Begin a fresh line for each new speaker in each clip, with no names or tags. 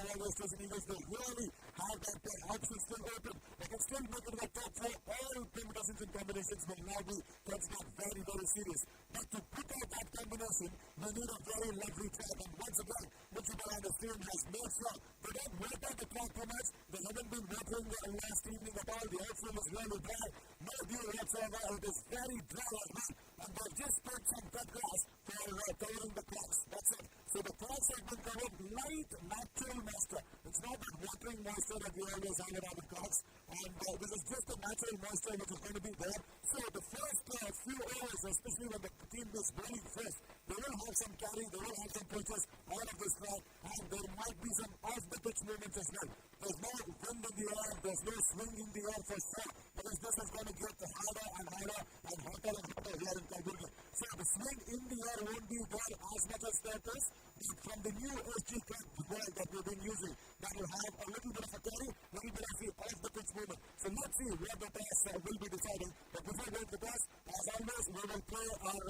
Warriors, Station Eagles, they really have that option still open. They can still make it to the top 4. All permutations and combinations will now be considered very, very serious. But to put out that combination, we need a very lovely track. And once again, Mominpura and the team has made sure they don't work out the track too much. They haven't been watering last evening at all. The outfield is really dry. No dew whatsoever. It is very dry as well. And they've just put some cut grass for covering the cracks. That's it. So the cracks have been covered light, natural moisture. It's not that watering moisture that we always have around the cracks. And this is just the natural moisture which is going to be there. So the first few overs, especially when the team is very fresh, they will have some carry, they will have some pitches out of this track, and there might be some off-the-pitch movements as well. There's no wind in the air, there's no swing in the air for sure, because this is going to get harder and harder and hotter and hotter here in Gulbarga. So the swing in the air won't be there as much as that is. From the new SG track that we've been using, that will have a little bit of a carry, a little bit of the off-the-pitch movement. So let's see where the toss will be deciding. But before going to the toss, as always, we will play our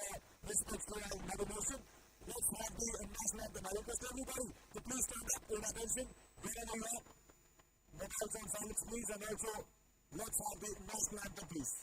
respects to our mother nation. Let's have the national anthem. I request everybody to please stand up in attention wherever you are. Mobiles on silence, please, and also let's have the national anthem, please.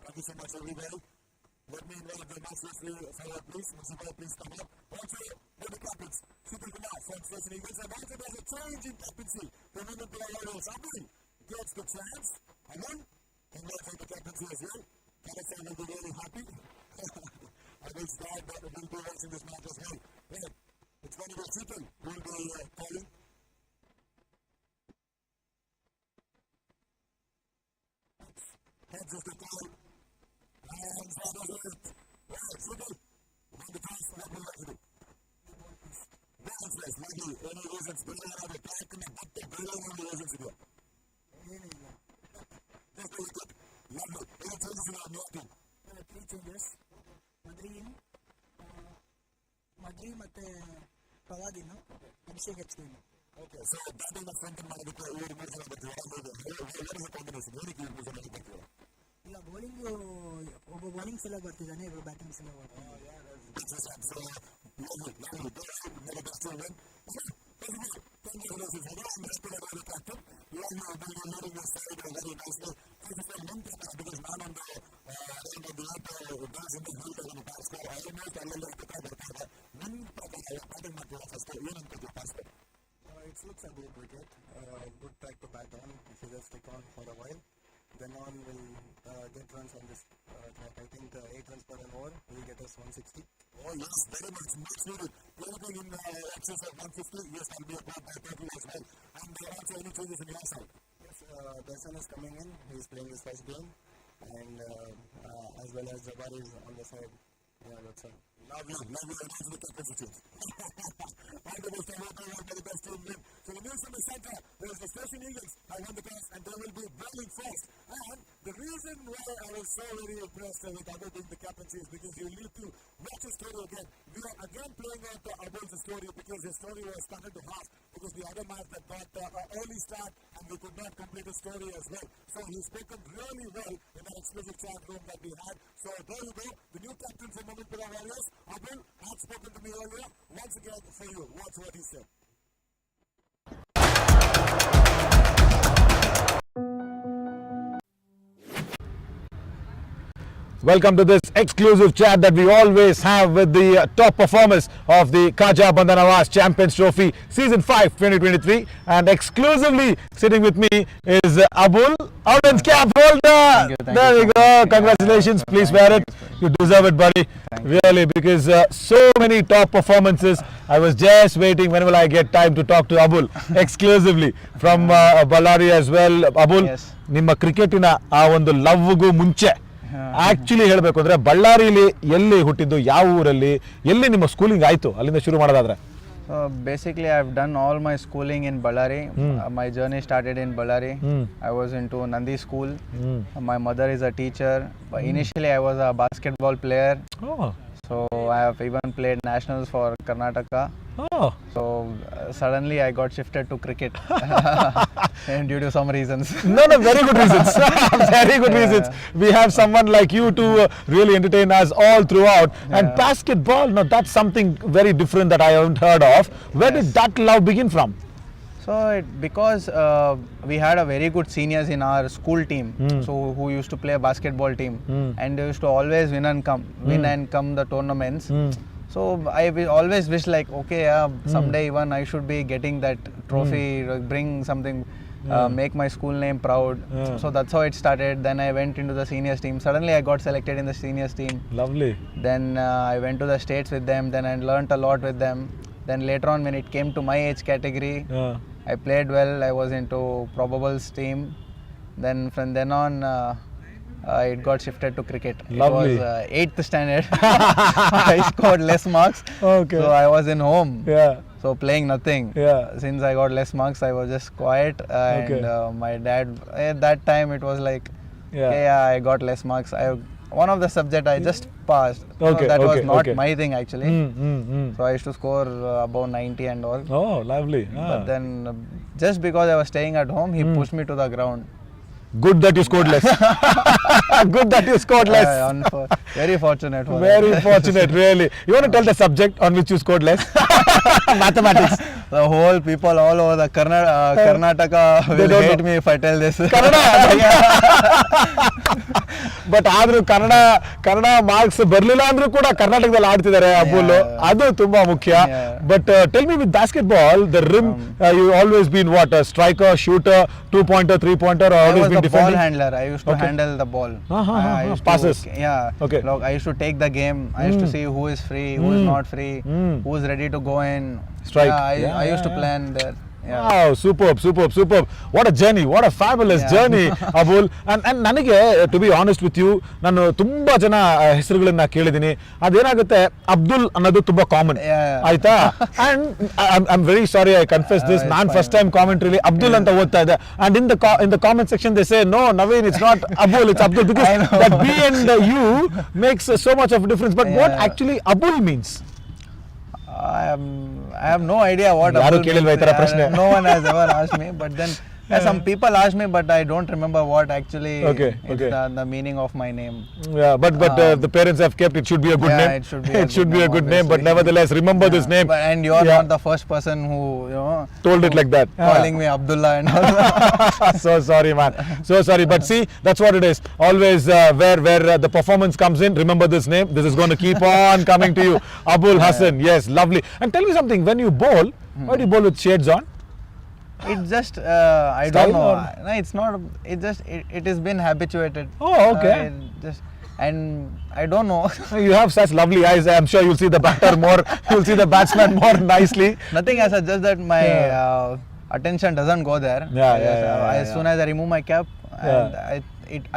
Thank you so much, everybody. Let me invite the match referee forward, please. Mominpura, please come up. Also, the captains, Super Kumar from Station Eagles. And also, there's a change in captaincy. The Mominpura Warriors, Abul gets the chance. Aman, congrats on the captaincy as well. Khaled will be really happy. I will start, but we'll be watching this match as well. Well, it's going to be Super who will be calling. Heads of the call. And that is it. Well, Super, on the pass, what will you do? Balance less, maybe any reasons below or the track and the butt below any reasons to do. Just very good. Lovely. Any changes in our new team?
3 changes. Madri ಮತ್ತೆ ಪವಾದಿನು Abhishek ಹಚ್ತೀನಿ.
Okay, so batting of front ಮಾಡೋದಕ್ಕೆ ಇವರು ಮೂರು ಜನ ಬರ್ತೀವಿ. what is the combination? ಏನಕ್ಕೆ ಇವರು ಮೂರು ಜನ ಬರ್ತೀವಿ?
ಇಲ್ಲ ಬೌಲಿಂಗು ಒಬ್ಬ ಬೌಲಿಂಗ್ ಸಲ ಬರ್ತಿದ್ದಾನೆ ಇವರು ಬ್ಯಾಟಿಂಗ್ ಸಲ ಬರ್ತಾರೆ.
It looks a good wicket, good track to bat on if you just stick on for a while. Then on will get runs on this track. I think 8 runs per an over will get us 160.
Oh yes, very much needed. Anything in excess of 150, yes, will be a good total as well. And also any changes in your side?
Yes, Dargah is coming in. He is playing his first game, and as well as Jabbar is on the side. Yeah, that's all.
Lovely, and the captaincy change. All the best, and the best team win. So the news from the center, there's the Station Eagles. I won the toss, and they will be bowling first. And the reason why I was so very impressed with Abul being the captaincy is because you need to watch his story again. We are again playing out Abul's story because his story was started to half because the other match that got an early start and we could not complete the story as well. So he's spoken really well in that exclusive chat room that we had. So there you go, the new captain for Mominpura Warriors, Abul, had spoken to me earlier. Once again for you, watch what he said.
Welcome to this exclusive chat that we always have with the top performers of the Khaja Bandanawaz Champions Trophy Season 5 2023. And exclusively sitting with me is Abul, Orange Cap holder. There we go. Congratulations. Please wear it. You deserve it, buddy. Really, because so many top performances. I was just waiting when will I get time to talk to Abul exclusively from Ballari as well. Abul, ನಿಮ್ಮ ಕ್ರಿಕೆಟಿನ ಆ ಒಂದು ಲವ್ಗೂ ಮುಂಚೆ actually ಹೇಳಬೇಕು ಅಂದ್ರೆ ಬಳ್ಳಾರಿಯಲ್ಲಿ ಎಲ್ಲಿ ಹುಟ್ಟಿದ್ದು, ಯಾವ ಊರಲ್ಲಿ, ಎಲ್ಲಿ ನಿಮ್ಮ ಸ್ಕೂಲಿಂಗ್ ಆಯ್ತು, ಅಲ್ಲಿಂದ ಶುರು ಮಾಡೋದಾದ್ರೆ?
Basically, I've done all my schooling in Ballari. My journey started in Ballari. I was into Nandi school. My mother is a teacher. But initially, I was a basketball player. So I have even played nationals for Karnataka. So suddenly I got shifted to cricket and due to some reasons.
No, very good reasons. Very good reasons. We have someone like you to really entertain us all throughout. And basketball, no, that's something very different that I haven't heard of. Where did that love begin from?
So because we had a very good seniors in our school team, so who used to play a basketball team, and they used to always win and come the tournaments. So I always wish like, okay, someday even I should be getting that trophy, bring something, make my school name proud. So that's how it started. Then I went into the seniors team. Suddenly I got selected in the seniors team.
Lovely.
Then I went to the states with them. Then I learnt a lot with them. Then later on, when it came to my age category, I played well. I was into probables team. Then from then on, it got shifted to cricket.
Lovely.
It was 8th standard. I scored less marks.
Okay.
So I was in home.
Yeah.
So playing nothing.
Yeah.
Since I got less marks, I was just quiet. And my dad, at that time, it was like, okay, I got less marks. One of the subject I just passed.
Okay,
so that was not
okay.
my thing actually. So I used to score above 90 and all.
Oh, lovely.
But then just because I was staying at home, he pushed me to the ground.
Good that you scored less. Good that you scored less.
Very fortunate.
Very fortunate, really. You want to tell the subject on which you scored less? Mathematics.
The whole people all over the Karnataka will hate me if I tell this.
But ಆದ್ರೂ Kannada marks ಬರ್ಲಿಲ್ಲ ಅಂದ್ರೂ ಕೂಡ ಕರ್ನಾಟಕದಲ್ಲಿ ಆಡ್ತಿದ್ದಾರೆ ಅಬುಲ್, ಅದು ತುಂಬಾ ಮುಖ್ಯ. But tell me with basketball, the rim you always been what, striker, shooter, 2-pointer, 3-pointer, or always been defending?
Ball handler. I used to handle the ball.
Passes.
Okay. Look, I used to take the game. I used to see who is free, who is not free, who is ready to go in.
Strike.
I used to plan there.
Wow, superb. What a journey, what a fabulous journey, Abul. And ನನಗೆ to be honest with you, ನಾನು ತುಂಬಾ ಜನ ಹೆಸರುಗಳನ್ನ ಕೇಳಿದ್ದೀನಿ. ಅದೇನಾಗುತ್ತೆ, ಅಬ್ದುಲ್ ಅನ್ನೋದು ತುಂಬಾ common ಆಯ್ತಾ. And I am very sorry, I confess this, ನಾನು ಫಸ್ಟ್ ಟೈಮ್ ಕಾಮೆಂಟ್ರಿಲಿ ಅಬ್ದುಲ್ ಅಂತ ಓದ್ತಾ ಇದ್ದೆ. And in the comment section they say, no Naveen, it's not Abul, it's Abdul, because that B and U makes so much of difference. But what actually Abul means?
I have no idea what Abul means. No one has ever asked me, but then some people ask me, but I don't remember what actually is the meaning of my name.
Yeah, but the parents have kept, it should be a good name. It should be a good name, but nevertheless remember this name.
And you are not the first person who
told it like that,
calling me Abdullah and all.
So sorry, man, so sorry. But see, that's what it is. Always where the performance comes in, remember this name. This is going to keep on coming to you. Abul Hassan. Yes, lovely. And tell me something, when you bowl, why do you bowl with shades on?
It's just I don't know. No, it's not. It just it has been habituated.
Oh, okay.
And I don't know.
You have such lovely eyes. I'm sure you'll see the batter more. You'll see the batsman more nicely.
Nothing as such, just that my attention doesn't go there. As soon as I remove my cap, and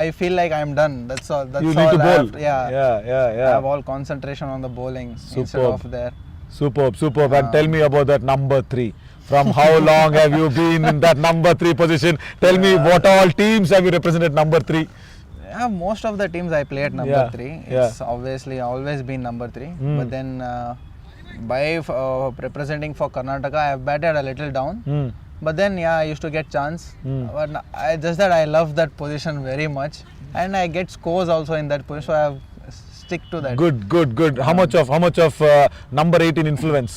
I feel like I'm done. That's all.
You need to bowl.
I have all concentration on the bowling instead of there.
Superb. And tell me about that number 3. From how long have you been in that number 3 position? Tell me, what all teams have you represented number 3?
Most of the teams I played number 3. It's obviously always been number 3. But then by representing for Karnataka, I have batted a little down. But then I used to get chance. But just that I love that position very much, and I get scores also in that position. So I have stick to that.
Good. How much of number 18 influence?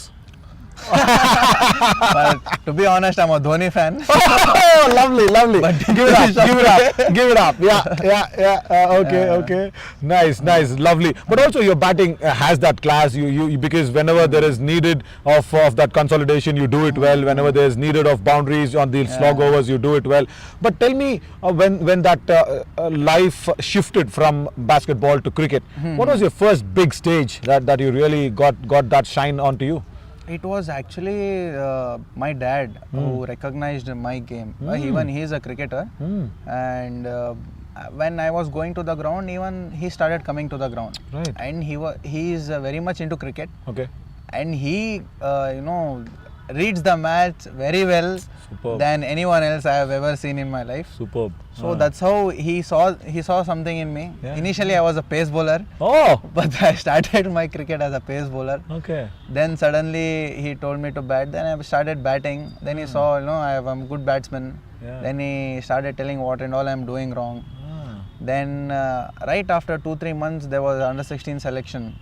But to be honest, I'm a Dhoni fan.
Oh, lovely, lovely. Give it up. Yeah. Okay. Nice, lovely. But also your batting has that class. You because whenever there is needed of that consolidation, you do it well. Whenever there is needed of boundaries on the slog overs, you do it well. But tell me, when that life shifted from basketball to cricket, what was your first big stage that you really got that shine onto you?
It was actually my dad who recognized my game. Even he is a cricketer, and when I was going to the ground, even he started coming to the ground.
Right.
And he is very much into cricket.
Okay.
And he reads the match very well.
Superb.
Than anyone else I have ever seen in my life.
Superb.
So that's how he saw something in me.
Yeah.
Initially I was a pace bowler.
Oh.
But I started my cricket as a pace bowler.
Okay.
Then suddenly he told me to bat. Then I started batting. Then he saw, I'm a good batsman.
Yeah.
Then he started telling what and all I'm doing wrong. Then right after 2-3 months there was under 16 selection.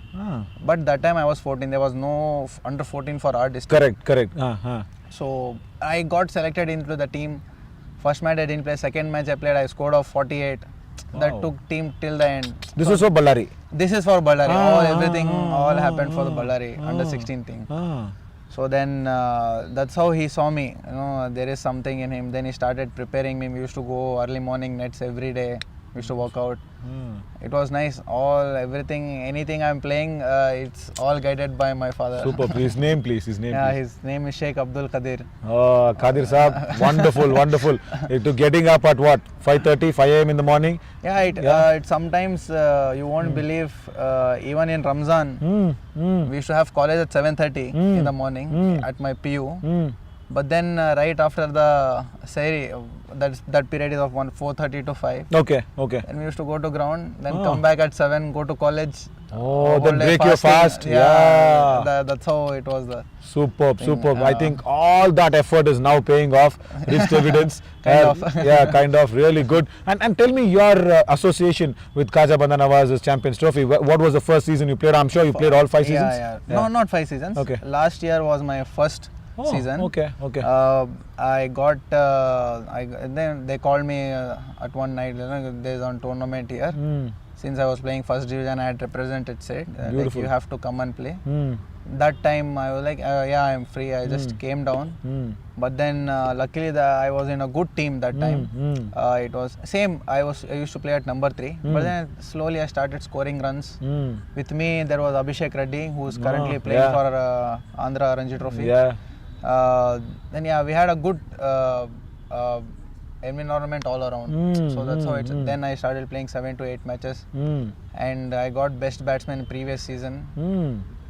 But that time I was 14. There was no under 14 for our district.
Correct.
So I got selected into the team. First match I didn't play. Second match I played. I scored of 48.
Wow.
That took team till the end.
This was for Ballari.
This is for Ballari. Everything happened for the Ballari under 16 thing. So then that's how he saw me. There is something in him. Then he started preparing me. We used to go early morning nets every day. We used to work out. It was nice. Anything I'm playing, it's all guided by my father.
Super. His name, please. His
name is Sheikh Abdul Qadir.
Oh, Qadir Saab. Wonderful. To getting up at what? 5:30, 5 a.m. in the morning?
Yeah, it sometimes you won't believe, even in Ramzan, we used to have college at 7:30 in the morning at my PU. But then right after the Sahri, that period is of 4:30 to 5.
Okay.
And we used to go to ground, then come back at 7, go to college.
Oh, then break your fast.
Yeah. That's how it was.
Superb. I think all that effort is now paying off. Rich dividends. Kind of. Really good. And tell me your association with Khaja Bandha Nawaz's Champions Trophy. What was the first season you played? I'm sure you played all 5 seasons.
Yeah. No, not 5 seasons.
Okay.
Last year was my first season.
Okay.
I got. Then they called me at one night. There's a tournament here. Since I was playing first division, I had represented state. Like you have to come and play. That time I was like, I'm free. I just came down. But then luckily I was in a good team that time. It was same. I used to play at number 3. But then slowly I started scoring runs. With me there was Abhishek Reddy, who is currently playing for Andhra Ranji Trophy. Then we had a good environment all around. So that's how it's. Then I started playing 7 to 8 matches, and I got best batsman previous season.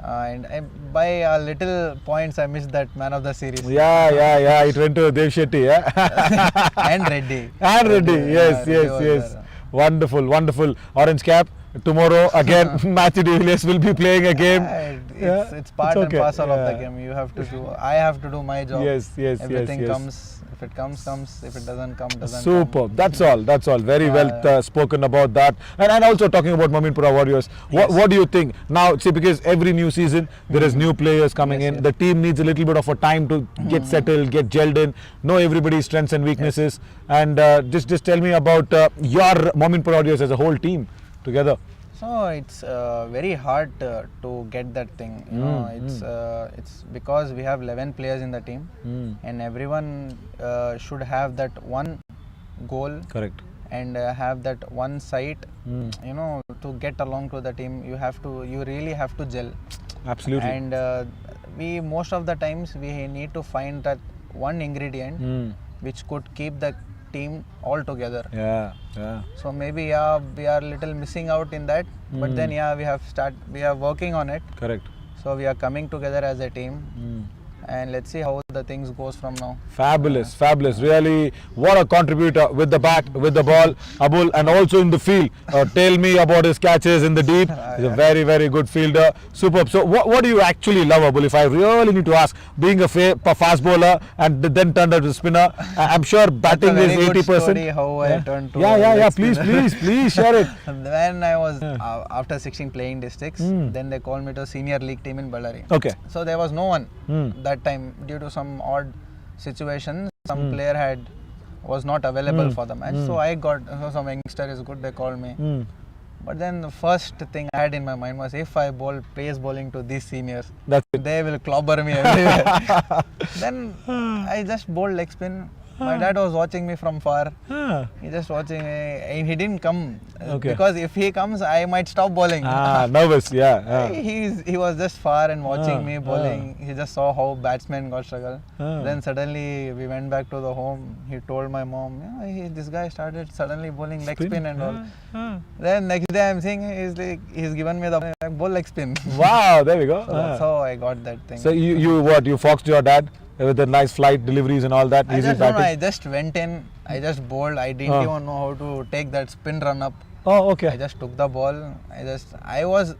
And by a little points I missed that man of the series.
Yeah. It went to Dev Shetty.
And Reddy.
Yes. Wonderful. Orange cap. Tomorrow again, Matthew de Villiers will be playing a game.
It's part and parcel of the game. You have to do. I have to do my job.
Yes.
Everything comes. If it comes. If it doesn't come, doesn't.
Superb. That's all. Very well spoken about that. And also talking about Mominpura Warriors. What do you think now? See, because every new season there is new players coming in. The team needs a little bit of a time to get settled, get gelled in, know everybody's strengths and weaknesses. And just tell me about your Mominpura Warriors as a whole team together.
So it's very hard to get that thing. It's because we have 11 players in the team, and everyone should have that one goal.
Correct.
And have that one sight. To get along to the team, you really have to gel.
Absolutely.
And we most of the times we need to find that one ingredient which could keep the team all together. So maybe we are little missing out in that, but then we are working on it.
Correct.
So we are coming together as a team, and let's see how the things goes from now.
Fabulous, fabulous. Really, what a contributor with the bat, with the ball, Abul, and also in the field. Tell me about his catches in the deep. He's a very, very good fielder. Superb. So, what do you actually love, Abul? If I really need to ask, being a fast bowler and then turned into a spinner, I'm sure batting
That's a
is
very good
80%.
story how I turned to
Yeah.
leg
Please,
spinner.
please share it.
When I was after 16 playing districts, then they called me to senior league team in Ballari.
Okay.
So there was no one that time due to some odd situation. Some player was not available for the match. So I got some youngster is good. They called me. But then the first thing I had in my mind was if I pace bowling to these seniors,
That's it.
they will clobber me everywhere. Then I just bowled leg spin. My dad was watching me from far. He just watching me, and he didn't come because if he comes, I might stop bowling.
Nervous, yeah.
He was just far and watching me bowling. He just saw how batsmen got struggle. Then suddenly we went back to the home. He told my mom, this guy started suddenly bowling leg spin and all. Then next day I'm seeing he's given me the bowl leg spin.
Wow, there we go.
So that's how I got that thing.
So you foxed your dad with the nice flight deliveries and all that?
I
Easy
just
batting?
I just went in. I just bowled. I didn't even know how to take that spin run up.
Oh, okay.
I just took the ball.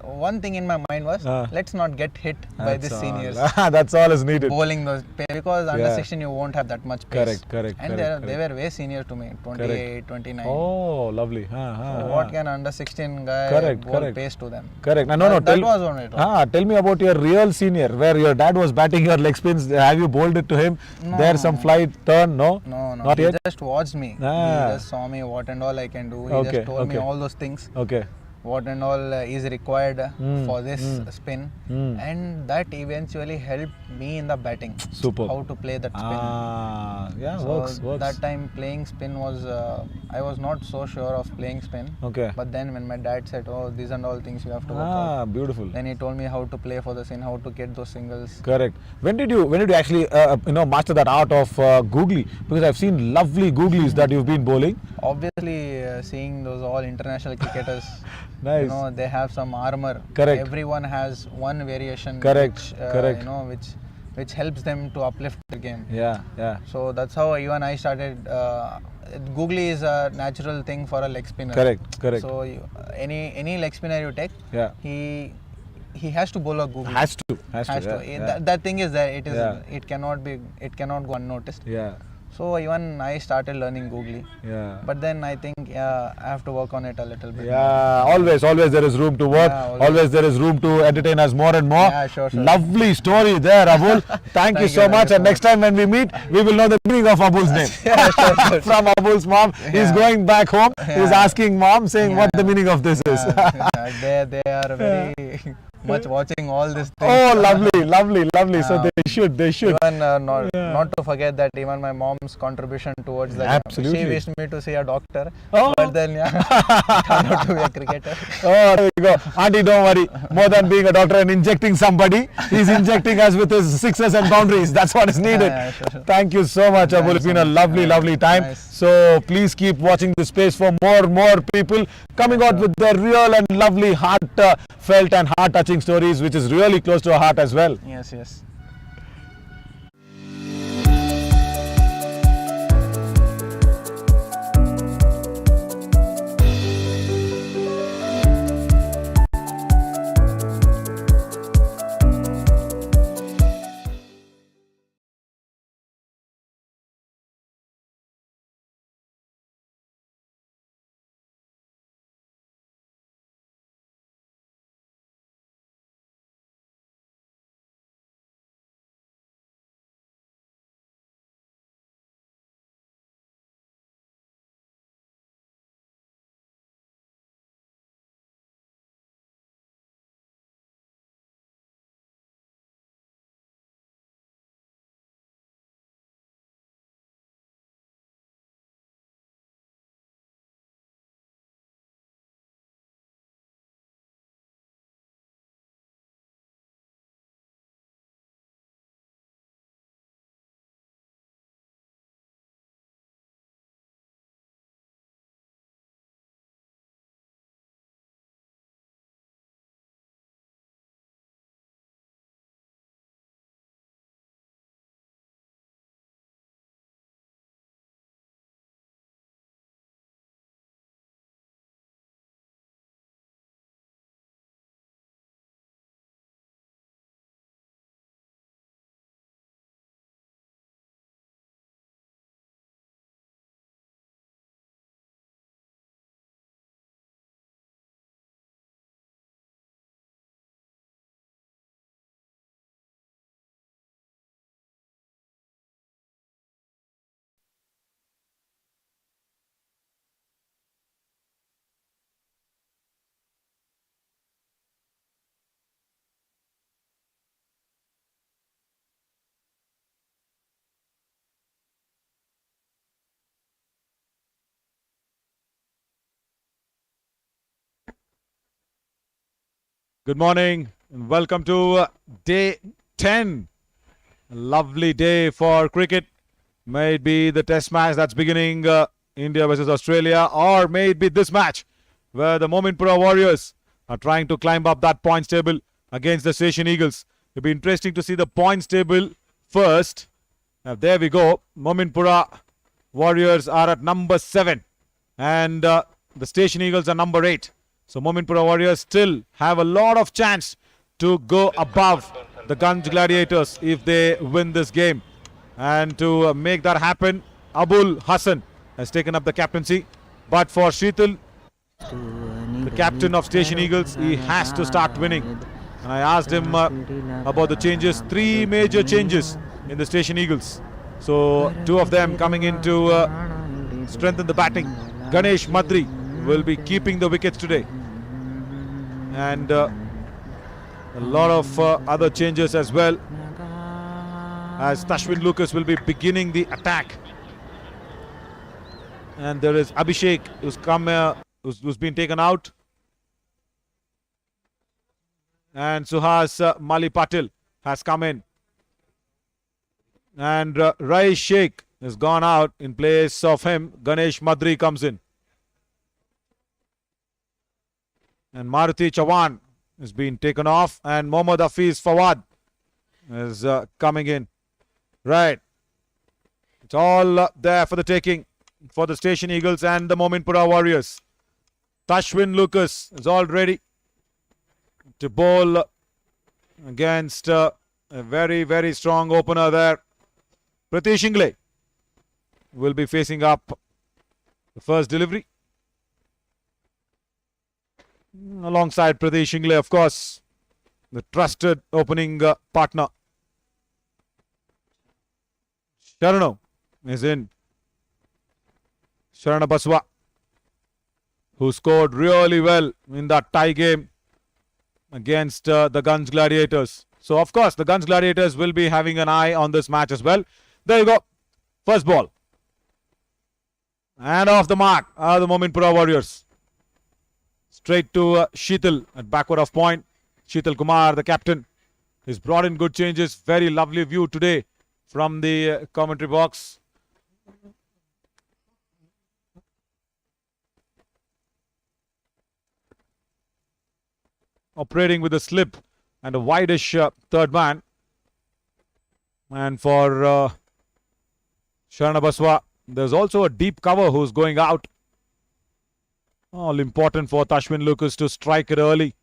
One thing in my mind was, let's not get hit by these seniors.
That's all is needed.
Bowling those, because under 16 you won't have that much pace.
Correct.
And they were way senior to me, 28, 29.
Oh, lovely.
So what can under 16 guy bowl pace to them?
Correct.
That was on it.
Tell me about your real senior, where your dad was batting your leg spins. Have you bowled it to him?
No.
There some flight turn? No. Not
He
yet?
just watched me. He just saw me what and all I can do. He just told me all those things.
Okay.
What and all is required for this spin, and that eventually helped me in the batting.
Superb.
How to play that spin.
Works.
That time playing spin was I was not so sure of playing spin.
Okay.
But then when my dad said, these and all things you have to work out.
Beautiful.
Then he told me how to play for the spin, how to get those singles.
Correct. When did you actually master that art of googly? Because I've seen lovely googlies that you've been bowling.
Obviously, seeing those all international cricketers,
Nice.
They have some armor.
Correct.
Everyone has one variation.
Correct.
Which helps them to uplift the game.
Yeah.
So that's how even I started. Googly is a natural thing for a leg spinner.
Correct.
So any leg spinner you take, he has to bowl a googly.
Has to. Yeah.
That thing is there. It cannot go unnoticed.
Yeah.
So even I started learning googly.
Yeah.
But then I think I have to work on it a little bit.
Yeah, always there is room to work. Always there is room to entertain us more and more.
Yeah, sure.
Lovely story there, Abul. Thank you so much. And next time when we meet, we will know the meaning of Abul's name.
Sure.
From Abul's mom. He's going back home. He's asking mom, saying what the meaning of this is.
They are very much watching all this thing.
Oh, lovely. So they should.
Even not to forget that even my mom's contribution towards the game.
Absolutely.
She wished me to see a doctor,
Oh.
but then turned out to be a cricketer.
Oh, there you go. Auntie, don't worry. More than being a doctor and injecting somebody, he's injecting us with his sixes and boundaries. That's what is needed.
Sure.
Thank you so much, Abul. It's been a lovely time.
Nice.
So please keep watching this space for more people coming out with their real and lovely heart-felt and heart-touching stories, which is really close to our heart as well.
Yes.
Good morning and welcome to day 10. A lovely day for cricket. May it be the test match that's beginning India versus Australia, or may it be this match where the Mominpura Warriors are trying to climb up that points table against the Station Eagles. It'll be interesting to see the points table first. Now there we go. Mominpura Warriors are at number 7 and the Station Eagles are number 8. So Mominpura Warriors still have a lot of chance to go above the Guns Gladiators if they win this game. And to make that happen, Abul Hassan has taken up the captaincy. But for Sheetal, the captain of Station Eagles, he has to start winning. And I asked him about the changes, 3 major changes in the Station Eagles. So 2 of them coming in to strengthen the batting. Ganesh Madri will be keeping the wickets today. And a lot of other changes as well, as Tashwin Lucas will be beginning the attack. And there is Abhishek who's been taken out. And Suhas Mali Patil has come in. And Rai Sheikh has gone out. In place of him, Ganesh Madri comes in. And Maruti Chawan has been taken off. And Mohammad Hafiz Fawad is coming in. Right. It's all there for the taking for the Station Eagles and the Mominpura Warriors. Tashwin Lucas is all ready to bowl against a very, very strong opener there. Pratish Ingle will be facing up the first delivery. Alongside Pratish Ingle, of course, the trusted opening partner. Sharano is in. Sharana Baswa, who scored really well in that tie game against the Guns Gladiators. So, of course, the Guns Gladiators will be having an eye on this match as well. There you go. First ball. And off the mark are the Mominpura Warriors. Straight to Sheetal at backward of point. Sheetal Kumar, the captain, has brought in good changes. Very lovely view today from the commentary box. Operating with a slip and a wideish third man. And for Sharana Baswa, there's also a deep cover who's going out. All important for Tashwin Lucas to strike it early.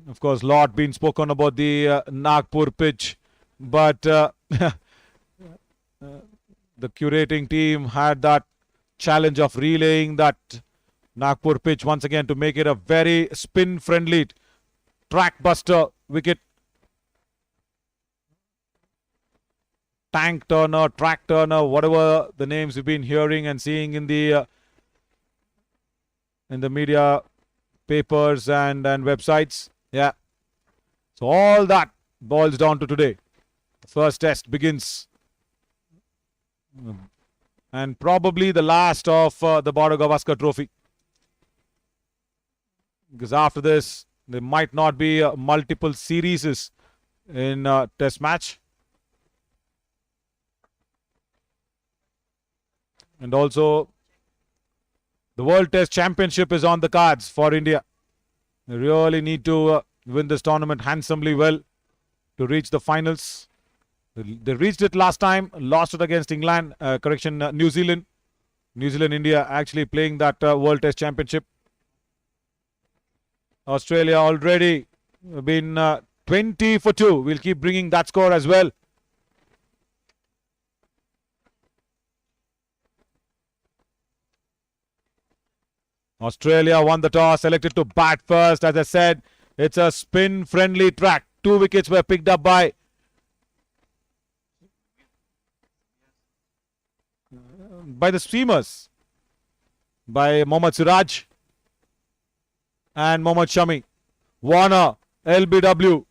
Of course, lot been spoken about the Nagpur pitch, but the curating team had that challenge of relaying that Nagpur pitch once again to make it a very spin-friendly track buster wicket. Tank turner, track turner, whatever the names you've been hearing and seeing in the media papers and websites. Yeah. So all that boils down to today. The first test begins. And probably the last of the Border Gavaskar Trophy. Because after this, there might not be multiple series in test match. And also, the World Test Championship is on the cards for India. They really need to win this tournament handsomely well to reach the finals. They reached it last time, lost it against England, New Zealand. New Zealand, India actually playing that World Test Championship. Australia already been 20 for 2. We'll keep bringing that score as well. Australia won the toss, selected to bat first. As I said, it's a spin-friendly track. 2 wickets were picked up by the seamers, by Mohammad Siraj and Mohammad Shami. Warner, LBW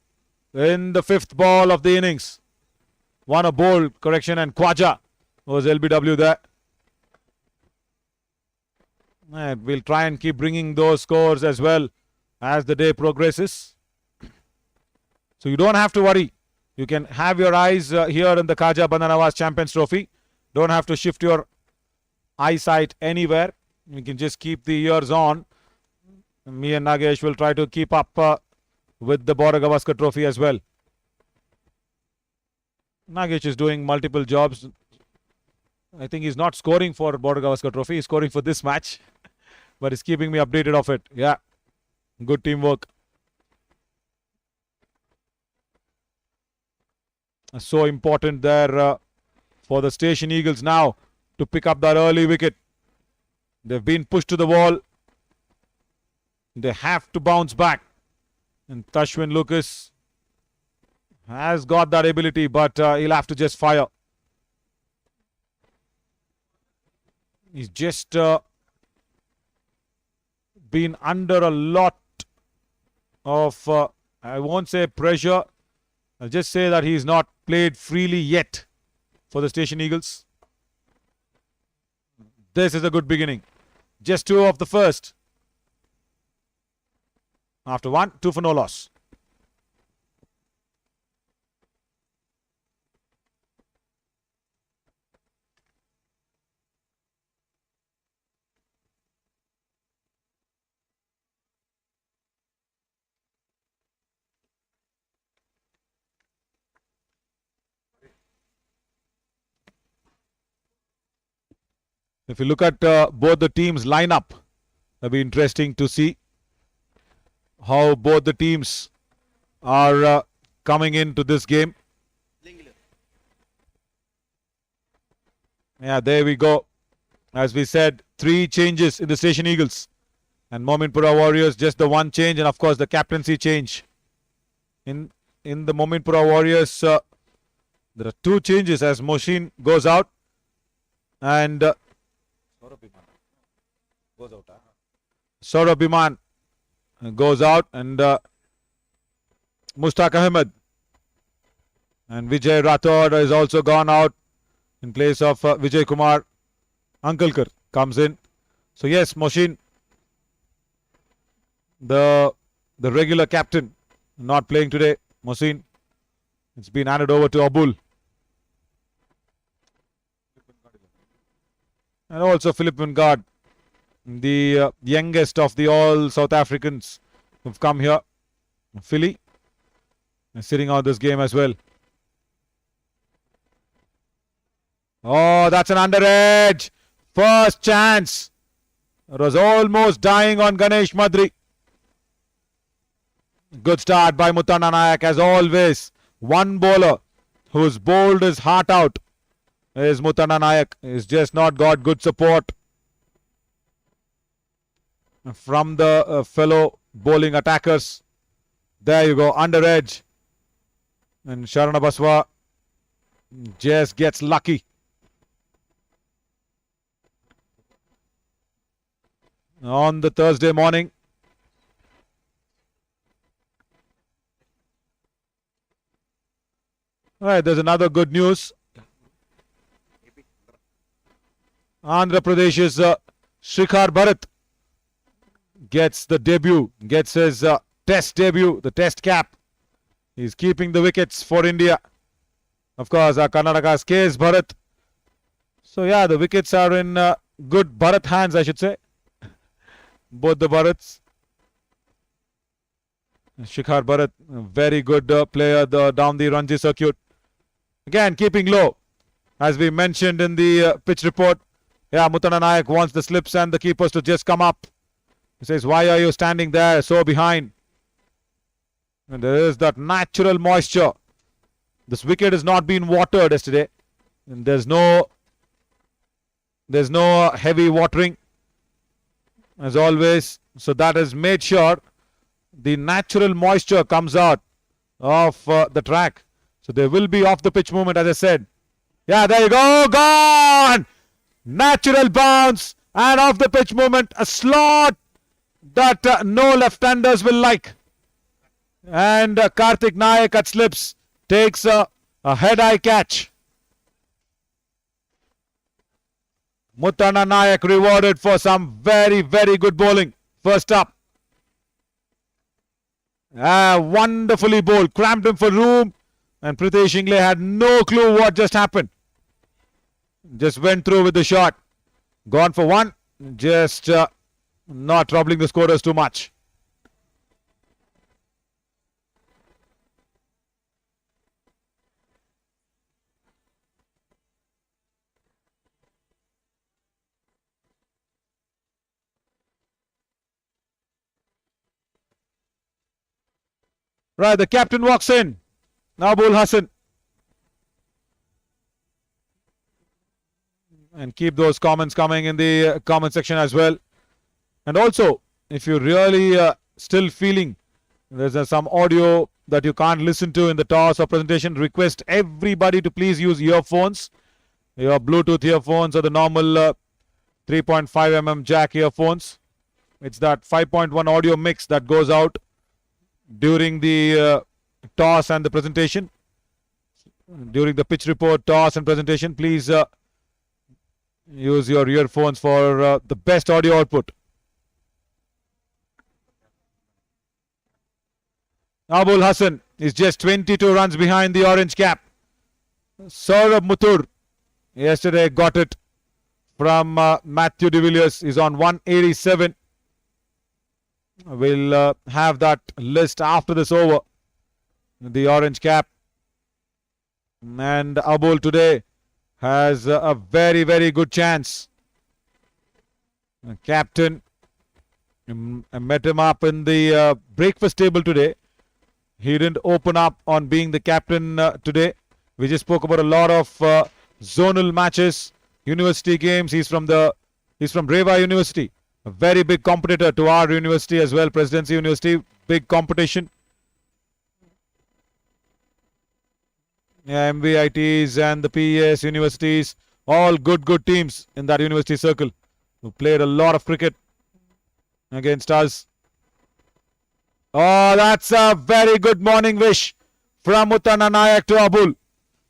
in the 5th ball of the innings. Warner bowled, correction, and Khwaja was LBW there. And we'll try and keep bringing those scores as well as the day progresses. So you don't have to worry. You can have your eyes here in the Khaja Bandanawaz Champions Trophy. Don't have to shift your eyesight anywhere. You can just keep the ears on. Me and Nagesh will try to keep up with the Border Gavaskar Trophy as well. Nagesh is doing multiple jobs. I think he's not scoring for Border Gavaskar Trophy. He's scoring for this match. But he's keeping me updated of it. Yeah. Good teamwork. So important there for the Station Eagles now to pick up that early wicket. They've been pushed to the wall. They have to bounce back. And Tashwin Lucas has got that ability, but he'll have to just fire. He's just been under a lot of, I won't say pressure. I'll just say that he's not played freely yet for the Station Eagles. This is a good beginning. Just 2 of the first. After 1, 2 for no loss. If you look at both the teams' lineup, it'll be interesting to see how both the teams are coming into this game. Yeah, there we go. As we said, 3 changes in the Station Eagles. And Mominpura Warriors, just the 1 change, and of course the captaincy change. In the Mominpura Warriors, there are 2 changes as Moshin goes out. And Saurabh Biman goes out, and Mushtaq Ahmed and Vijay Rathod is also gone out in place of Vijay Kumar. Ankalkar comes in. So yes, Moshin, the regular captain, not playing today. Moshin, it's been handed over to Abul. And also Philip Wingard, the youngest of the all South Africans who've come here. Philly is sitting out this game as well. Oh, that's an under edge. First chance. It was almost dying on Ganesh Madri. Good start by Mutana Nayak as always. One bowler who's bowled his heart out is Mutana Nayak. He's just not got good support from the fellow bowling attackers. There you go, under edge. And Sharana Baswa just gets lucky. On the Thursday morning. Alright, there's another good news. Andhra Pradesh's Shikhar Bharat gets the debut, gets his test debut, the test cap. He's keeping the wickets for India. Of course, Karnataka's KS Bharat. So yeah, the wickets are in good Bharat hands, I should say. Both the Bharats. Shikhar Bharat, very good player down the Ranji circuit. Again, keeping low. As we mentioned in the pitch report. Yeah, Mutana Nayak wants the slips and the keepers to just come up. He says, why are you standing there so behind? And there is that natural moisture. This wicket has not been watered yesterday. And there's no heavy watering as always. So that has made sure the natural moisture comes out of the track. So there will be off the pitch movement, as I said. Yeah, there you go. Gone! Natural bounce and off the pitch movement. A slot that no left-handers will like. And Karthik Nayak at slips takes a head-eye catch. Muttana Nayak rewarded for some very, very good bowling. First up. Wonderfully bowled. Cramped him for room. And Pritesh Ingle had no clue what just happened. Just went through with the shot. Gone for one. Just not troubling the scorers too much. Right, the captain walks in. Abul Hassan. And keep those comments coming in the comment section as well. And also, if you're really still feeling there's some audio that you can't listen to in the toss or presentation, request everybody to please use earphones. Your Bluetooth earphones or the normal 3.5mm jack earphones. It's that 5.1 audio mix that goes out during the toss and the presentation. During the pitch report, toss and presentation, please use your earphones for the best audio output. Abul Hassan is just 22 runs behind the orange cap. Saurabh Muthur yesterday got it from Matthew de Villiers. Is on 187. We'll have that list after this over. The orange cap. And Abul today has a very, very good chance. Captain, I met him up in the breakfast table today. He didn't open up on being the captain today. We just spoke about a lot of zonal matches, university games. He's from Reva University, a very big competitor to our university as well, Presidency University, big competition. Yeah, MVITs and the PES universities, all good teams in that university circle who played a lot of cricket against us. Oh, that's a very good morning wish from Muttana Nayak to Abul.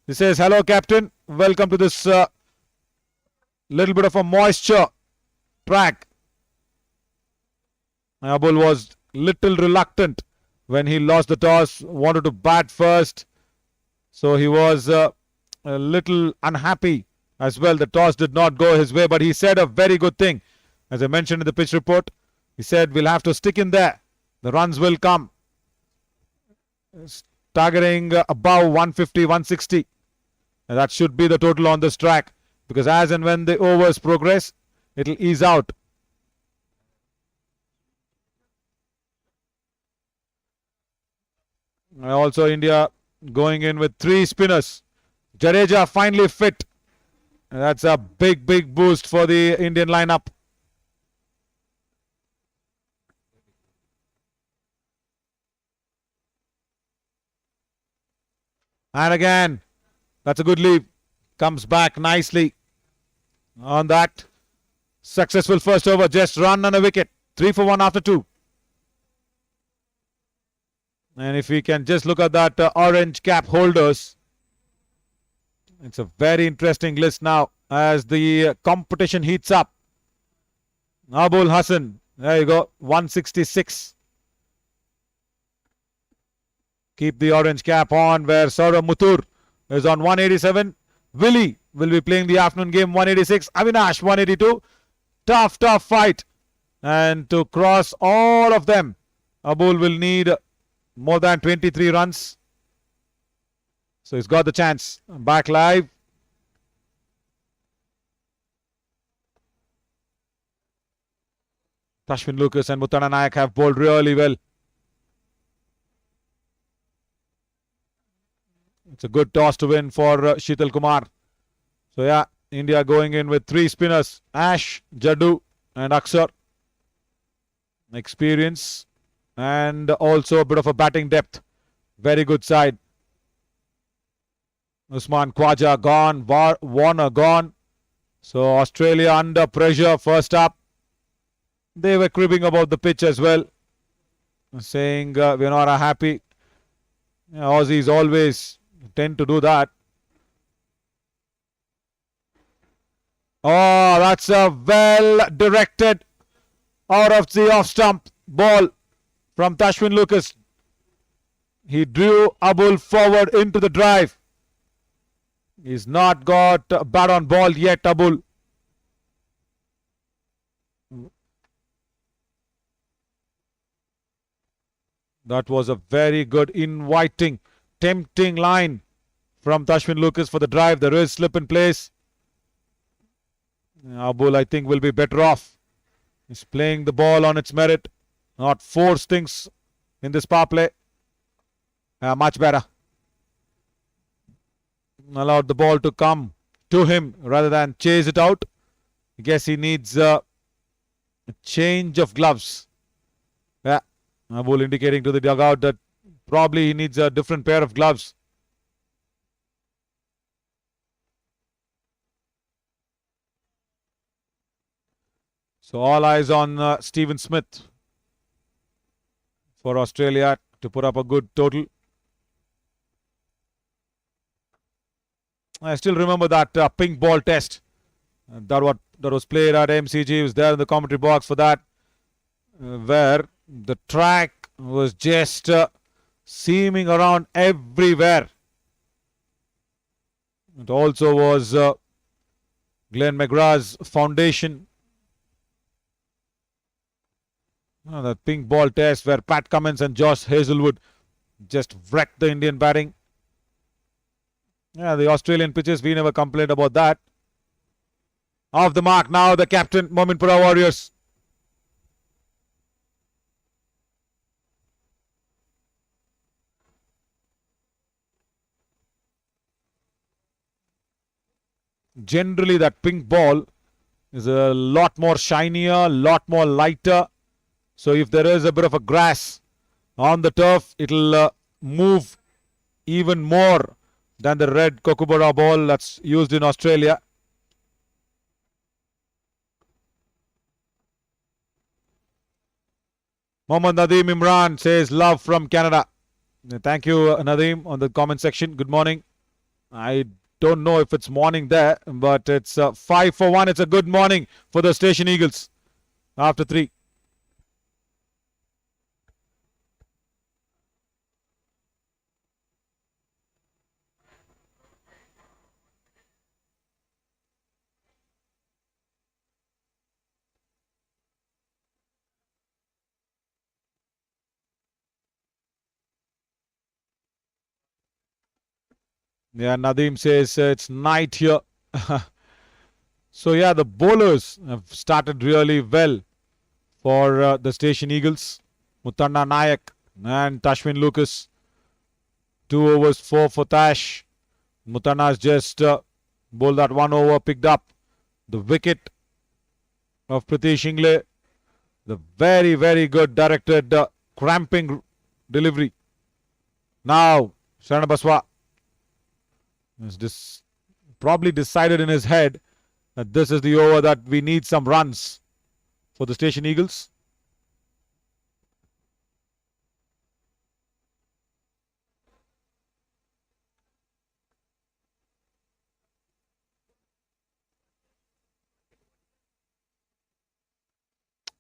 He says, hello captain, welcome to this little bit of a moisture track. Abul was little reluctant when he lost the toss, wanted to bat first. So he was a little unhappy as well. The toss did not go his way, but he said a very good thing. As I mentioned in the pitch report, he said we'll have to stick in there. The runs will come. Targeting above 150, 160. And that should be the total on this track. Because as and when the overs progress, it'll ease out. Also India going in with 3 spinners. Jadeja finally fit. That's a big boost for the Indian lineup. And again, that's a good leave. Comes back nicely on that. Successful first over. Just run on a wicket. 3 for 1 after 2. And if we can just look at that orange cap holders. It's a very interesting list now as the competition heats up. Abul Hassan. There you go. 166. Keep the orange cap on where Saurabh Muthur is on 187. Willie will be playing the afternoon game 186. Avinash 182. Tough fight. And to cross all of them, Abul will need more than 23 runs. So he's got the chance. Back live. Tashwin Lucas and Muttana Nayak have bowled really well. It's a good toss to win for Sheetal Kumar. So yeah, India going in with 3 spinners. Ash, Jaddu and Aksar. Experience and also a bit of a batting depth. Very good side. Usman Khwaja gone. Warner gone. So Australia under pressure first up. They were cribbing about the pitch as well. Saying we're not happy. Aussies always tend to do that. Oh, that's a well directed out of the off stump ball from Tashwin Lucas. He drew Abul forward into the drive. He's not got a bat on ball yet, Abul. That was a very good, inviting, tempting line from Tashwin Lucas for the drive. There is slip in place. Abul, I think, will be better off. He's playing the ball on its merit, not force things in this power play. Much better. Allowed the ball to come to him rather than chase it out. I guess he needs a change of gloves. Yeah, Abul indicating to the dugout that probably he needs a different pair of gloves. So all eyes on Stephen Smith for Australia to put up a good total. I still remember that pink ball test that was played at MCG. He was there in the commentary box for that, where the track was just seaming around everywhere. It also was Glenn McGrath's foundation. The pink ball test where Pat Cummins and Josh Hazelwood just wrecked the Indian batting. Yeah, the Australian pitches, we never complained about that. Off the mark now, the captain, Mominpura Warriors. Generally, that pink ball is a lot more shinier, lot more lighter. So if there is a bit of a grass on the turf, it'll move even more than the red Kookaburra ball that's used in Australia. Mohammad Nadeem Imran says love from Canada. Thank you, Nadeem, on the comment section. Good morning. I don't know if it's morning there, but it's 5 for 1. It's a good morning for the Station Eagles after 3. Yeah, Nadeem says it's night here. So yeah, the bowlers have started really well for the Station Eagles. Muttanna Nayak and Tashwin Lucas. 2 overs, 4 for Tash. Muttanna's just bowled that 1 over, picked up the wicket of Pritish Ingle. The very, very good directed cramping delivery. Now, Sharana Baswa has probably decided in his head that this is the over that we need some runs for the Station Eagles.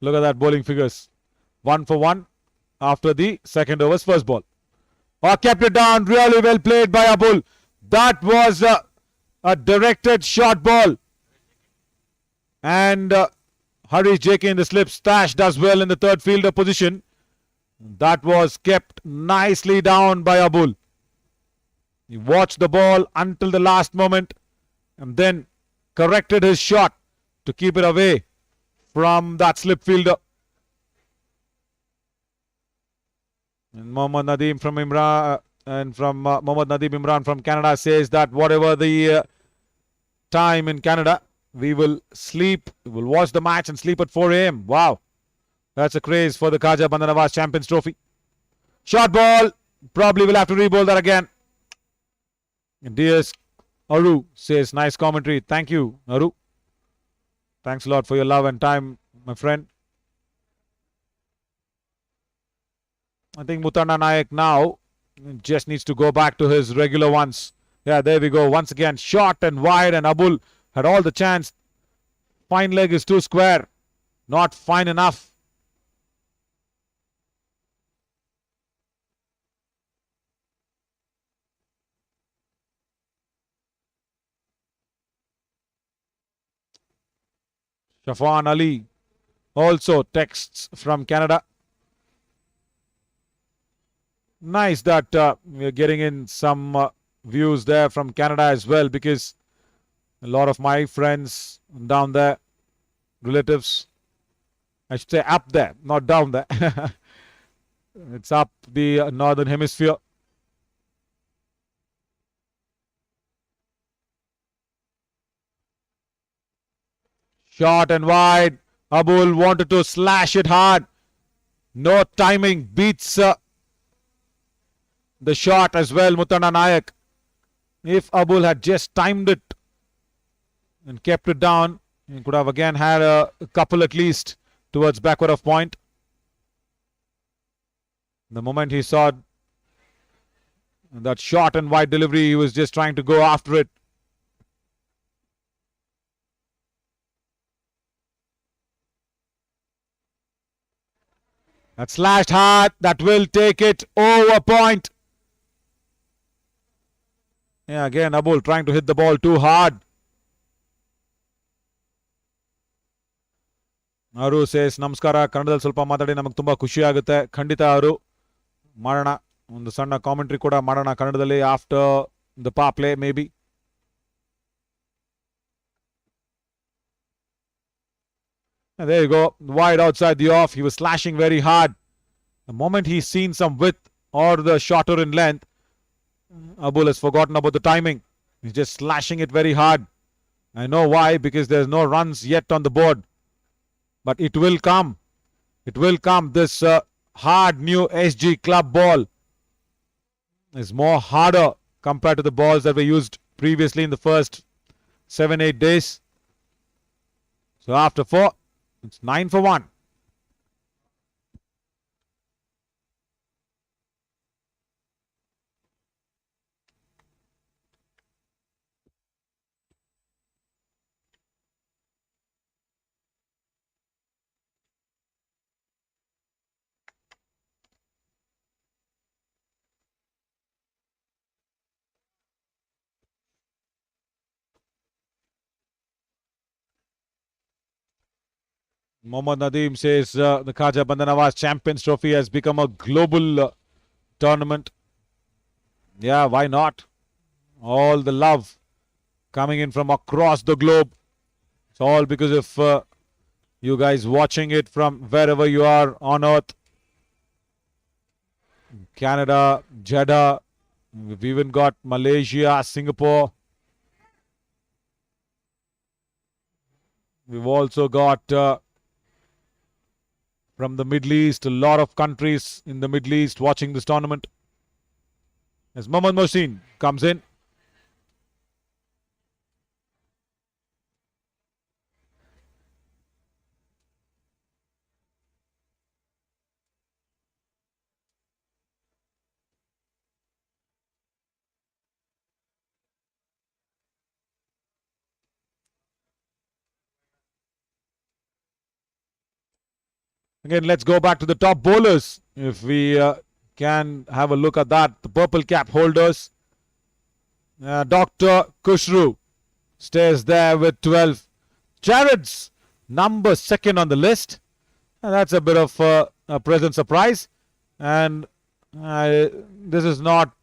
Look at that bowling figures. 1 for 1 after the second over's first ball. Oh, kept it down. Really well played by Abul. That was a directed short ball. And Harish JK in the slips. Tash does well in the third fielder position. That was kept nicely down by Abul. He watched the ball until the last moment and then corrected his shot to keep it away from that slip fielder. And Mohammad Nadeem from Imran Mohammad Nadeem Imran from Canada says that whatever the time in Canada, we will sleep, we will watch the match and sleep at 4 a.m. Wow, that's a craze for the Khaja Bandha Nawaz Champions Trophy. Short ball, probably will have to re-bowl that again. And DS Aru says nice commentary. Thank you, Aru. Thanks a lot for your love and time, my friend. I think Muttanna Nayak now just needs to go back to his regular ones. Yeah, there we go. Once again, short and wide, and Abul had all the chance spine leg is too square. Not fine enough. Shafan Ali also texts from Canada. Nice that we are getting in some views there from Canada as well, because a lot of my friends down there, relatives, I should say up there, not down there. It's up the northern hemisphere. Short and wide. Abul wanted to slash it hard. No timing. Beats the shot as well, Mutana Nayak. If Abul had just timed it and kept it down, he could have again had a couple at least towards backward of point. The moment he saw that short and wide delivery, he was just trying to go after it. That slashed hard. That will take it over point. Yeah, again, Abul trying to hit the ball too hard. Aru says, ನಮಸ್ಕಾರ ಕನ್ನಡದಲ್ಲಿ ಸ್ವಲ್ಪ ಮಾತಾಡಿ ನಮಗೆ ತುಂಬ ಖುಷಿ ಆಗುತ್ತೆ. ಖಂಡಿತ ಅವರು ಮಾಡೋಣ, ಒಂದು ಸಣ್ಣ ಕಾಮೆಂಟ್ರಿ ಕೂಡ ಮಾಡೋಣ ಕನ್ನಡದಲ್ಲಿ ಆಫ್ಟರ್ ದ ಪಾ play may be. And there you go, wide outside the off. He was slashing very hard. The moment he's seen some width or the shorter in length, Abul has forgotten about the timing. He's just slashing it very hard. I know why, because there's no runs yet on the board. But it will come. It will come. This hard new SG club ball is more harder compared to the balls that were used previously in the first 7-8 days. So after 4, it's 9 for 1. Mohammad Nadeem says the Khaja Bandar Nawaz Champions Trophy has become a global tournament. Yeah, why not? All the love coming in from across the globe. It's all because of you guys watching it from wherever you are on earth. Canada, Jeddah, we've even got Malaysia, Singapore. We've also got from the Middle East, a lot of countries in the Middle East watching this tournament. As Mohammad Mohsin comes in. Again, let's go back to the top bowlers. If we can have a look at that. The purple cap holders. Dr. Kushru stays there with 12. Jared's number 2nd on the list. And that's a bit of a pleasant surprise. And this is not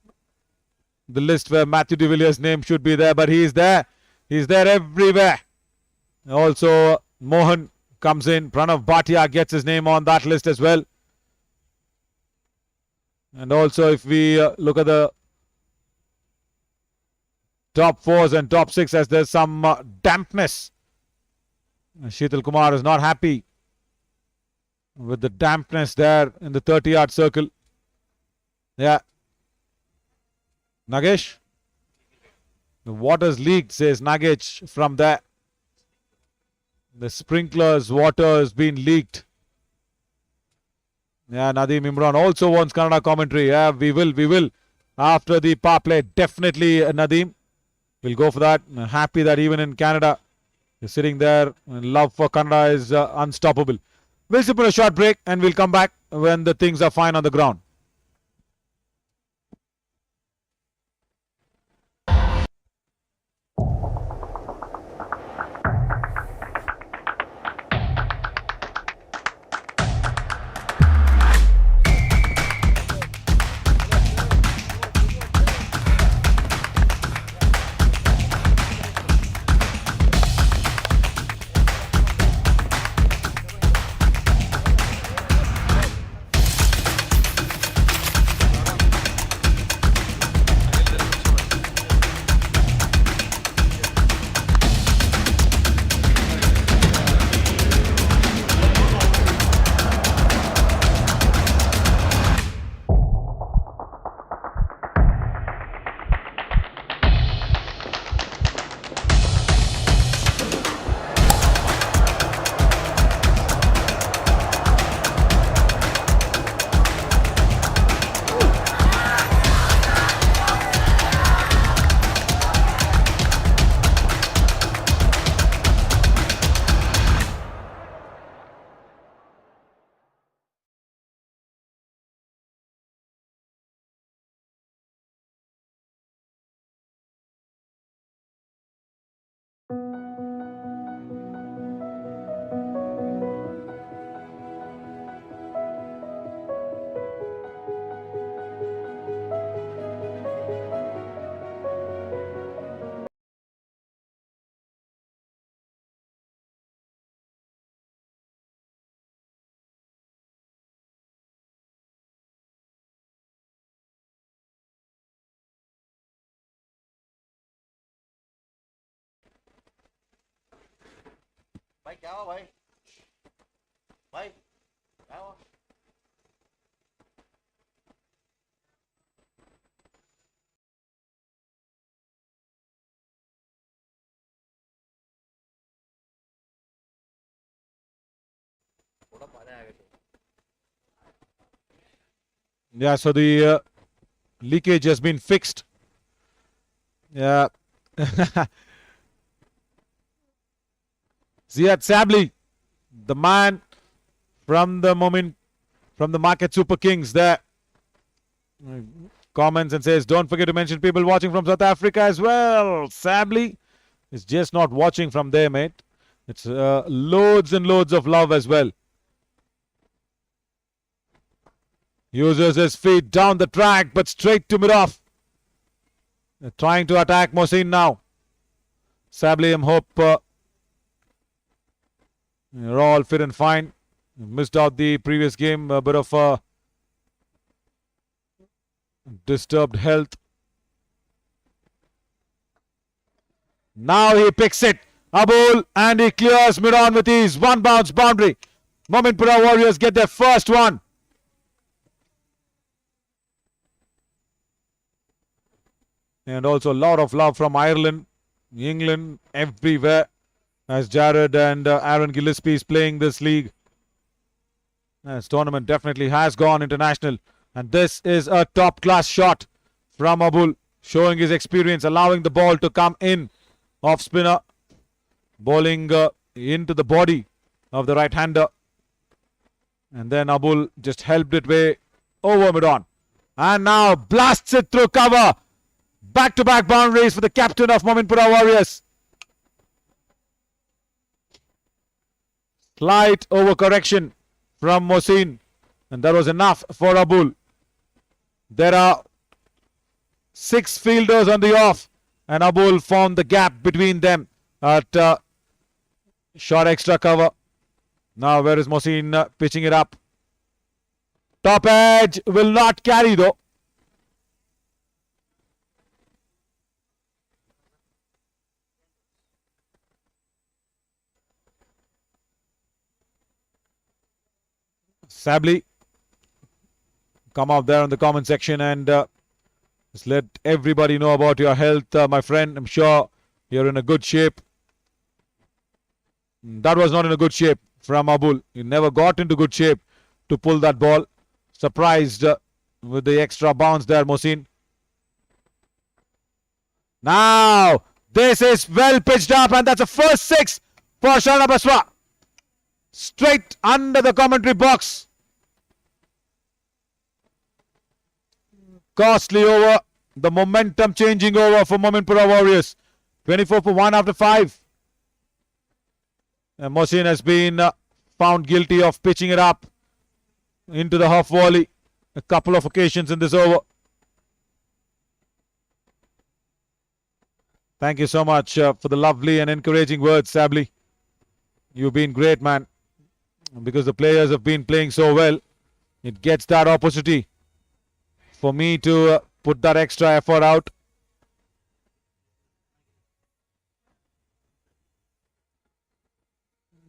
the list where Matthew de Villiers' name should be there, but he's there. He's there everywhere. Also, Mohan comes in. Pranav Bhatia gets his name on that list as well. And also, if we look at the top 4s and top 6, as there's some dampness. Sheetal Kumar is not happy with the dampness there in the 30-yard circle. Yeah. Nagesh? The water's leaked, says Nagesh from there. The sprinklers water has been leaked. Yeah, Nadeem Imran also wants Kannada commentary. Yeah, we will. After the power play, definitely Nadeem. We'll go for that. I'm happy that even in Canada, He's sitting there. Love for Kannada is unstoppable. We'll sit for a short break and we'll come back when the things are fine on the ground.
भाई क्या हुआ भाई भाई क्या हुआ थोड़ा पानी आ गया
Yeah, so the leakage has been fixed. Yeah. Ziad Sabli, the man from the Market Super Kings there, comments and says, don't forget to mention people watching from South Africa as well. Sabli is just not watching from there, mate. It's loads and loads of love as well. Uses his feet down the track, but straight to mid-off. They're trying to attack Mohsin now. Sabli, I hope you're all fit and fine. Missed out the previous game, a bit of disturbed health. Now he picks it. Abul, and he clears mid-on with his one bounce boundary. Mominpura Warriors get their first one. And also a lot of love from Ireland, England, everywhere. As Jared and Aaron Gillespie is playing this league. This tournament definitely has gone international. And this is a top-class shot from Abul, showing his experience, allowing the ball to come in off spinner, bowling into the body of the right-hander. And then Abul just helped it way over mid-on. And now blasts it through cover. Back-to-back boundaries for the captain of Mominpura Warriors. Slight overcorrection from Mohsin, and that was enough for Abul. There are 6 fielders on the off, and Abul found the gap between them at short extra cover. Now where is Mohsin pitching it up? Top edge will not carry though. Sabli, come out there in the comment section and just let everybody know about your health, my friend. I'm sure you're in a good shape. That was not in a good shape from Abul. He never got into good shape to pull that ball. Surprised with the extra bounce there, Mohsin. Now, this is well pitched up, and that's a first 6 for Sharna Baswa. Straight under the commentary box. Costly over. The momentum changing over for Mominpura Warriors. 24 for 1 after 5. And Mohsin has been found guilty of pitching it up into the half volley a couple of occasions in this over. Thank you so much for the lovely and encouraging words, Sabli. You've been great, man. Because the players have been playing so well, it gets that opportunity for me to put that extra effort out.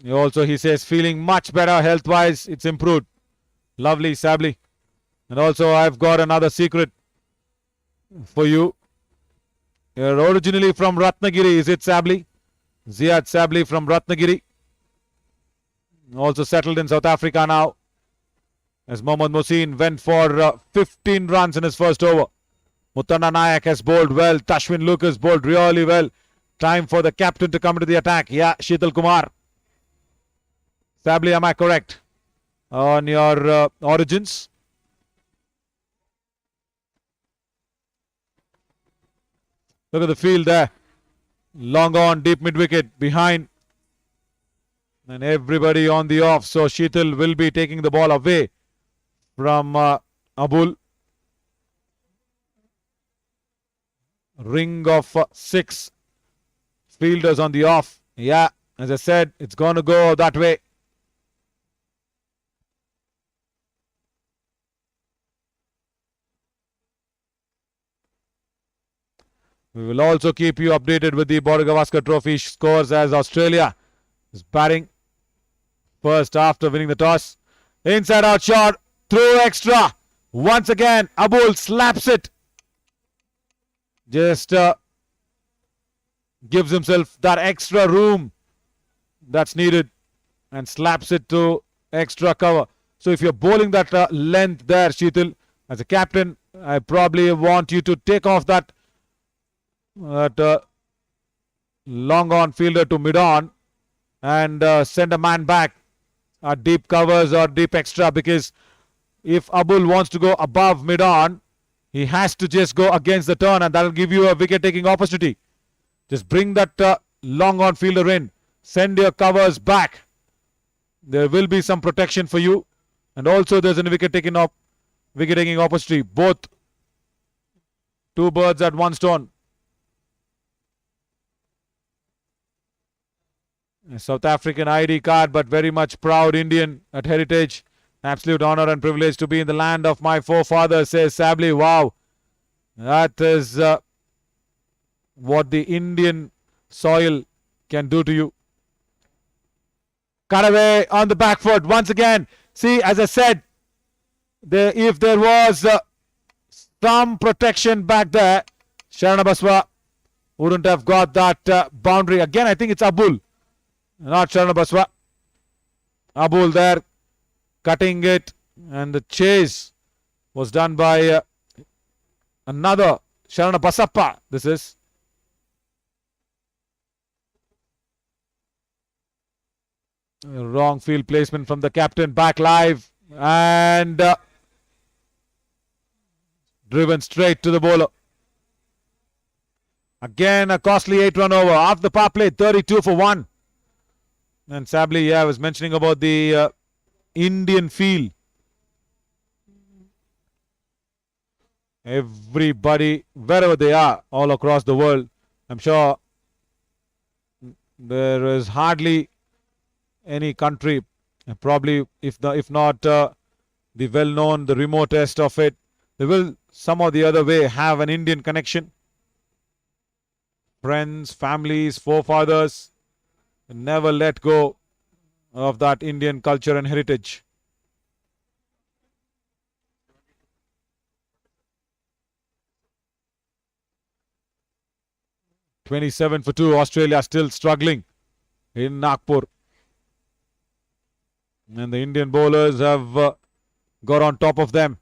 Also, he says, feeling much better health-wise. It's improved. Lovely, Sabli. And also, I've got another secret for you. You're originally from Ratnagiri, is it, Sabli? Ziad Sabli from Ratnagiri. Also settled in South Africa now. As Mohammad Mohsin went for 15 runs in his first over. Mutanna Nayak has bowled well. Tashwin Lucas bowled really well. Time for the captain to come into the attack. Yeah, Sheetal Kumar. Sabli, am I correct on your origins? Look at the field there. Long on, deep mid-wicket, behind. And everybody on the off. So Sheetal will be taking the ball away from Abul. Ring of 6 fielders on the off. Yeah, as I said, it's going to go that way. We will also keep you updated with the Border Gavaskar Trophy scores as Australia is batting first after winning the toss. Inside out shot, through extra. Once again, Abul slaps it. Just gives himself that extra room that's needed and slaps it to extra cover. So if you're bowling that length there, Sheetal, as a captain, I probably want you to take off that long on fielder to mid on and send a man back at deep covers or deep extra, because if Abul wants to go above mid on, he has to just go against the turn and that will give you a wicket taking opportunity. Just bring that long on fielder in, send your covers back. There will be some protection for you, and also there's a wicket taking opportunity. Both, two birds at one stone. A South African ID card, but very much proud Indian at heritage. Absolute honor and privilege to be in the land of my forefathers, says Sabli. Wow, that is what the Indian soil can do to you. Cut away on the back foot once again. See, as I said, if there was some protection back there, Sharna Baswa wouldn't have got that boundary. Again, I think it's Abul, not Sharna Baswa. Abul there, cutting it, and the chase was done by another Sharna Basappa. This is wrong field placement from the captain. Back live and driven straight to the bowler. Again a costly 8-run over. After the power play, 32 for 1. And Sabli, yeah, I was mentioning about the Indian feel. Everybody, wherever they are, all across the world, I'm sure there is hardly any country, probably if not the well-known, the remotest of it, they will some or the other way have an Indian connection. Friends, families, forefathers, never let go of that Indian culture and heritage. (27 for 2). Australia still struggling in Nagpur. And the Indian bowlers have got on top of them.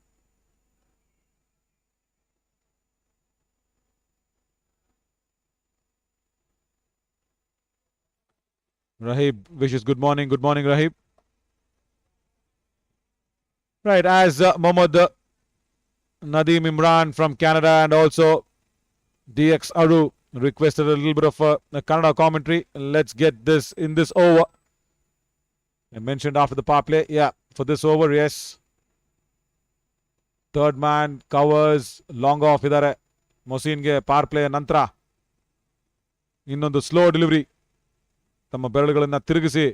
Rahib wishes good morning. Good morning, Rahib. Right, as Mohammad Nadeem Imran from Canada and also DX Aru requested a little bit of a Kannada commentary. Let's get this in this over. I mentioned after the power play. Yeah, for this over, yes. Third man covers, long off idare. ಮೊಸೀನ್ಗೆ ಪಾರ್ play ನಂತರ ಇನ್ನೊಂದು slow delivery, ತಮ್ಮ ಬೆರಳುಗಳನ್ನು ತಿರುಗಿಸಿ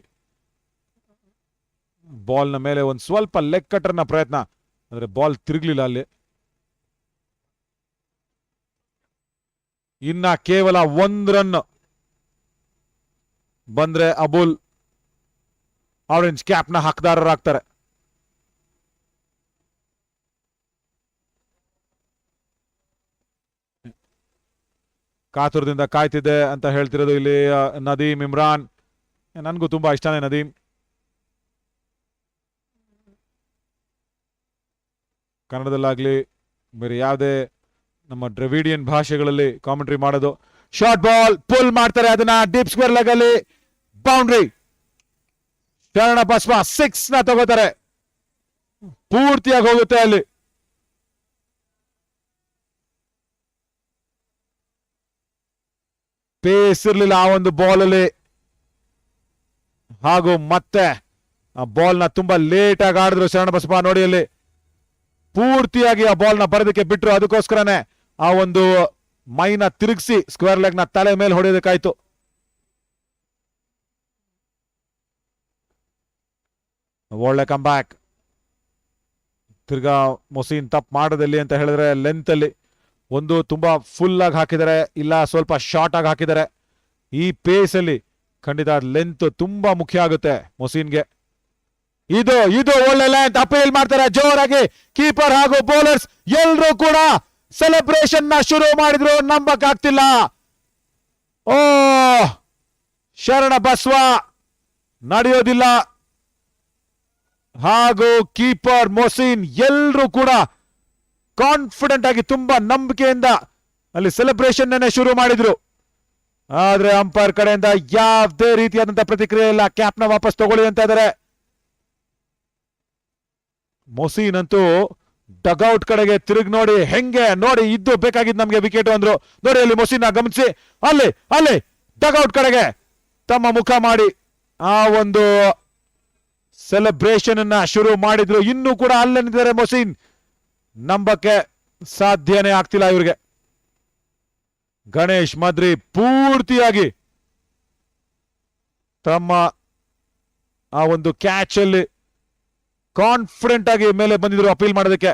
ಬಾಲ್ನ ಮೇಲೆ ಒಂದು ಸ್ವಲ್ಪ leg ಕಟರ್ನ ಪ್ರಯತ್ನ, ಆದರೆ ಬಾಲ್ ತಿರುಗಲಿಲ್ಲ ಅಲ್ಲಿ. ಇನ್ನ ಕೇವಲ 1 ರನ್ ಬಂದ್ರೆ ಅಬುಲ್ ಆರೆಂಜ್ ಕ್ಯಾಪ್ನ ಹಕ್ದಾರರಾಗ್ತಾರೆ. ಕಾತುರದಿಂದ ಕಾಯ್ತಿದೆ ಅಂತ ಹೇಳ್ತಿರೋದು ಇಲ್ಲಿ ನದೀಮ್ ಇಮ್ರಾನ್. ನನಗೂ ತುಂಬಾ ಇಷ್ಟನೇ ನದೀಮ್. ಕನ್ನಡದಲ್ಲಾಗ್ಲಿ ಬೇರೆ ಯಾವುದೇ ನಮ್ಮ ಡ್ರೆವಿಡಿಯನ್ ಭಾಷೆಗಳಲ್ಲಿ ಕಾಮೆಂಟ್ರಿ ಮಾಡೋದು. ಶಾರ್ಟ್ ಬಾಲ್ ಪುಲ್ ಮಾಡ್ತಾರೆ, ಅದನ್ನ ಡೀಪ್ ಸ್ಕ್ವೇರ್ ಲೆಗ್ ಅಲ್ಲಿ ಬೌಂಡ್ರಿ. ಶರಣ ಬಸ್ವ 6 ನ ತಗೋತಾರೆ, ಪೂರ್ತಿಯಾಗಿ ಹೋಗುತ್ತೆ ಅಲ್ಲಿ. ಪೇಸ್ ಇರಲಿಲ್ಲ ಆ ಒಂದು ಬಾಲ್ ಅಲ್ಲಿ, ಹಾಗೂ ಮತ್ತೆ ಆ ಬಾಲ್ ನ ತುಂಬಾ ಲೇಟ್ ಆಗಿ ಆಡಿದ್ರು ಶರಣ ಬಸಪ್ಪ. ನೋಡಿ ಅಲ್ಲಿ ಪೂರ್ತಿಯಾಗಿ ಆ ಬಾಲ್ ನ ಬರೋದಕ್ಕೆ ಬಿಟ್ರು, ಅದಕ್ಕೋಸ್ಕರನೇ ಆ ಒಂದು ಮೈನ ತಿರುಗಿಸಿ ಸ್ಕ್ವೇರ್ ಲೆಗ್ ನ ತಲೆ ಮೇಲೆ ಹೊಡೆಯೋದಕ್ಕಾಯ್ತು. ಒಳ್ಳೆ ಕಮ್ ಬ್ಯಾಕ್. ತಿರ್ಗಾ ಮೊಸೀನ್ ತಪ್ಪು ಮಾಡೋದಲ್ಲಿ ಅಂತ ಹೇಳಿದ್ರೆ ಲೆಂತ್ ಅಲ್ಲಿ ಒಂದು ತುಂಬಾ ಫುಲ್ ಆಗಿ ಹಾಕಿದ್ದಾರೆ, ಇಲ್ಲ ಸ್ವಲ್ಪ ಶಾರ್ಟ್ ಆಗಿ ಹಾಕಿದ್ದಾರೆ. ಈ ಪೇಸ್ ಅಲ್ಲಿ ಖಂಡಿತ ಲೆಂತ್ ತುಂಬಾ ಮುಖ್ಯ ಆಗುತ್ತೆ ಮೊಸೀನ್ಗೆ. ಇದು ಇದು ಒಳ್ಳೆ ಲೆಂತ್ ಅಪೀಲ್ ಮಾಡ್ತಾರೆ ಜೋರಾಗಿ. ಕೀಪರ್ ಹಾಗೂ ಬೌಲರ್ಸ್ ಎಲ್ಲರೂ ಕೂಡ ಸೆಲೆಬ್ರೇಷನ್ ನ ಶುರು ಮಾಡಿದ್ರು, ನಂಬಕ್ ಆಗ್ತಿಲ್ಲ. ಓ ಶರಣ ಬಸ್ವ ನಡೆಯೋದಿಲ್ಲ, ಹಾಗೂ ಕೀಪರ್ ಮೊಸೀನ್ ಎಲ್ಲರೂ ಕೂಡ ಕಾನ್ಫಿಡೆಂಟ್ ಆಗಿ ತುಂಬಾ ನಂಬಿಕೆಯಿಂದ ಅಲ್ಲಿ ಸೆಲೆಬ್ರೇಷನ್ ಶುರು ಮಾಡಿದ್ರು. ಆದ್ರೆ ಅಂಪೈರ್ ಕಡೆಯಿಂದ ಯಾವುದೇ ರೀತಿಯಾದಂತಹ ಪ್ರತಿಕ್ರಿಯೆ ಇಲ್ಲ. ಕ್ಯಾಪ್ನ ವಾಪಸ್ ತಗೊಳ್ಳಿ ಅಂತ ಇದ್ದಾರೆ. ಮೊಸೀನ್ ಅಂತೂ ಡಗೌಟ್ ಕಡೆಗೆ ತಿರುಗಿ ನೋಡಿ, ಹೆಂಗೆ ನೋಡಿ ಇದ್ದು ಬೇಕಾಗಿದ್ದು ನಮ್ಗೆ ವಿಕೆಟ್ ಅಂದ್ರು. ನೋಡಿ ಅಲ್ಲಿ ಮೊಸೀನ್ ಗಮನಿಸಿ, ಅಲ್ಲಿ ಅಲ್ಲಿ ಡಗೌಟ್ ಕಡೆಗೆ ತಮ್ಮ ಮುಖ ಮಾಡಿ ಆ ಒಂದು ಸೆಲೆಬ್ರೇಷನ್ ಅನ್ನ ಶುರು ಮಾಡಿದ್ರು. ಇನ್ನೂ ಕೂಡ ಅಲ್ಲೇ ನಿಂತಿದ್ದಾರೆ ಮೊಸೀನ್, ನಂಬಕ್ಕೆ ಸಾಧ್ಯನೇ ಆಗ್ತಿಲ್ಲ ಇವ್ರಿಗೆ. ಗಣೇಶ್ ಮದ್ರಿ ಪೂರ್ತಿಯಾಗಿ ತಮ್ಮ ಆ ಒಂದು ಕ್ಯಾಚ್ ಅಲ್ಲಿ ಕಾನ್ಫಿಡೆಂಟ್ ಆಗಿ ಮೇಲೆ ಬಂದಿದ್ರು ಅಪೀಲ್ ಮಾಡೋದಕ್ಕೆ.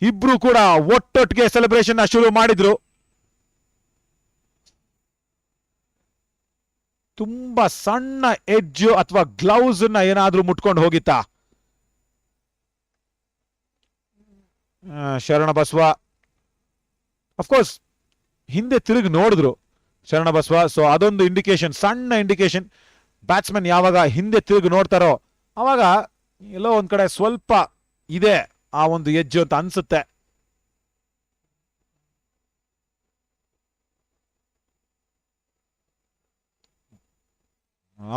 ಇಬ್ರು ಕೂಡ ಒಟ್ಟೊಟ್ಟಿಗೆ ಸೆಲೆಬ್ರೇಷನ್ ಶುರು ಮಾಡಿದ್ರು. ತುಂಬಾ ಸಣ್ಣ ಎಡ್ಜ್ ಅಥವಾ ಗ್ಲೌಸ್ ನ ಏನಾದ್ರೂ ಮುಟ್ಕೊಂಡು ಹೋಗಿತ್ತಾ ಶರಣ ಬಸ್ವ? ಅಫ್ಕೋರ್ಸ್ ಹಿಂದೆ ತಿರುಗಿ ನೋಡಿದ್ರು ಶರಣ ಬಸ್ವ, ಸೊ ಅದೊಂದು ಇಂಡಿಕೇಶನ್, ಸಣ್ಣ ಇಂಡಿಕೇಶನ್. ಬ್ಯಾಟ್ಸ್ಮನ್ ಯಾವಾಗ ಹಿಂದೆ ತಿರುಗಿ ನೋಡ್ತಾರೋ ಅವಾಗ ಎಲ್ಲೋ ಒಂದ್ ಕಡೆ ಸ್ವಲ್ಪ ಇದೆ ಆ ಒಂದು ಎಡ್ಜ್ ಅಂತ ಅನ್ಸುತ್ತೆ.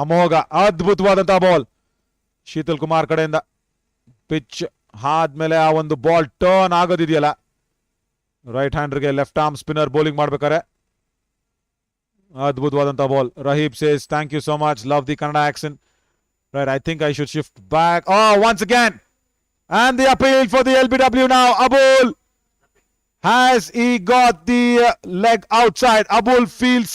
ಅಮೋಘ ಅದ್ಭುತವಾದಂತಹ ಬಾಲ್ ಶೀತಲ್ ಕುಮಾರ್ ಕಡೆಯಿಂದ. ಪಿಚ್ ಆದ್ಮೇಲೆ ಆ ಒಂದು ಬಾಲ್ ಟರ್ನ್ ಆಗೋದಿದೆಯಲ್ಲ, ರೈಟ್ ಹ್ಯಾಂಡರ್ಗೆ ಲೆಫ್ಟ್ ಆರ್ಮ್ ಸ್ಪಿನ್ನರ್ ಬೌಲಿಂಗ್ ಮಾಡ್ಬೇಕಾರೆ ಅದ್ಭುತವಾದಂತಹ ball. Raheeb says thank you so much, love the Kannada action. Right, I think I should shift back. Once again and the appeal for the LBW now. Abul, has he got the leg outside? Abul feels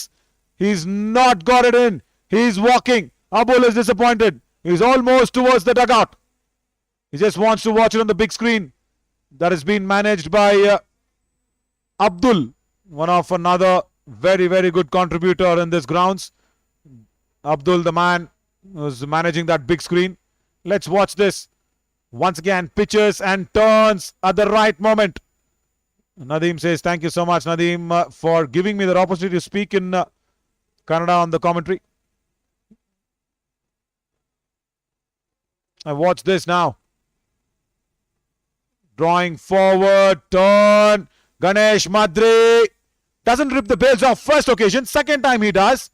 he's not got it in. He's walking. Abul is disappointed. He's almost towards the dugout. He just wants to watch it on the big screen that has been managed by Abdul, one of another very, very good contributor in this grounds. Abdul, the man who's managing that big screen. Let's watch this. Once again, pitches and turns at the right moment. Nadeem says, thank you so much, Nadeem, for giving me the opportunity to speak in Kannada on the commentary. I watch this now. Drawing forward, turn. Ganesh Madri Doesn't rip the bails off first occasion. Second time he does.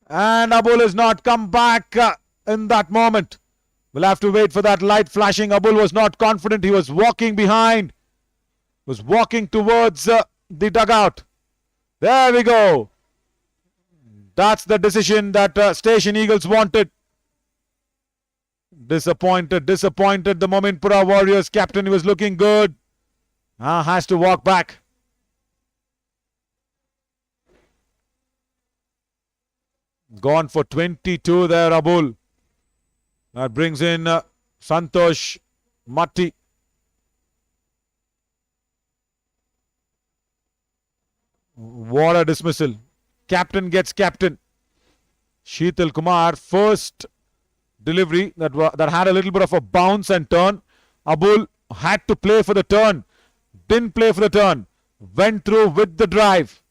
And Abul has not come back in that moment. We'll have to wait for that light flashing. Abul was not confident. He was walking behind. Was walking towards the dugout. There we go. That's the decision that Station Eagles wanted. Disappointed. The Mominpura Warriors captain. He was looking good. Has to walk back. Gone for 22 there, Abul. That brings in Santashwadi. What a dismissal. Captain gets captain. Sheetal Kumar, first delivery that had a little bit of a bounce and turn. Abul had to play for the turn. Didn't play for the turn. Went through with the drive.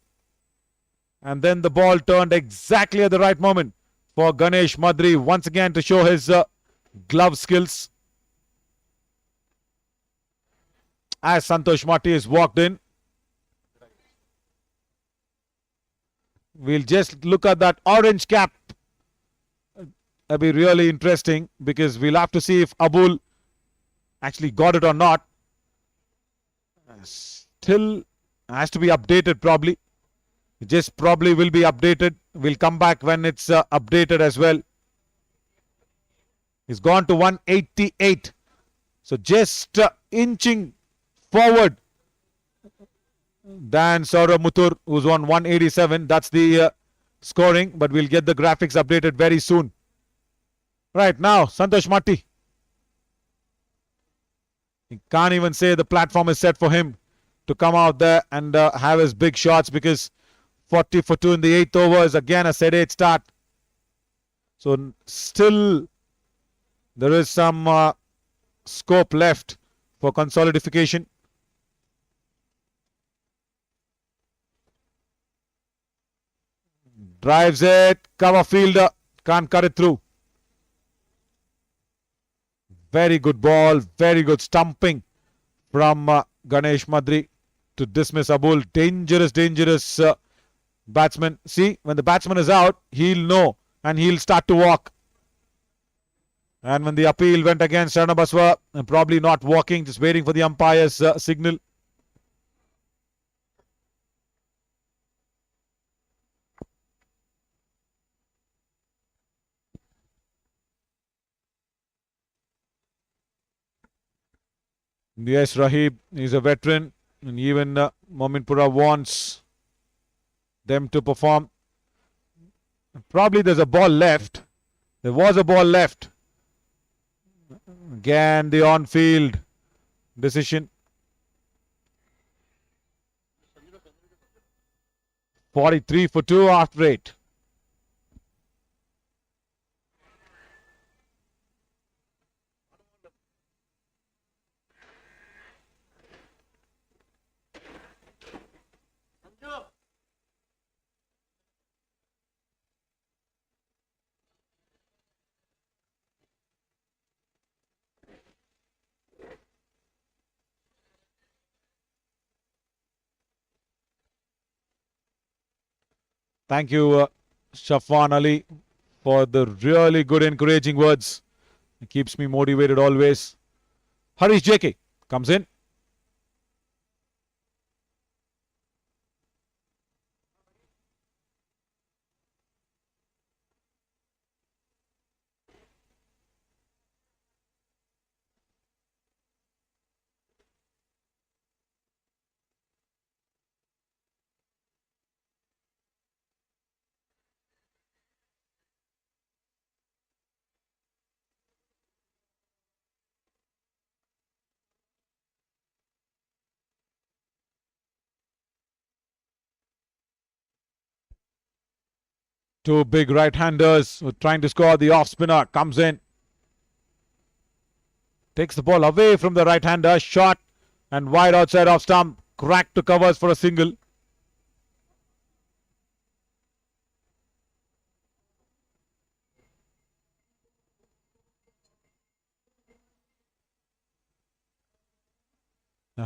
And then the ball turned exactly at the right moment for Ganesh Madri once again to show his glove skills. As Santashwadi is walked in. We'll just look at that orange cap. That'll be really interesting because we'll have to see if Abul actually got it or not. Still has to be updated probably. Just probably will be updated. We'll come back when it's updated as well. He's gone to 188. So just inching forward than Saurav Muthur, who's on 187. That's the scoring, but we'll get the graphics updated very soon. Right now, Santashwadi. He can't even say the platform is set for him to come out there and have his big shots because 40 for 2 in the 8th over is again a sedate start. So still there is some scope left for consolidification. Drives it, cover fielder, can't cut it through. Very good ball, very good stumping from Ganesh Madri to dismiss Abul. Dangerous batsman. See, when the batsman is out, he'll know and he'll start to walk. And when the appeal went against Sharanabaswa, probably not walking, just waiting for the umpire's signal. Yes, Rahib is a veteran, and even Mominpura wants them to perform. Probably there's a ball left. There was a ball left. Again, the on-field decision. 43 for 2 after 8. Thank you, Shafwan Ali, for the really good encouraging words. It keeps me motivated always. Harish JK comes in. Two big right-handers trying to score. The off-spinner comes in. Takes the ball away from the right-hander. Shot and wide outside off stump. Cracked to covers for a single.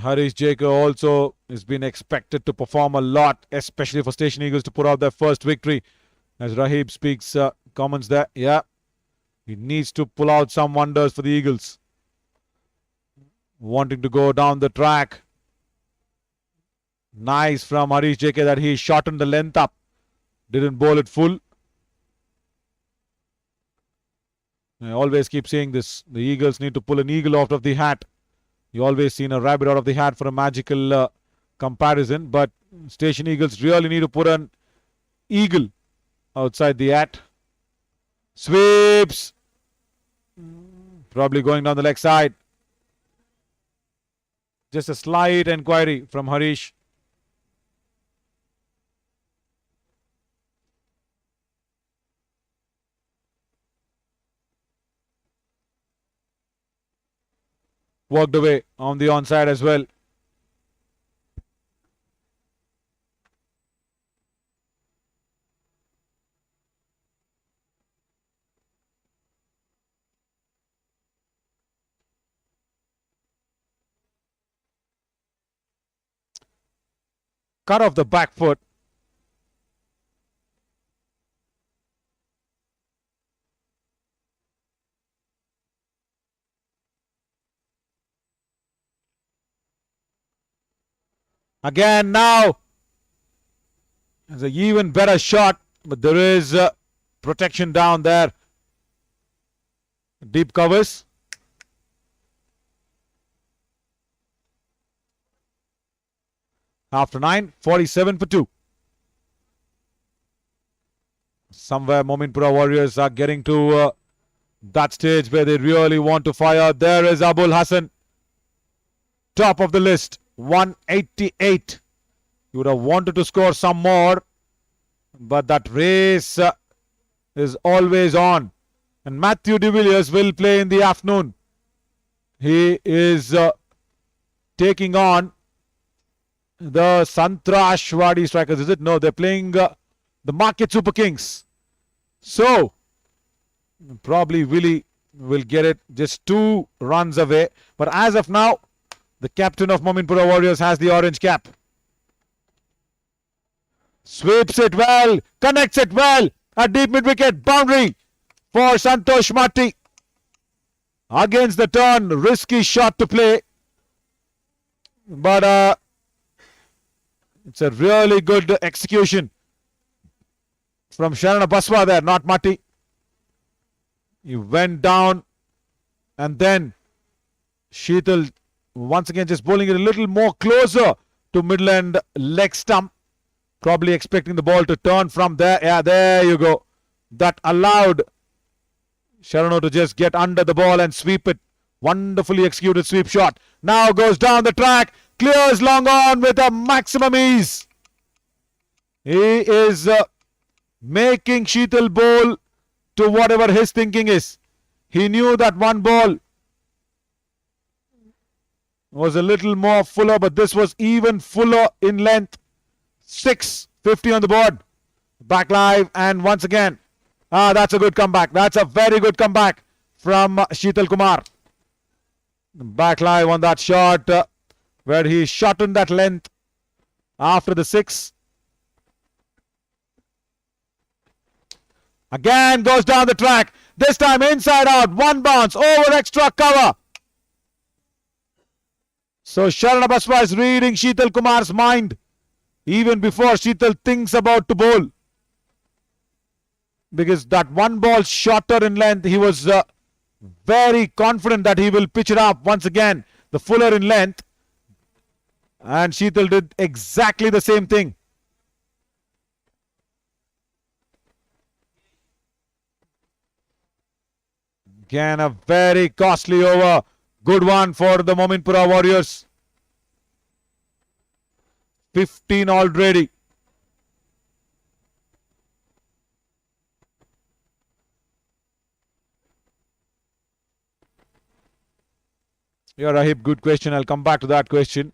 Harish Jacob also has been expected to perform a lot, especially for Station Eagles to put out their first victory. As Rahib speaks comments there, yeah, he needs to pull out some wonders for the Eagles. Wanting to go down the track. Nice from Harish Jacob that he shortened the length up. Didn't bowl it full. I always keep saying this. The Eagles need to pull an eagle out of the hat. You always seen a rabbit out of the hat for a magical comparison. But Station Eagles really need to put an eagle outside the hat. Sweeps. Probably going down the leg side. Just a slight enquiry from Harish. Worked away on the onside as well. Cut off the back foot. Again now. It's an even better shot, but there is protection down there. Deep covers. After 9, 47 for 2. Somewhere Mominpura Warriors are getting to that stage where they really want to fire. There is Abul Hassan. Top of the list. 188. You would have wanted to score some more. But that race is always on. And Matthew de Villiers will play in the afternoon. He is taking on the Sangtrashwadi Strikers, is it? No, they're playing the Market Super Kings. So, probably Willie will get it just 2 runs away. But as of now, the captain of Mominpura Warriors has the orange cap. Sweeps it well, connects it well. A deep mid-wicket boundary for Santashwadi. Against the turn, risky shot to play. But it's a really good execution from Sharana Baswa there, not Mati. He went down and then Sheetal once again just bowling it a little more closer to middle end leg stump. Probably expecting the ball to turn from there. Yeah, there you go. That allowed Sharano to just get under the ball and sweep it. Wonderfully executed sweep shot. Now goes down the track. Clears long on with a maximum ease. He is making Sheetal bowl to whatever his thinking is. He knew that one ball was a little more fuller, but this was even fuller in length. 650 on the board. Back live, and once again, that's a good comeback. That's a very good comeback from Sheetal Kumar. Back live on that shot where he shortened that length after the 6. Again goes down the track. This time inside out. 1 bounce over extra cover. So Sharana Baswa is reading Sheetal Kumar's mind even before Sheetal thinks about to bowl. Because that 1 ball shorter in length, he was very confident that he will pitch it up once again. The fuller in length. And Sheetal did exactly the same thing. Again, a very costly over. Good one for the Mominpura Warriors. 15 already. Yeah, Rahib, good question. I'll come back to that question.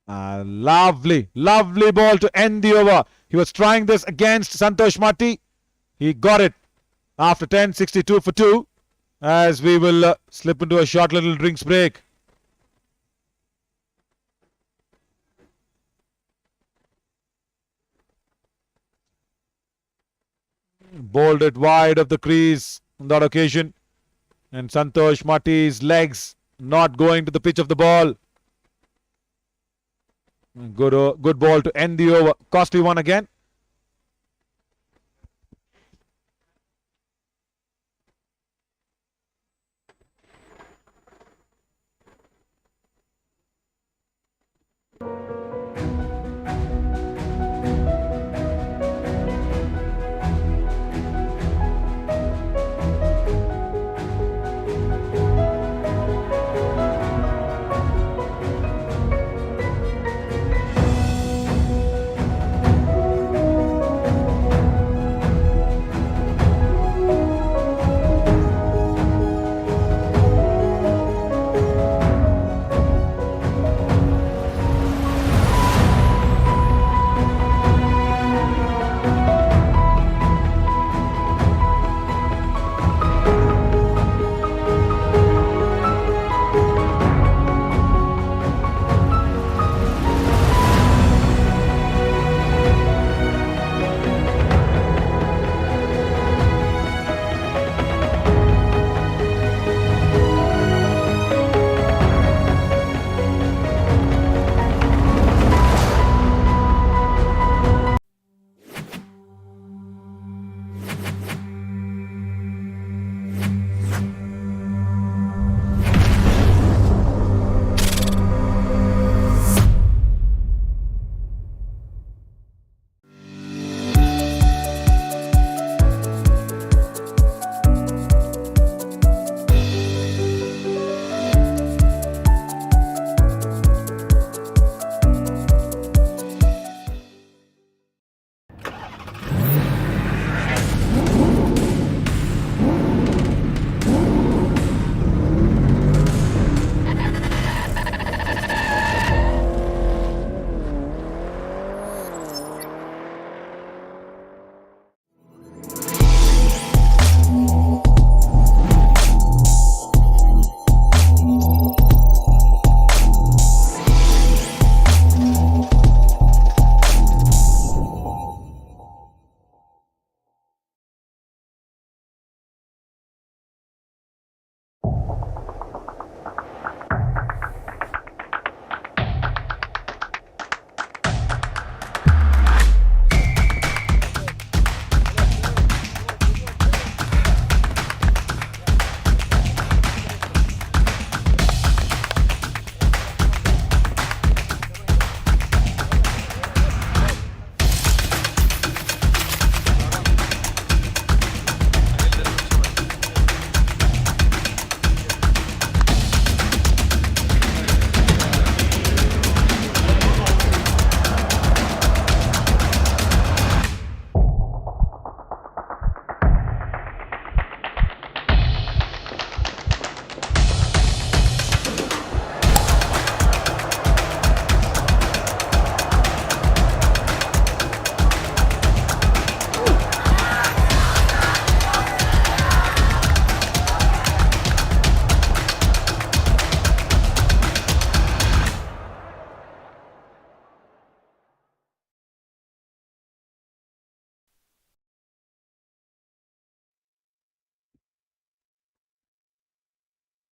Lovely ball to end the over. He was trying this against Santashwadi. He got it after 10, 62 for 2. as we will slip into a short little drinks break. Bowled it wide of the crease on that occasion. And Santhosh legs not going to the pitch of the ball. Good ball to end the over. Costly one again.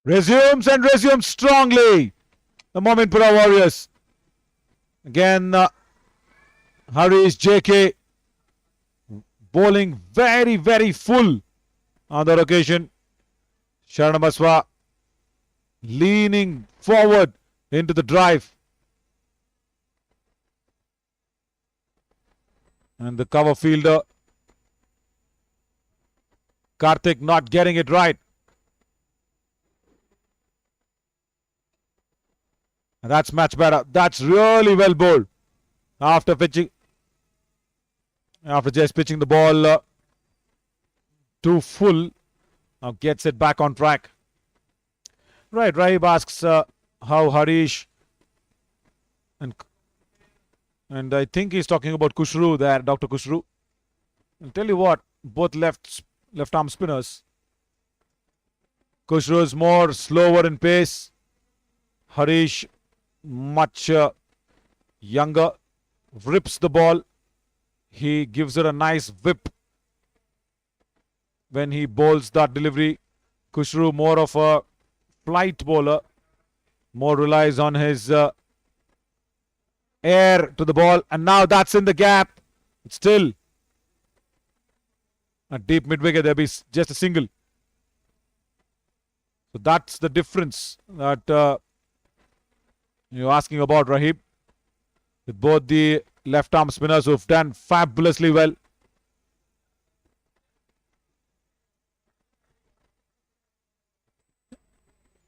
Resumes strongly. The Mominpura Warriors. Again, Harish JK bowling very full on that occasion. Sharanabaswa leaning forward into the drive. And the cover fielder, Karthik, not getting it right. And that's much better. That's really well bowled. After just pitching the ball too full, now gets it back on track. Right, Rahib asks how Harish and I think he's talking about Kushru there, Dr. Kushru. I'll tell you what, both left arm spinners Kushru is more slower in pace. Harish much younger. Rips the ball. He gives it a nice whip when he bowls that delivery. Kushru more of a flight bowler. More relies on his air to the ball. And now that's in the gap. It's still a deep mid-wicket. There'll be just a single. So that's the difference that you're asking about, Rahib. With both the left-arm spinners who've done fabulously well.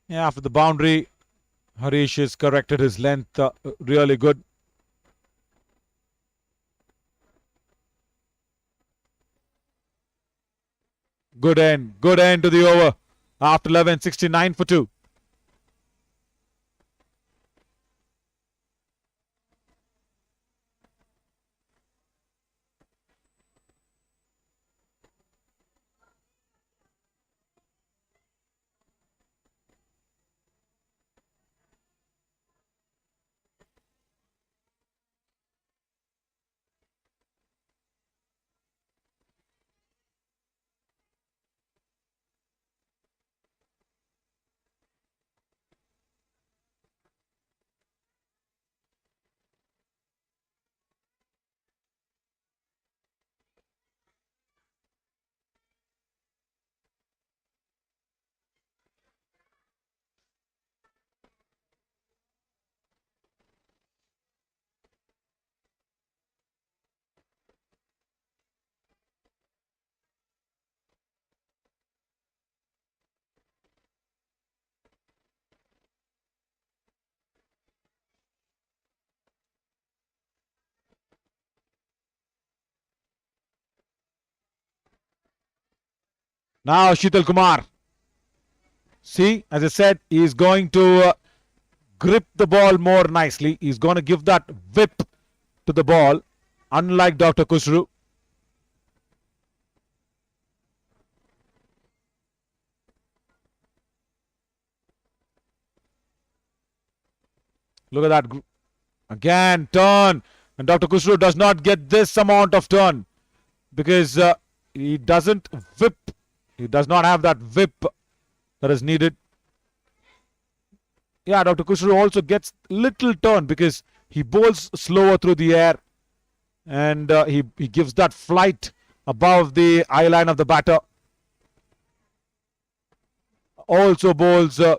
Yeah, after the boundary, Harish has corrected his length really good. Good end to the over. After 11, 69 for 2. Now Sheetal Kumar. See, as I said, he is going to grip the ball more nicely. He's going to give that whip to the ball, unlike Dr. Kushru. Look at that. Again, turn. And Dr. Kushru does not get this amount of turn because he doesn't whip. He does not have that whip that is needed. Yeah, Dr. Kushru also gets little turn because he bowls slower through the air and he gives that flight above the eye line of the batter. Also bowls a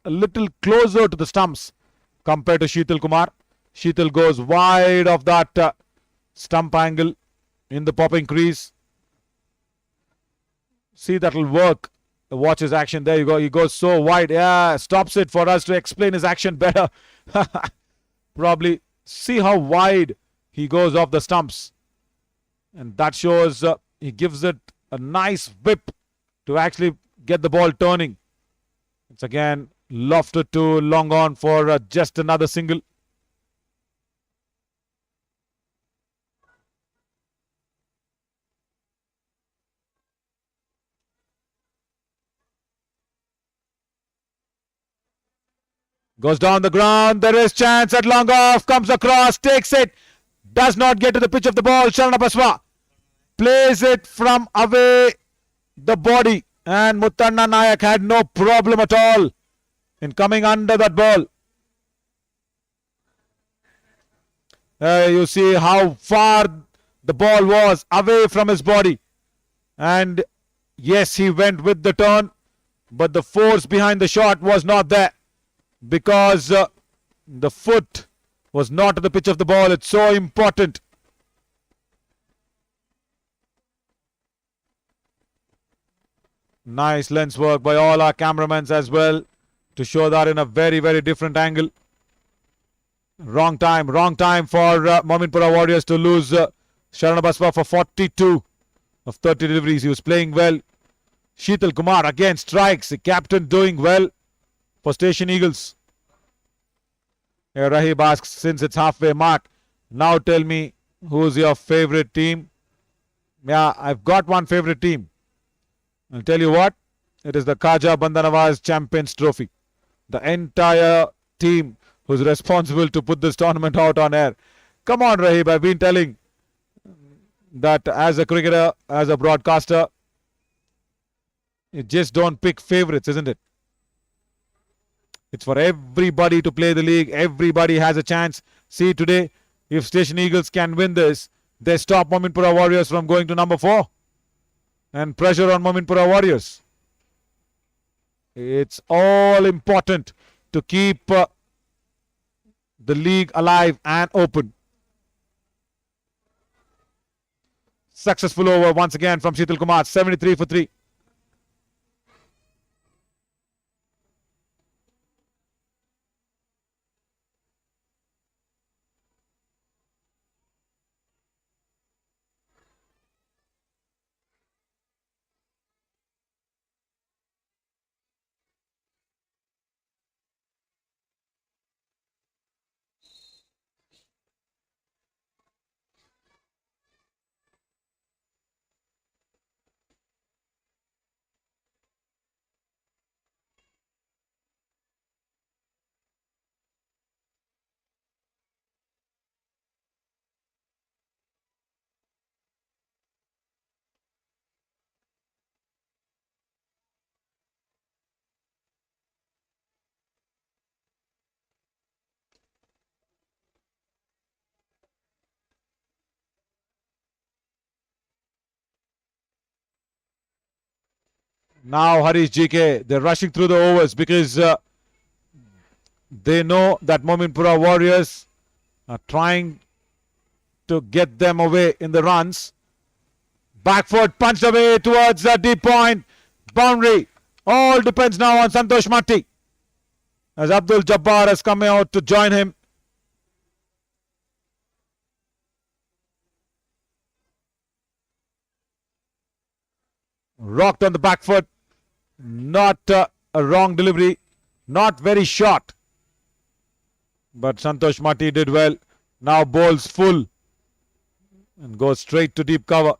little closer to the stumps compared to Sheetal Kumar. Sheetal goes wide of that stump angle in the popping crease. See, that'll work. Watch his action. There you go. He goes so wide. Yeah, stops it for us to explain his action better. Probably see how wide he goes off the stumps. And that shows he gives it a nice whip to actually get the ball turning. It's again lofted to long on for just another single. Goes down the ground. There is chance at long off. Comes across. Takes it. Does not get to the pitch of the ball. Sharana Baswa plays it from away the body. And Muttanna Nayak had no problem at all in coming under that ball. You see how far the ball was away from his body. And yes, he went with the turn. But the force behind the shot was not there. Because the foot was not at the pitch of the ball. It's so important. Nice lens work by all our cameramen as well to show that in a very, very different angle. Wrong time for Mominpura Warriors to lose Sharana Baswa for 42 of 30 deliveries. He was playing well. Sheetal Kumar again strikes. The captain doing well for Station Eagles. Rahib asks, since it's halfway mark, now tell me who's your favorite team. Yeah, I've got one favorite team. I'll tell you what, It is the Khaja Bandanawaz Champions Trophy. The entire team who's responsible to put this tournament out on air. Come on, Rahib, I've been telling that as a cricketer, as a broadcaster, you just don't pick favorites, isn't it? It's for everybody to play the league. Everybody has a chance. See today, if Station Eagles can win this, they stop Mominpura Warriors from going to number 4. And pressure on Mominpura Warriors. It's all important to keep the league alive and open. Successful over once again from Sheetal Kumar, 73 for 3. Now Harish GK, they're rushing through the overs because they know that Mominpura Warriors are trying to get them away in the runs. Back foot punched away towards the deep point. Boundary. All depends now on Santosh Matti. As Abdul Jabbar has come out to join him. Rocked on the back foot. Not a wrong delivery. Not very short. But Santosh Matti did well. Now bowls full. And goes straight to deep cover.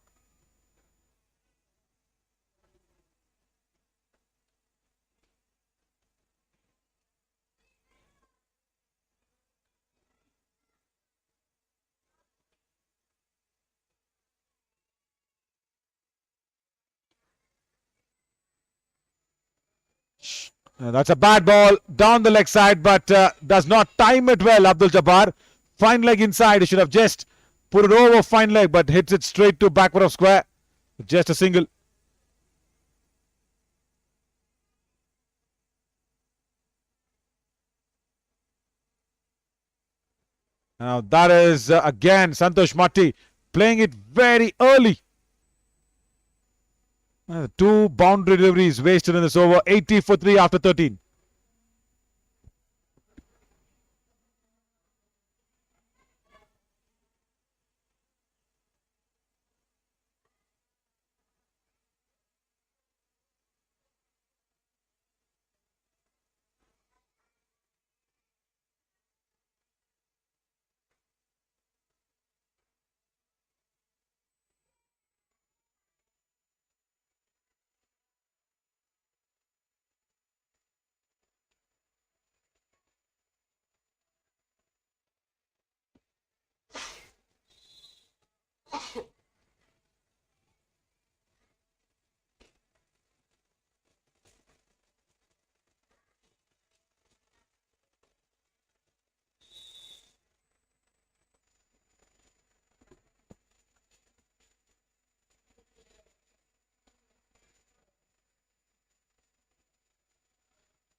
That's a bad ball down the leg side, but does not time it well, Abdul Jabbar. Fine leg inside. He should have just put it over fine leg, but hits it straight to backward of square. Just a single. Now that is again Santosh Matti playing it very early. 2 boundary deliveries wasted in this over. 80 for 3 after 13.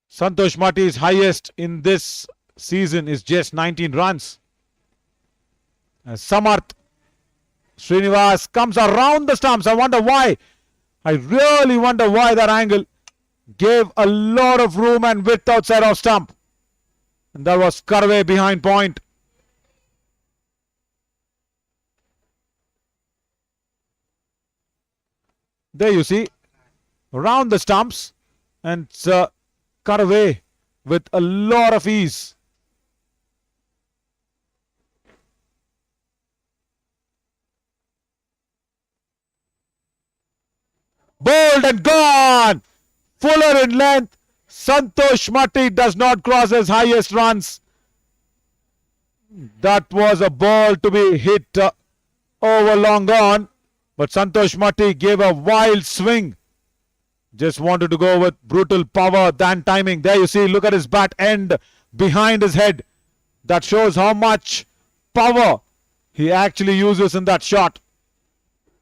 Santosh Matti's highest in this season is just 19 runs. Samarth Srinivas comes around the stumps. I wonder why. I really wonder why that angle gave a lot of room and width outside of stump. And that was Karve behind point. There you see, around the stumps, and cut away with a lot of ease. Bowled and gone. fuller in length. Santosh Matti does not cross his highest runs. That was a ball to be hit over long on, but Santosh Matti gave a wild swing. Just wanted to go with brutal power than timing. There you see, look at his bat end behind his head. That shows how much power he actually uses in that shot.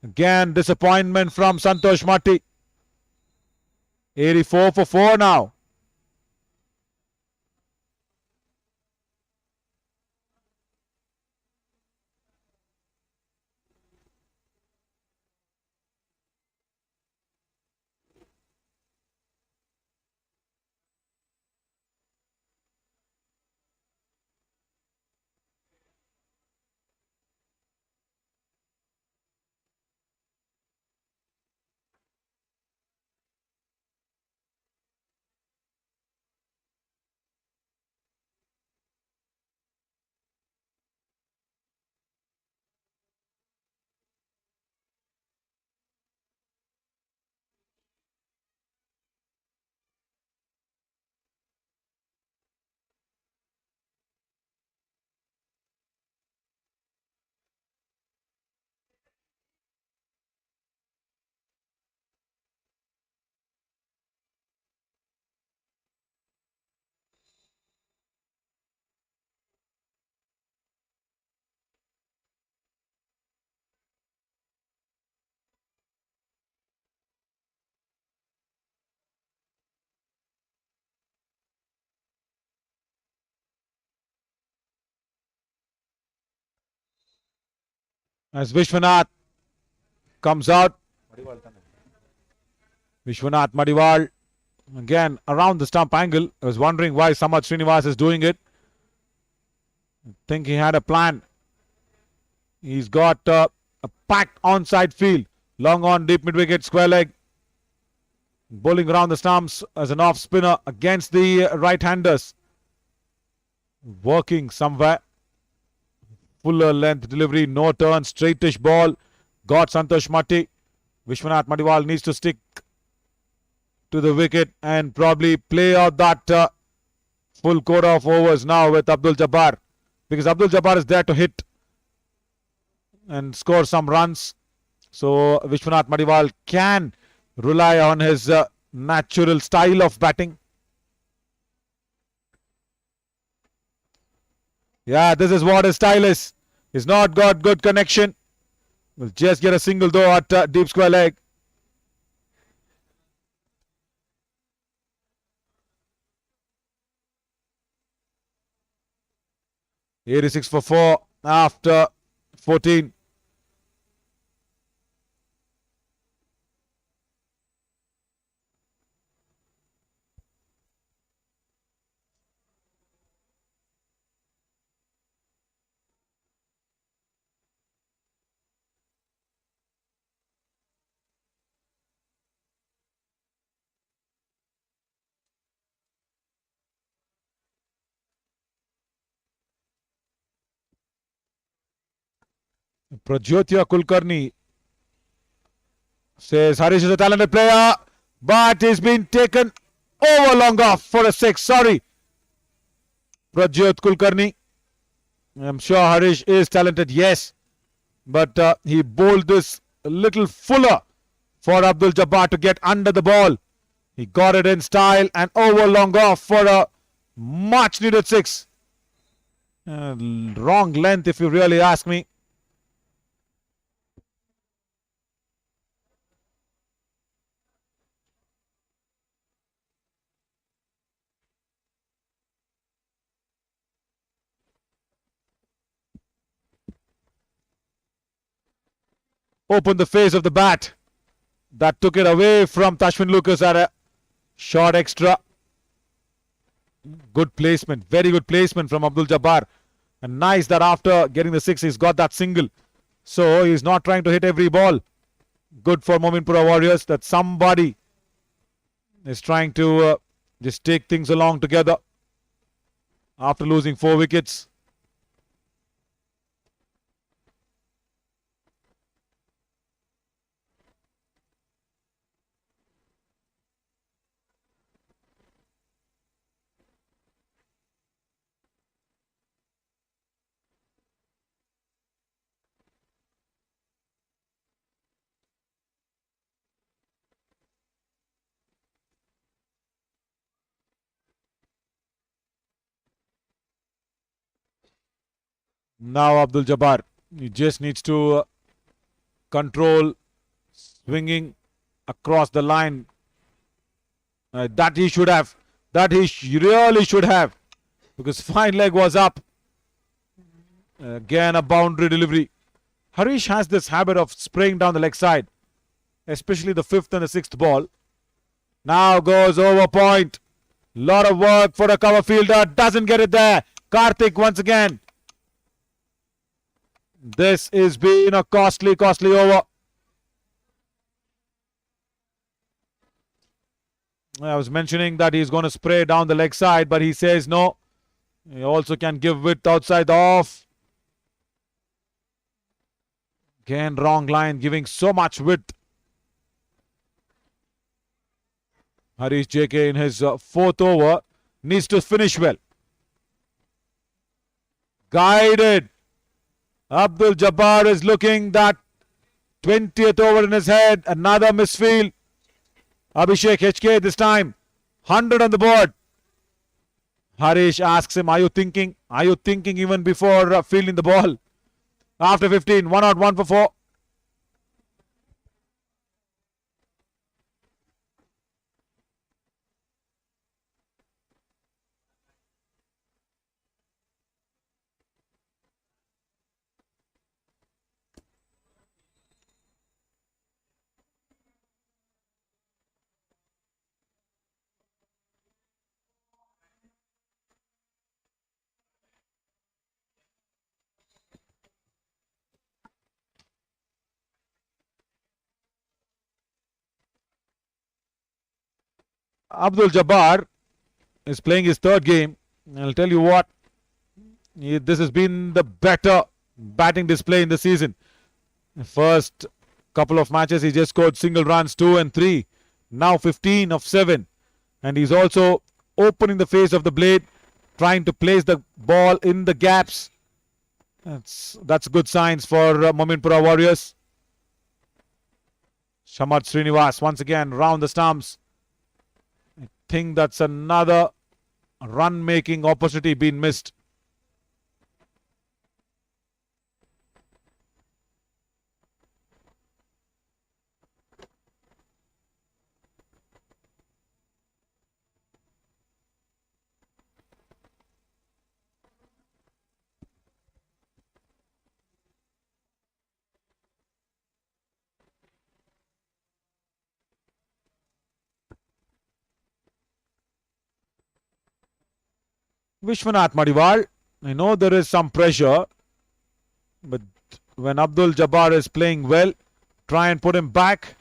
Again, disappointment from Santosh Matti. 84 for 4 now. As Vishwanath comes out. Vishwanath Madiwal again around the stump angle. I was wondering why Samath Srinivas is doing it. I think he had a plan. He's got a packed onside field. Long on, deep mid wicket, square leg. Bowling around the stumps as an off spinner against the right-handers. Working somewhere. Fuller length delivery, no turn, straightish ball. Got Santosh Matti. Vishwanath Madiwal needs to stick to the wicket and probably play out that full quota of overs now with Abdul Jabbar, because Abdul Jabbar is there to hit and score some runs. So Vishwanath Madiwal can rely on his natural style of batting. Yeah, this is what his style is. He's not got good connection. Will just get a single though at deep square leg. "86 for 4 after 14. Prajyotya Kulkarni says Harish is a talented player, but he's been taken over long off for a 6. Sorry, Prajyot Kulkarni. I'm sure Harish is talented, yes, but he bowled this a little fuller for Abdul Jabbar to get under the ball. He got it in style and over long off for a much needed 6. Wrong length if you really ask me. Opened the face of the bat. That took it away from Tashwin Lucas at a short extra. Good placement, very good placement from Abdul Jabbar. And nice that after getting the 6, he's got that single. So he's not trying to hit every ball. Good for Mominpura Warriors that somebody is trying to just take things along together after losing 4 wickets. Now Abdul Jabbar. He just needs to control swinging across the line. That he should have. That he really should have. Because fine leg was up. Again a boundary delivery. Harish has this habit of spraying down the leg side. Especially the 5th and the 6th ball. Now goes over point. Lot of work for a cover fielder. Doesn't get it there. Karthik once again. This is been a costly over. I was mentioning that he's going to spray down the leg side, but he says no. He also can give width outside the off. Again, wrong line, giving so much width. Harish JK in his 4th over needs to finish well. Guided. Abdul Jabbar is looking that 20th over in his head. Another misfield. Abhishek HK this time. 100 on the board. Harish asks him, are you thinking? Are you thinking even before fielding the ball? After 15, 1 out, 1 for 4. Abdul Jabbar is playing his 3rd game. I'll tell you what, this has been the better batting display in the season. First couple of matches he just scored single runs 2 and 3. Now 15 of 7. And he's also opening the face of the blade, trying to place the ball in the gaps. That's good signs for Mominpura Warriors. Shamat Srinivas once again round the stumps. I think that's another run-making opportunity being missed. Vishwanath Madiwal, I know there is some pressure, but when Abdul Jabbar is playing well, try and put him back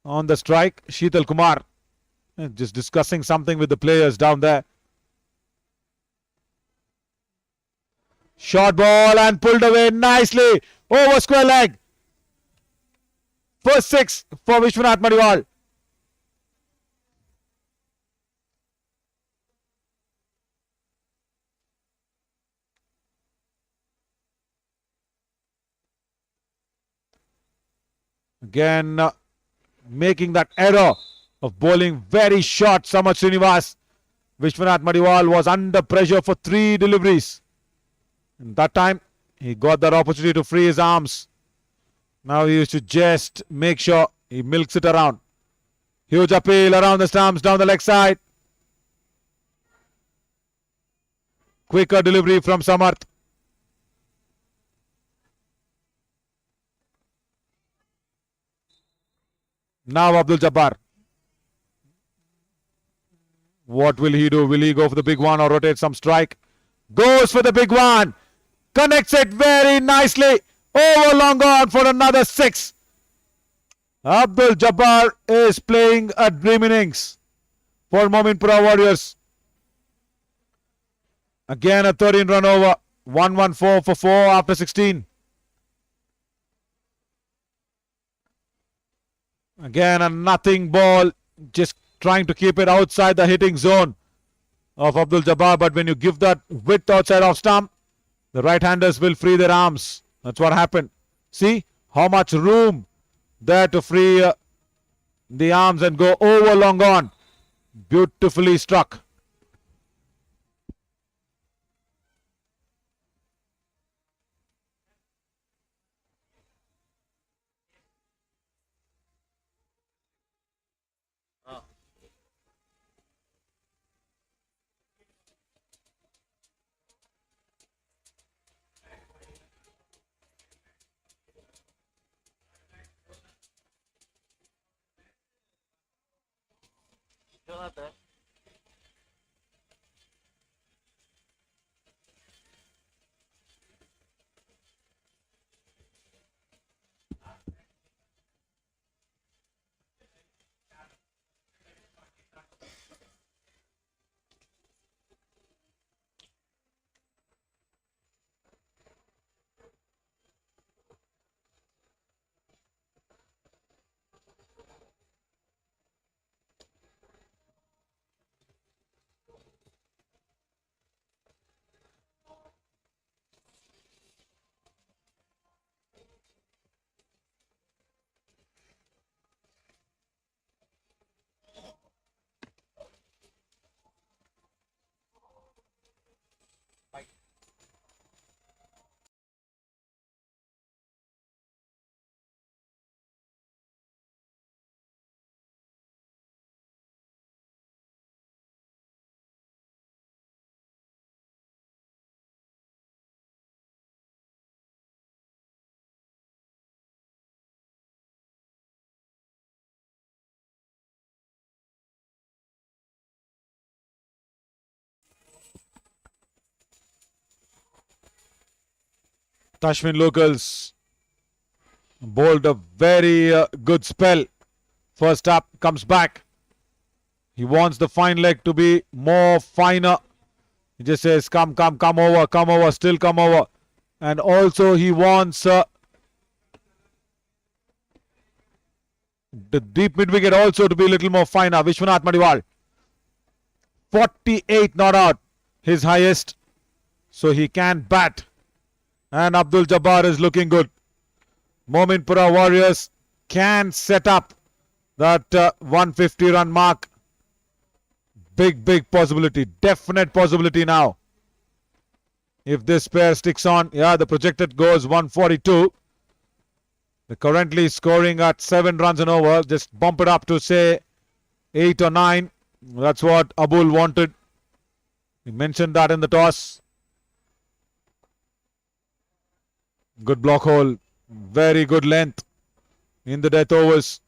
on the strike. Sheetal Kumar just discussing something with the players down there. Short ball and pulled away nicely over square leg. First 6 for Vishwanath Madiwal. Again, making that error of bowling very short. Samat Srinivas. Vishwanath Madiwal was under pressure for 3 deliveries. And that time, he got that opportunity to free his arms. Now he used to just make sure he milks it around. Huge appeal around the stumps, down the leg side. Quicker delivery from Samarth. Now Abdul Jabbar. What will he do? Will he go for the big one or rotate some strike? Goes for the big one. Connects it very nicely. Over long on for another 6. Abdul Jabbar is playing a dream innings for Mominpura Warriors. Again a 13-run over. 114 for 4 after 16. Again a nothing ball, just trying to keep it outside the hitting zone of Abdul Jabbar. But when you give that width outside of stump, the right-handers will free their arms. That's what happened. See how much room there to free the arms and go over long on. Beautifully struck.
Jonathan.
Tashwin locals bowled a very good spell. First up, comes back. He wants the fine leg to be more finer. He just says, come over, still come over. And also he wants the deep mid wicket also to be a little more finer. Vishwanath Madiwal, 48 not out, his highest. So he can bat. And Abdul Jabbar is looking good. Mominpura Warriors can set up that 150 run mark. Big possibility. Definite possibility now. If this pair sticks on, yeah, the projected goes 142. They're currently scoring at 7 runs an over. Just bump it up to say 8 or 9. That's what Abul wanted. He mentioned that in the toss. Good block hole. Very good length in the death overs.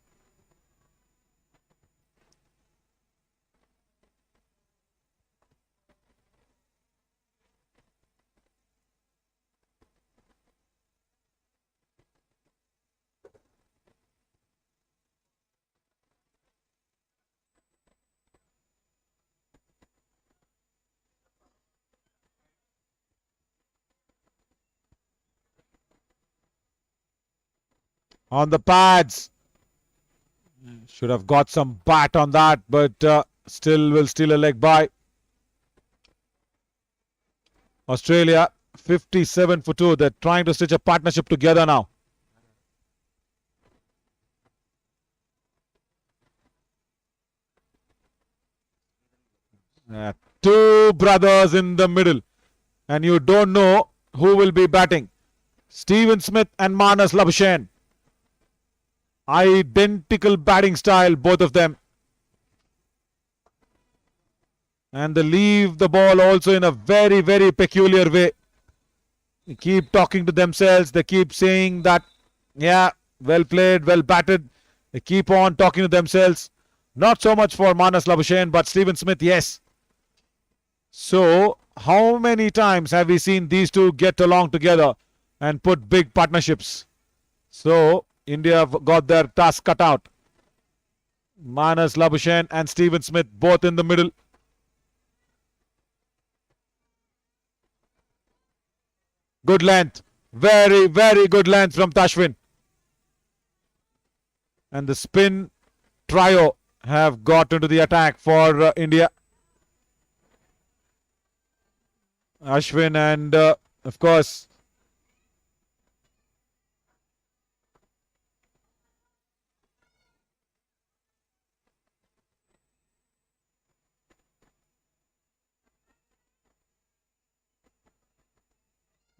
On the pads. Should have got some bat on that, but still will steal a leg by. Australia 57 for 2. They're trying to stitch a partnership together now. Two brothers in the middle. And you don't know who will be batting. Steven Smith and Manas Labuschagne. Identical batting style, both of them. And they leave the ball also in a very peculiar way. They keep talking to themselves. They keep saying that, yeah, well played, well batted. They keep on talking to themselves. Not so much for Manas Labuschagne, but Steven Smith, yes. So, how many times have we seen these two get along together and put big partnerships? So, India have got their task cut out. Manas Labuschagne and Steven Smith both in the middle. Good length. Very good length from Tashwin. And the spin trio have got into the attack for India. Ashwin and of course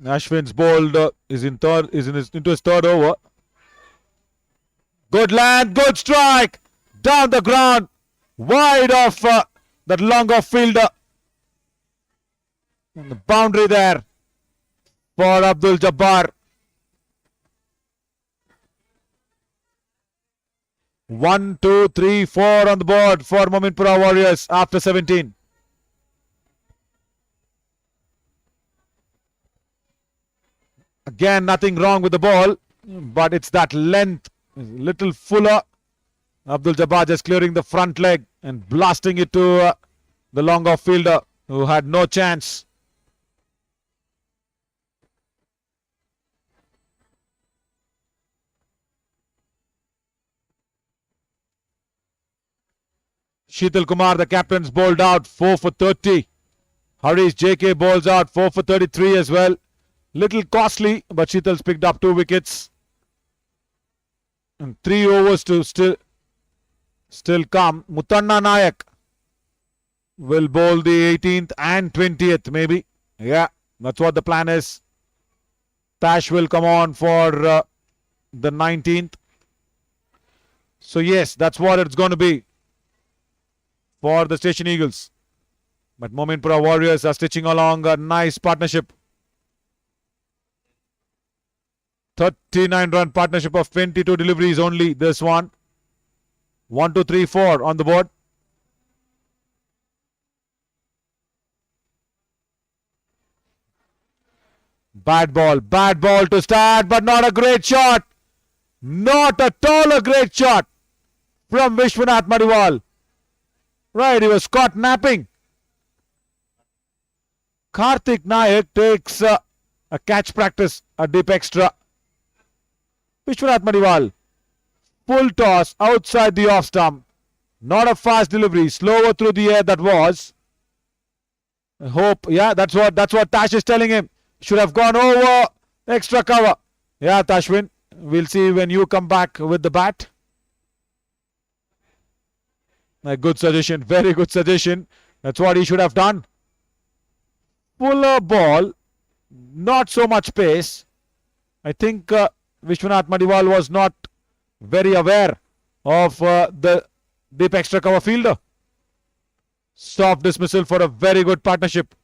Ashwin's bowled into his third over. Good land, good strike, down the ground, wide off that long off fielder. And the boundary there for Abdul Jabbar. 1, 2, 3, 4 on the board for Mominpura Warriors after 17. Again, nothing wrong with the ball, but it's that length, little fuller. Abdul Jabbar just clearing the front leg and blasting it to the long off fielder who had no chance. Sheetal Kumar, the captain's bowled out 4 for 30. Harish JK bowls out 4 for 33 as well. Little costly, but Sheetal's picked up 2 wickets. And 3 overs to still come. Mutanna Nayak will bowl the 18th and 20th maybe. Yeah, that's what the plan is. Tash will come on for the 19th. So yes, that's what it's going to be for the Station Eagles. But Mominpura Warriors are stitching along a nice partnership. 39-run partnership of 22 deliveries only, this one. 1, 2, 3, 4 on the board. Bad ball to start, but not a great shot. Not at all a great shot from Vishwanath Madiwal. Right, he was caught napping. Karthik Nayak takes a catch practice, a deep extra. Vishwanath Madiwal, full toss outside the off stump. Not a fast delivery, slower through the air that was. I hope, yeah, that's what Tash is telling him. Should have gone over extra cover. Yeah, Tashwin, we'll see when you come back with the bat. A good suggestion, very good suggestion. That's what he should have done. Fuller ball, not so much pace. I think Vishwanath Madiwal was not very aware of the deep extra cover fielder. Soft dismissal for a very good partnership.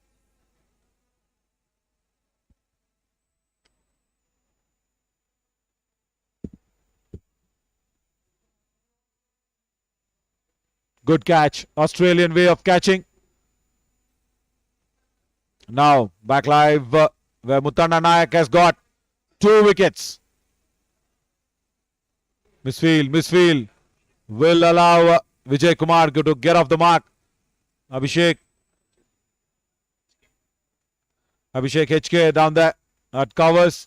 Good catch. Australian way of catching. Now back live where Mutanna Nayak has got 2 wickets. Misfield will allow Vijay Kumar to get off the mark. Abhishek HK down there at covers.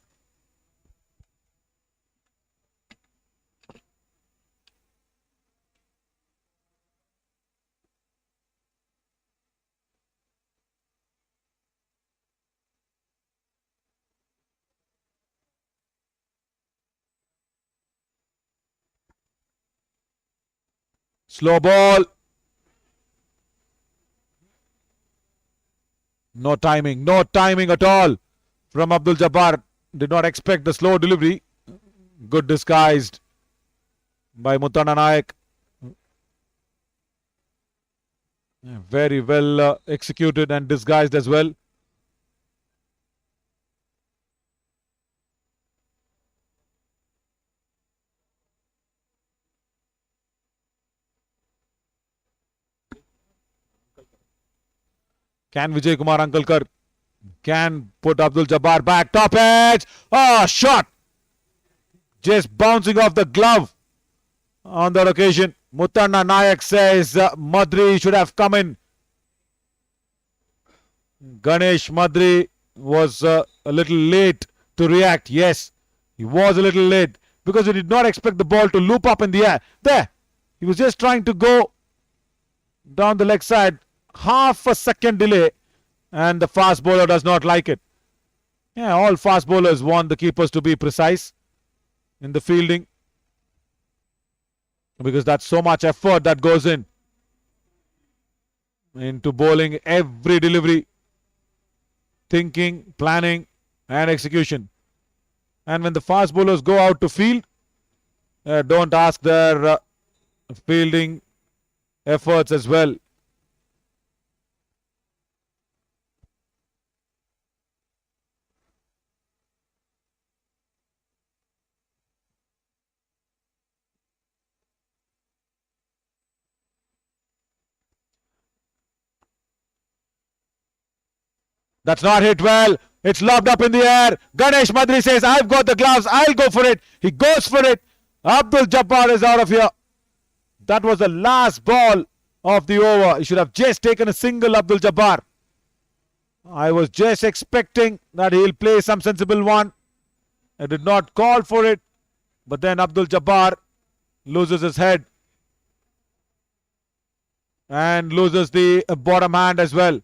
Slow ball. No timing at all from Abdul Jabbar. Did not expect the slow delivery. Good disguised by Mutanna Nayak. Very well executed and disguised as well. Can Vijay Kumar Ankalkar can put Abdul Jabbar back? Top edge. Oh, shot. Just bouncing off the glove on that occasion. Mutanna Nayak says Madri should have come in. Ganesh Madri was a little late to react. Yes, he was a little late because he did not expect the ball to loop up in the air. There, he was just trying to go down the leg side. Half a second delay and the fast bowler does not like it. Yeah, all fast bowlers want the keepers to be precise in the fielding because that's so much effort that goes into bowling every delivery, thinking, planning and execution. And when the fast bowlers go out to field, don't ask their fielding efforts as well. That's not hit well. It's lobbed up in the air. Ganesh Madri says, I've got the gloves. I'll go for it. He goes for it. Abdul Jabbar is out of here. That was the last ball of the over. He should have just taken a single, Abdul Jabbar. I was just expecting that he'll play some sensible one. I did not call for it. But then Abdul Jabbar loses his head. And loses the bottom hand as well.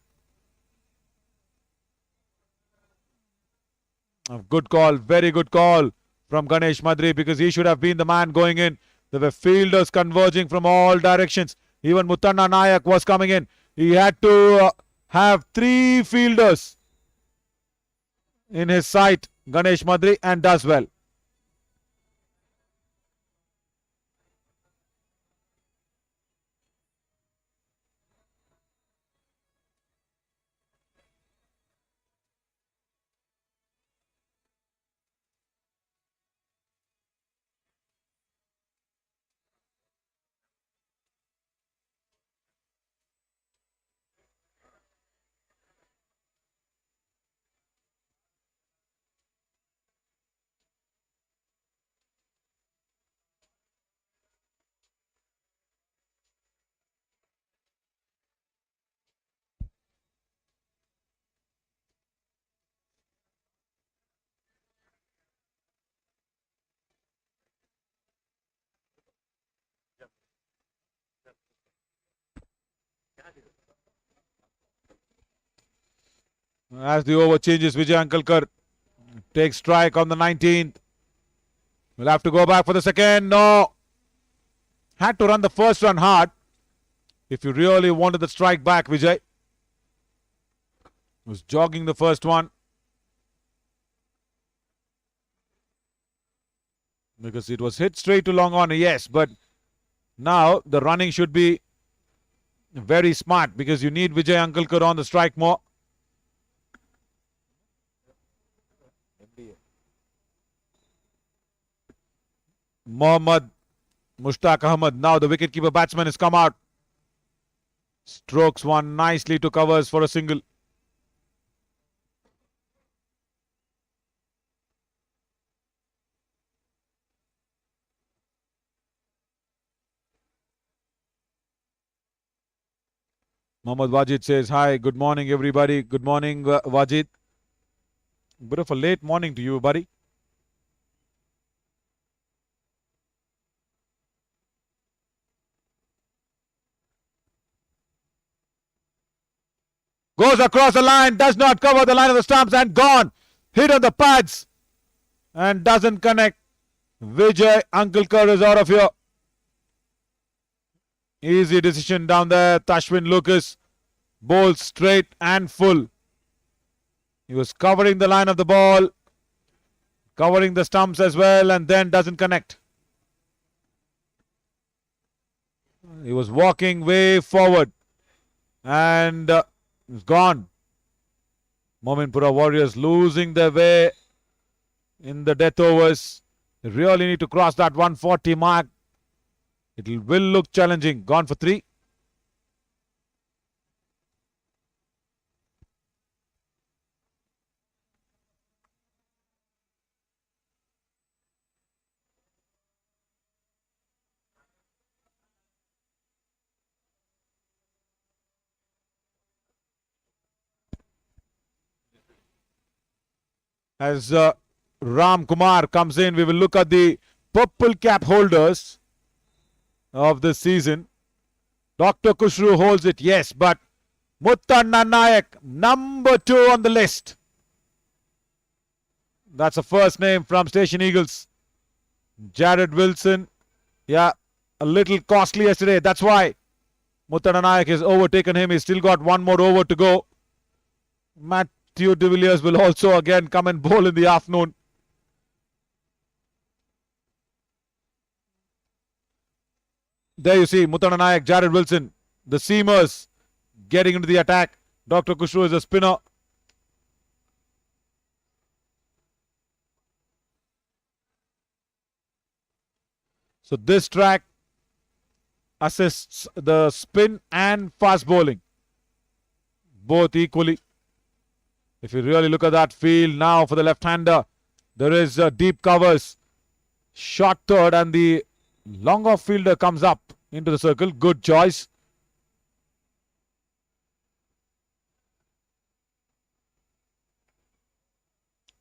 A good call, very good call from Ganesh Madri, because he should have been the man going in. There were fielders converging from all directions. Even Muthanna Nayak was coming in. He had to have 3 fielders in his sight, Ganesh Madri, and does well. As the over changes, Vijay Ankalkar takes strike on the 19th. We'll have to go back for the second. No. Had to run the first run hard. If you really wanted the strike back, Vijay. Was jogging the first one. Because it was hit straight to long on, yes. But now the running should be very smart, because you need Vijay Ankalkar on the strike more. Mohammad Mushtaq Ahmed. Now the wicketkeeper batsman has come out. Strokes one nicely to covers for a single. Mohammad Wajid says, hi, good morning everybody. Good morning Wajid. Bit of a late morning to you, buddy. Goes across the line, does not cover the line of the stumps, and gone. Hit on the pads and doesn't connect. Vijay Ankalkar is out of here. Easy decision down there. Tashwin Lucas bowls straight and full. He was covering the line of the ball, covering the stumps as well, and then doesn't connect. He was walking way forward and it's gone. Mominpura Warriors losing their way in the death overs. They really need to cross that 140 mark. It will look challenging. Gone for 3. As Ram Kumar comes in, we will look at the purple cap holders of this season. Dr. Kushru holds it, yes, but Muthanna Nayak, number 2 on the list. That's a first name from Station Eagles. Jared Wilson, yeah, a little costly yesterday. That's why Muthanna Nayak has overtaken him. He's still got one more over to go. Matthew de Villiers will also again come and bowl in the afternoon. There you see Muthanna Nayak, Jared Wilson, the seamers getting into the attack. Dr. Kushru is a spinner. So this track assists the spin and fast bowling, both equally. If you really look at that field now for the left-hander, there is deep covers. Short third and the long-off fielder comes up into the circle. Good choice.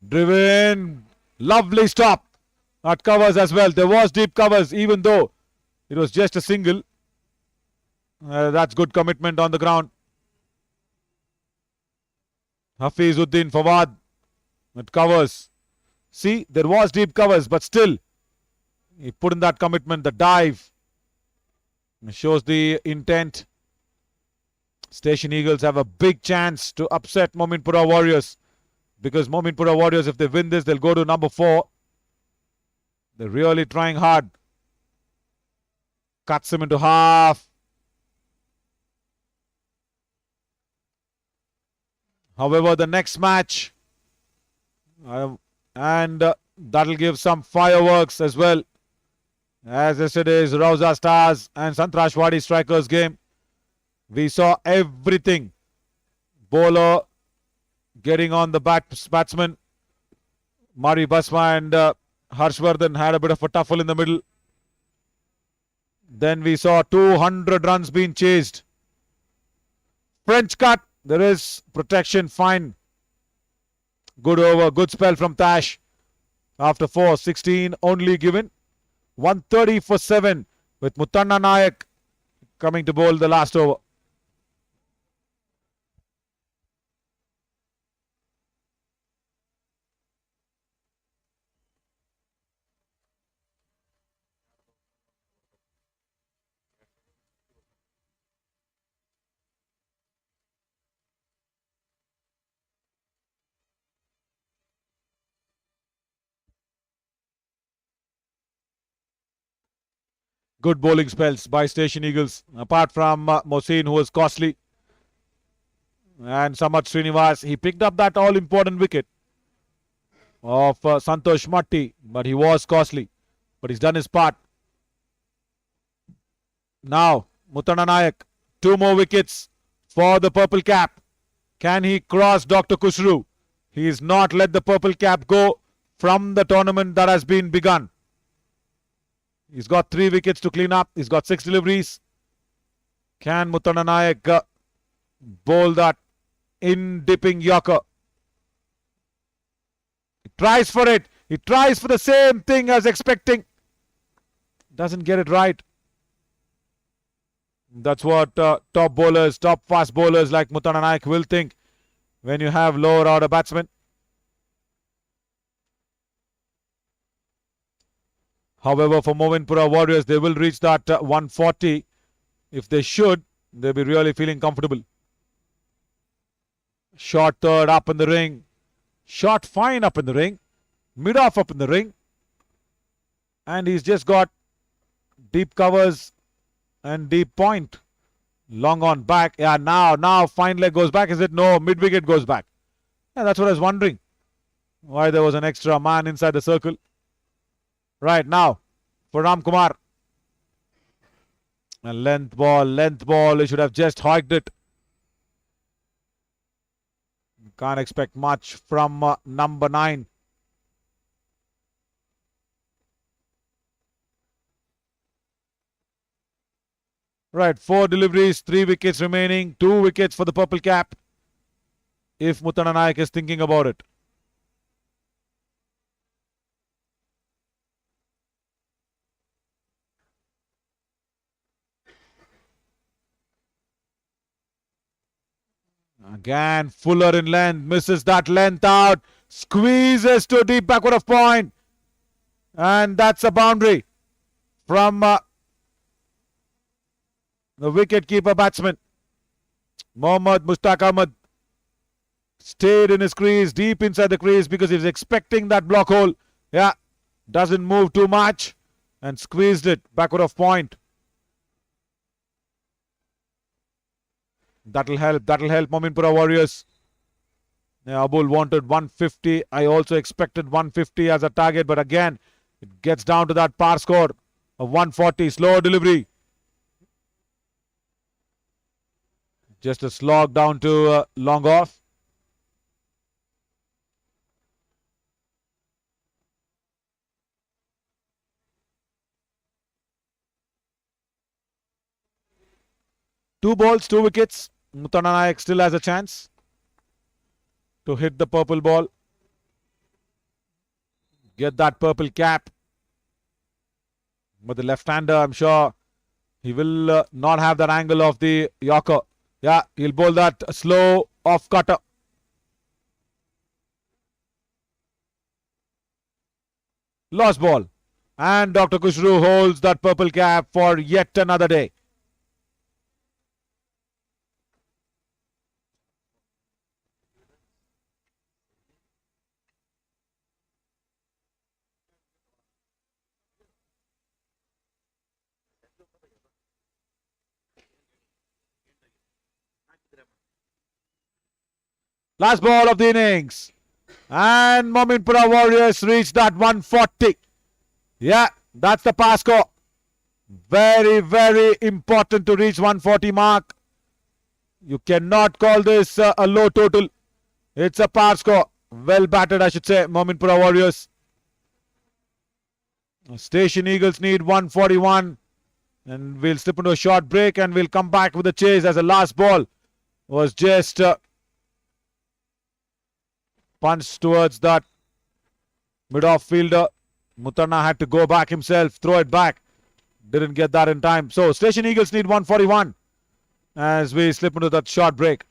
Driven. Lovely stop. At covers as well. There was deep covers even though it was just a single. That's good commitment on the ground. Hafizuddin Fawad. It covers. See, there was deep covers, but still, he put in that commitment, the dive. It shows the intent. Station Eagles have a big chance to upset Mominpura Warriors. Because Mominpura Warriors, if they win this, they'll go to number 4. They're really trying hard. Cuts him into half. However, the next match, that'll give some fireworks as well. As yesterday's Rauza Stars and Sangtrashwadi Strikers game, we saw everything. Bowler getting on the batsman. Mari Basma and Harshvardhan had a bit of a tuffle in the middle. Then we saw 200 runs being chased. French cut. There is protection, fine. Good over, good spell from Tash. After 4, 16 only given. 130 for 7 with Muttanna Nayak coming to bowl the last over. Good bowling spells by Station Eagles. Apart from Mohsin, who was costly. And Samat Srinivas, he picked up that all-important wicket of Santosh Matti. But he was costly. But he's done his part. Now, Muttanna Nayak. 2 more wickets for the purple cap. Can he cross Dr. Kushru? He's not let the purple cap go from the tournament that has been begun. He's got 3 wickets to clean up. He's got 6 deliveries. Can Muttanna Nayak bowl that in-dipping Yorker? He tries for it. He tries for the same thing as expecting. Doesn't get it right. That's what top bowlers, top fast bowlers like Muttanna Nayak will think when you have lower order batsmen. However, for Mominpura Warriors, they will reach that 140. If they should, they'll be really feeling comfortable. Short third up in the ring. Shot fine up in the ring. Mid-off up in the ring. And he's just got deep covers and deep point. Long on back. Yeah, now fine leg goes back. Is it? No, mid-wicket goes back. Yeah, that's what I was wondering. Why there was an extra man inside the circle. Right now, for Ram Kumar. A length ball. He should have just hoiked it. Can't expect much from number 9. Right, 4 deliveries, 3 wickets remaining, 2 wickets for the purple cap. If Muttanna Nayak is thinking about it. Again, Fuller in length, misses that length out, squeezes to deep backward of point. And that's a boundary from the wicket-keeper batsman. Mohammad Mushtaq Ahmed stayed in his crease, deep inside the crease because he was expecting that block hole. Yeah, doesn't move too much and squeezed it backward of point. That'll help Mominpura Warriors. Yeah, Abul wanted 150. I also expected 150 as a target, but again, it gets down to that par score of 140. Slow delivery. Just a slog down to long off. 2 balls, 2 wickets. Mutana Nayak still has a chance to hit the purple ball. Get that purple cap. But the left-hander, I'm sure he will not have that angle of the Yorker. Yeah, he'll bowl that slow off cutter. Lost ball. And Dr. Kushru holds that purple cap for yet another day. Last ball of the innings. And Mominpura Warriors reach that 140. Yeah, that's the pass score. Very, very important to reach 140 mark. You cannot call this a low total. It's a par score. Well batted, I should say, Mominpura Warriors. Station Eagles need 141. And we'll slip into a short break and we'll come back with a chase as the last ball was just punched towards that mid-off fielder. Mutana had to go back himself, throw it back. Didn't get that in time. So Station Eagles need 141 as we slip into that short break.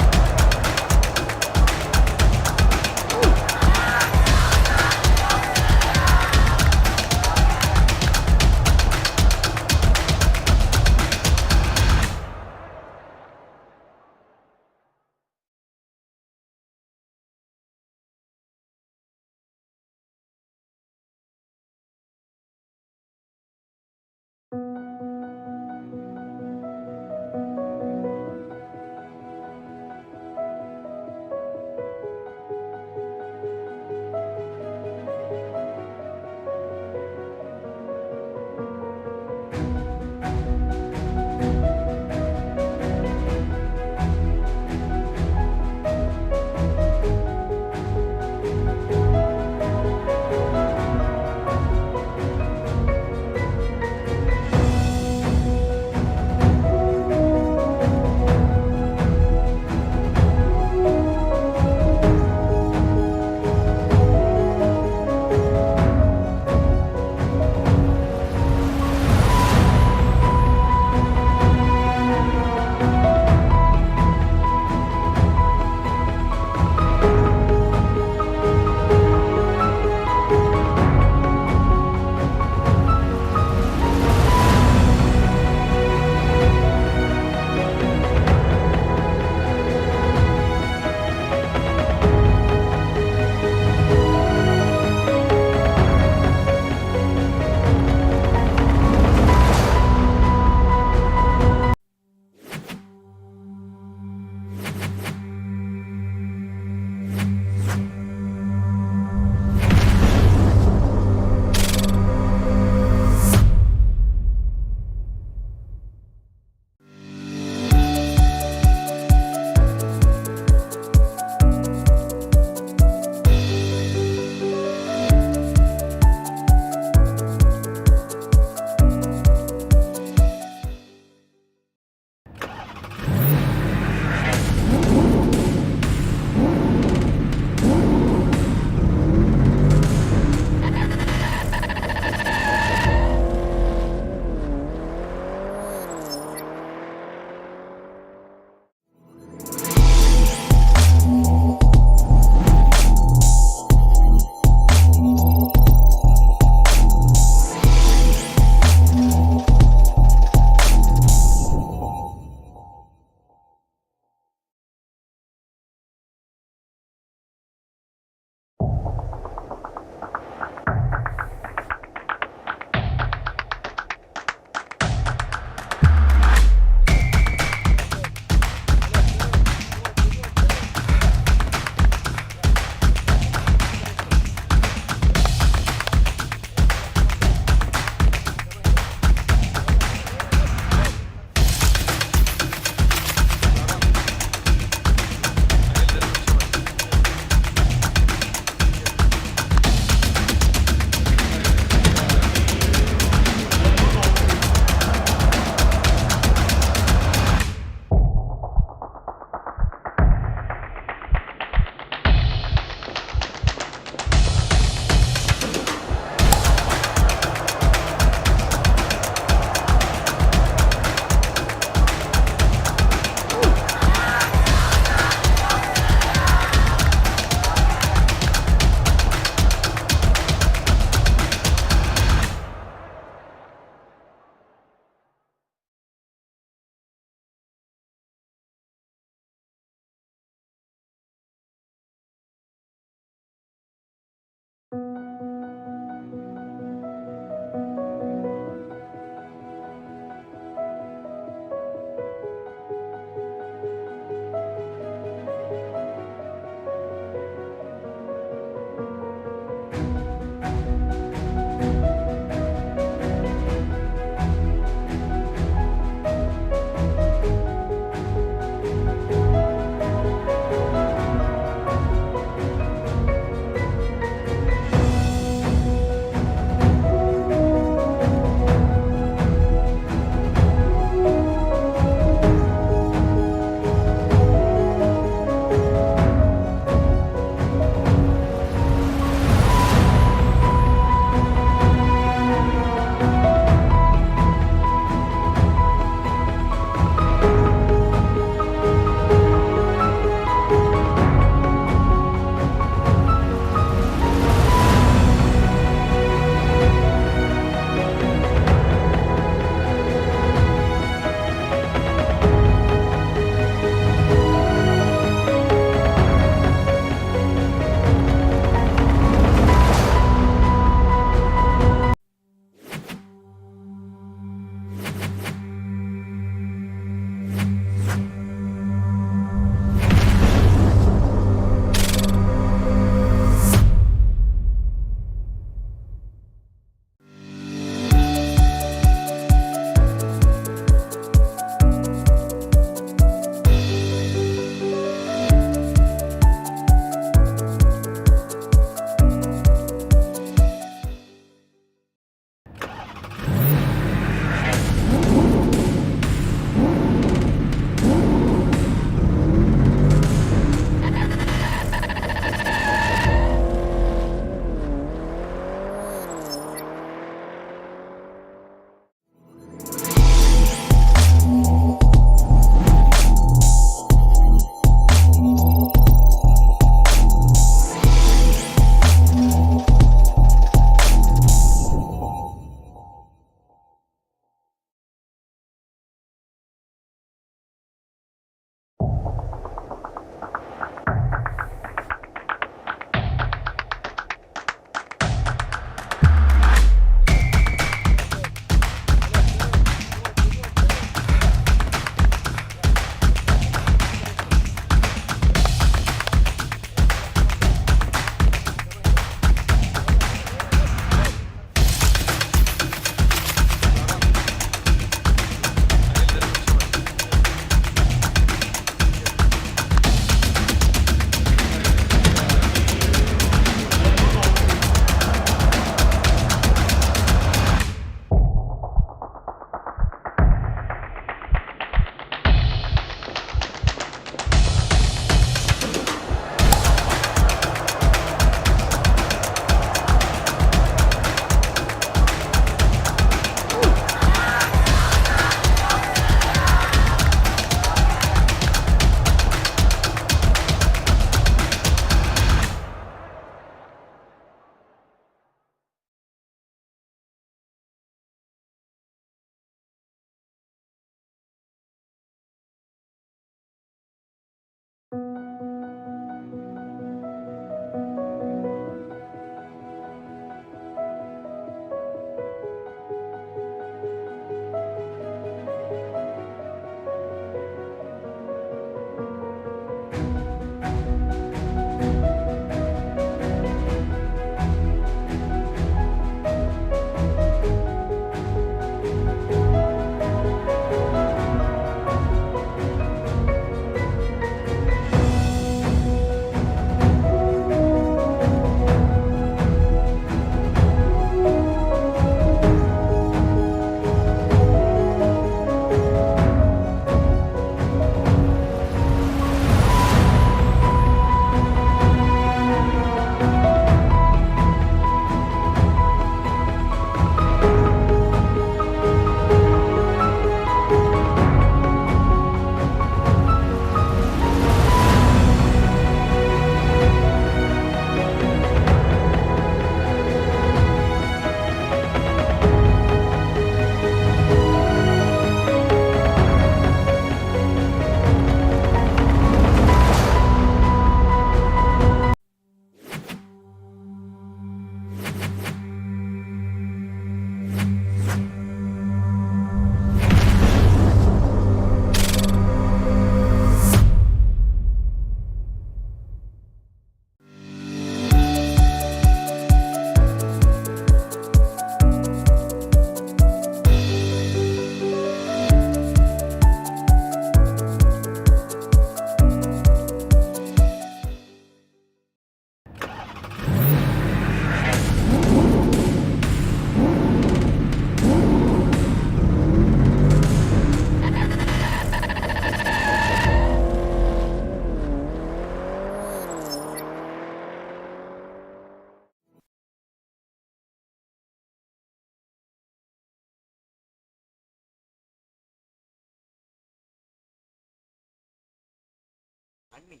Anni.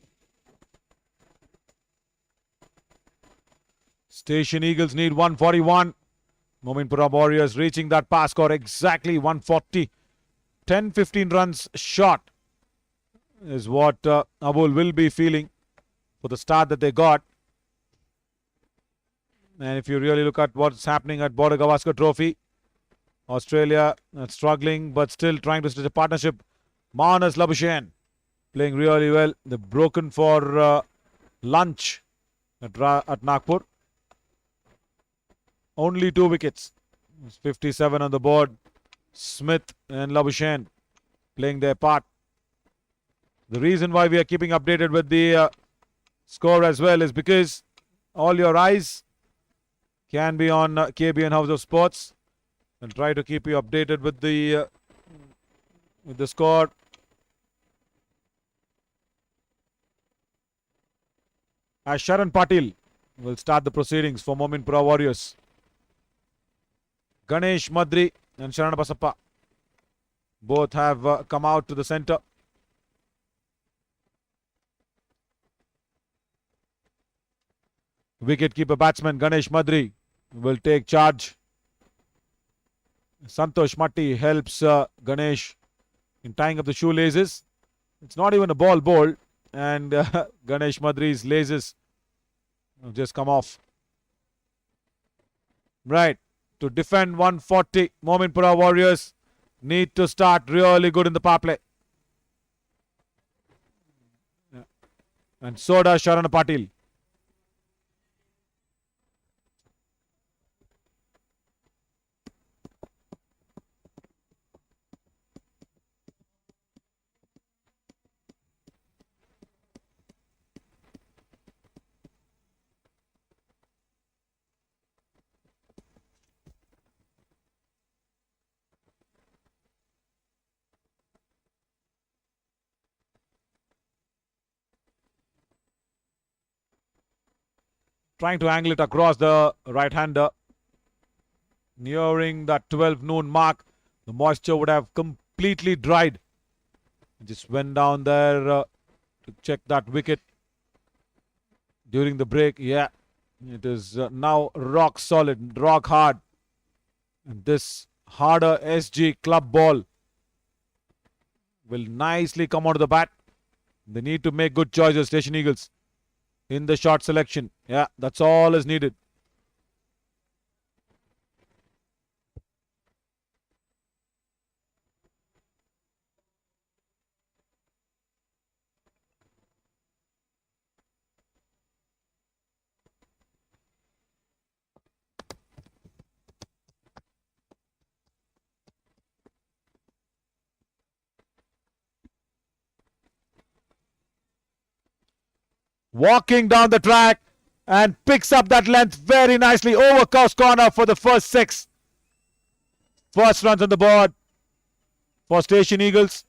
Station Eagles need 141. Mominpura Warriors reaching that pass score exactly 140. 10-15 runs short is what Abul will be feeling for the start that they got. And if you really look at what's happening at Border Gavaskar Trophy, Australia struggling but still trying to stitch a partnership. Manas Labuschagne playing really well. They've broken for lunch at Nagpur. Only 2 wickets. 57 on the board. Smith and Labuschagne playing their part. The reason why we are keeping updated with the score as well is because all your eyes can be on KBN House of Sports and try to keep you updated with the score. As Sharan Patil will start the proceedings for Mominpura Warriors. Ganesh Madri and Sharana Basappa both have come out to the centre. Wicketkeeper batsman Ganesh Madri will take charge. Santosh Matti helps Ganesh in tying up the shoelaces. It's not even a ball bowled, and Ganesh Madri's laces have just come off. Right, to defend 140, Mominpura Warriors need to start really good in the power play. And so does Sharana Patil. Trying to angle it across the right-hander. Nearing that 12 noon mark, the moisture would have completely dried. Just went down there to check that wicket during the break. Yeah, it is now rock solid, rock hard. And this harder SG club ball will nicely come onto the bat. They need to make good choices, Station Eagles, in the shot selection. Yeah, that's all is needed. Walking down the track and picks up that length very nicely over Cows Corner for the first 6. First runs on the board for Station Eagles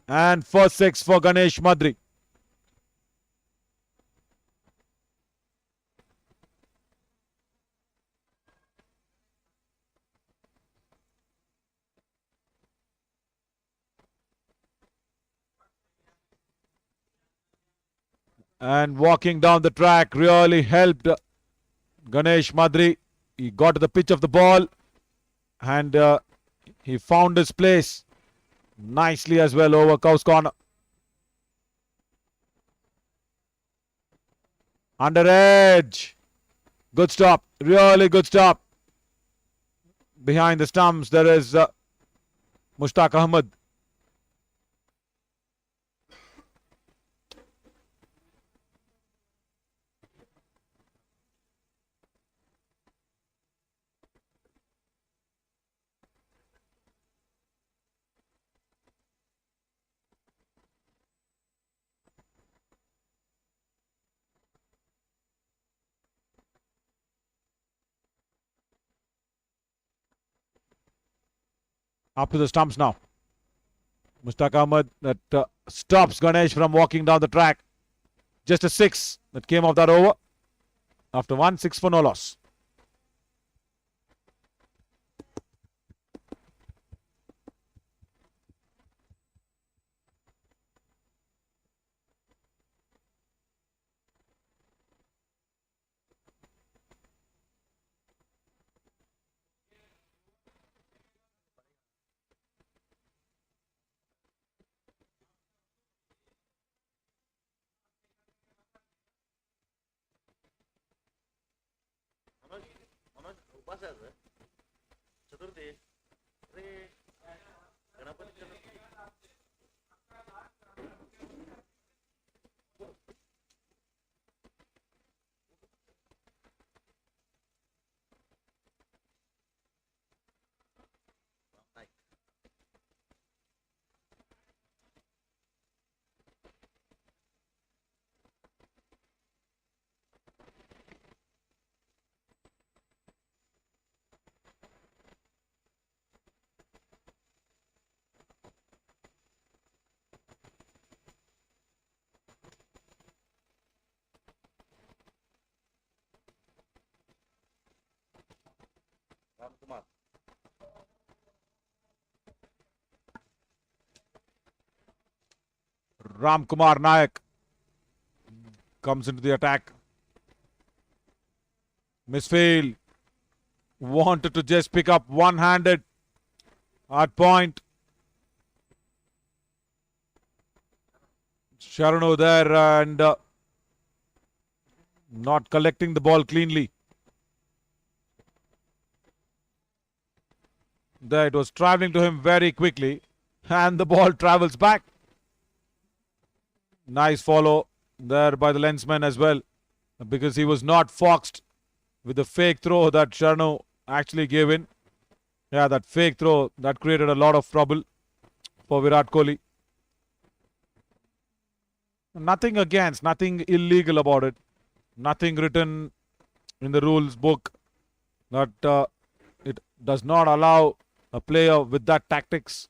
and first 6 for Ganesh Madri. And walking down the track really helped Ganesh Madri. He got to the pitch of the ball and he found his place nicely as well over Cows Corner. Under edge. Good stop. Really good stop. Behind the stumps there is Mushtaq Ahmed. Up to the stumps now. Mushtaq Ahmed that stops Ganesh from walking down the track. Just a 6 that came off that over. After 1, 6 for no loss.
उपास आहे आज. चतुर्थी. अरे गणपती चतुर्थी. Ramkumar.
Ramkumar Nayak comes into the attack. Misfield wanted to just pick up one-handed at point. Sharanu there and not collecting the ball cleanly. There it was traveling to him very quickly and the ball travels back. Nice follow there by the lensman as well, because he was not foxed with the fake throw that Sharnu actually gave in. Yeah, that fake throw that created a lot of trouble for Virat Kohli. Nothing against, nothing illegal about it. Nothing written in the rules book that it does not allow a player with that tactics.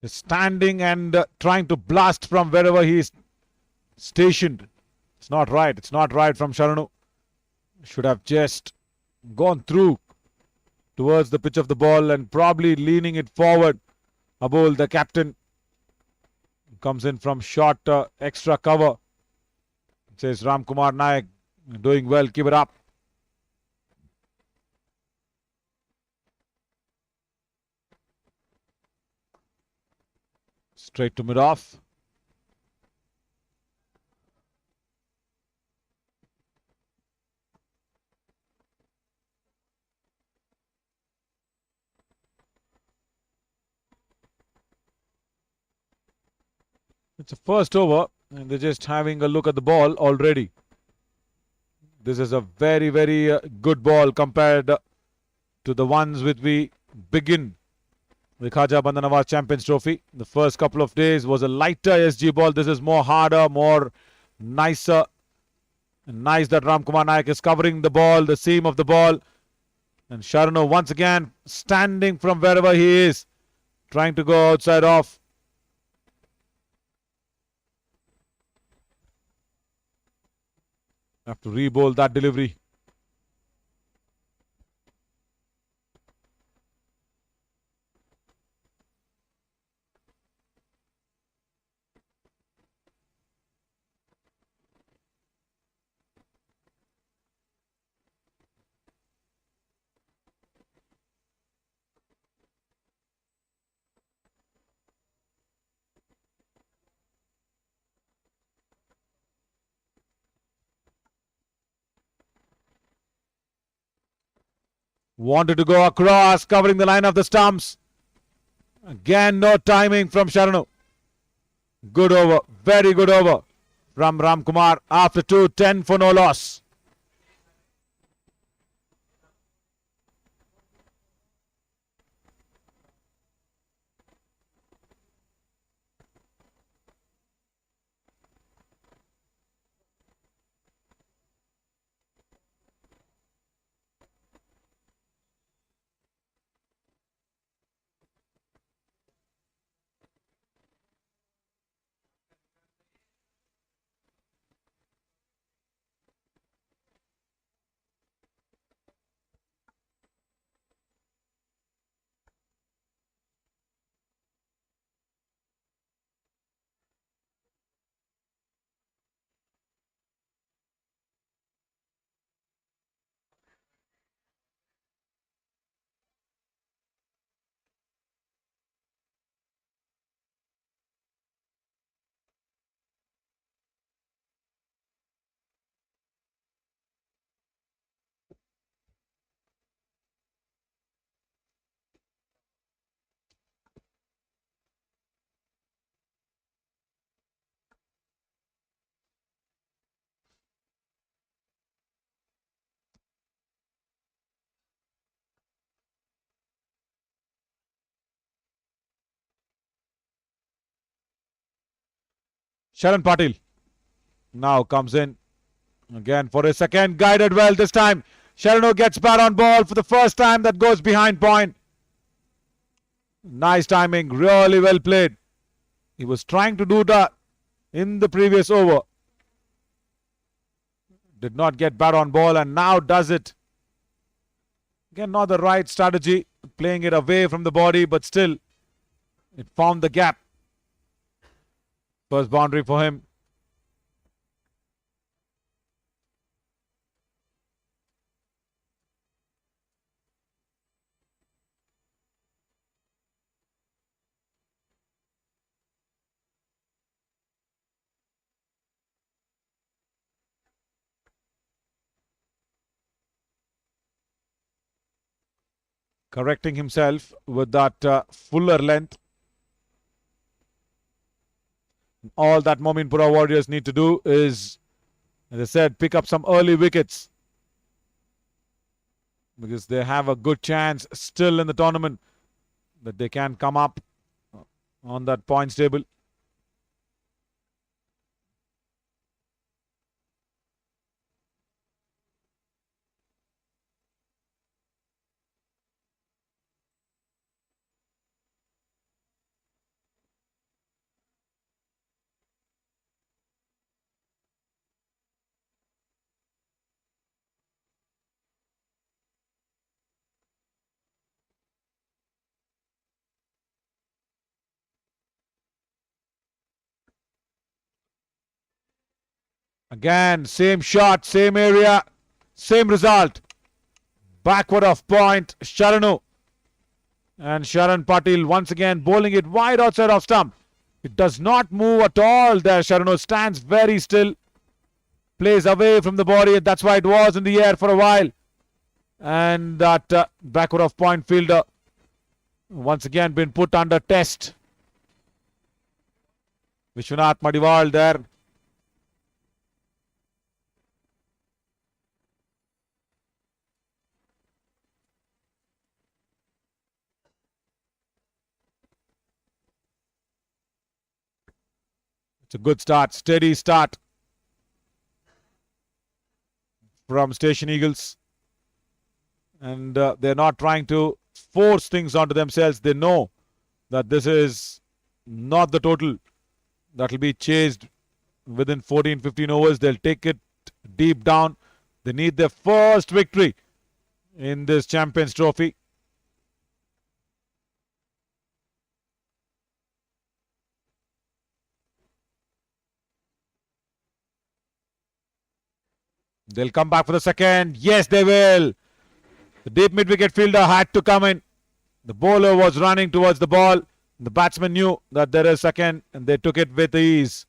Standing and trying to blast from wherever he is stationed. It's not right. It's not right from Sharanu. Should have just gone through towards the pitch of the ball and probably leaning it forward. Abul, the captain, comes in from short extra cover. Says Ramkumar Nayak, doing well, keep it up. Straight to mid-off. It's a first over and they're just having a look at the ball already. This is a very, very good ball compared to the ones which we begin the Khaja Bandha Nawaz Champions Trophy. The first couple of days was a lighter SG ball. This is more harder, more nicer. Nice that Ramkumar Nayak is covering the ball, the seam of the ball. And Sharanu once again standing from wherever he is, trying to go outside off. Have to re-bowl that delivery. Wanted to go across, covering the line of the stumps. Again, no timing from Sharanu. Good over, very good over from Ramkumar after 2-10 for no loss. Sharan Patil now comes in again for a second. Guided well this time. Sharano gets bat on ball for the first time. That goes behind point. Nice timing. Really well played. He was trying to do that in the previous over. Did not get bat on ball and now does it. Again, not the right strategy. Playing it away from the body, but still it found the gap. First boundary for him. Correcting himself with that fuller length. All that Mominpura Warriors need to do is, as I said, pick up some early wickets. Because they have a good chance still in the tournament that they can come up on that points table. Again, same shot, same area, same result. Backward of point, Sharanu. And Sharan Patil once again bowling it wide outside of stump. It does not move at all there. Sharanu stands very still. Plays away from the body. That's why it was in the air for a while. And that backward of point fielder once again been put under test. Vishwanath Madiwal there. It's a good start, steady start from Station Eagles. And they're not trying to force things onto themselves. They know that this is not the total that will be chased within 14-15 overs. They'll take it deep down. They need their first victory in this Champions Trophy. They'll come back for the second. Yes, they will. The deep mid-wicket fielder had to come in. The bowler was running towards the ball. The batsman knew that there is second and they took it with ease.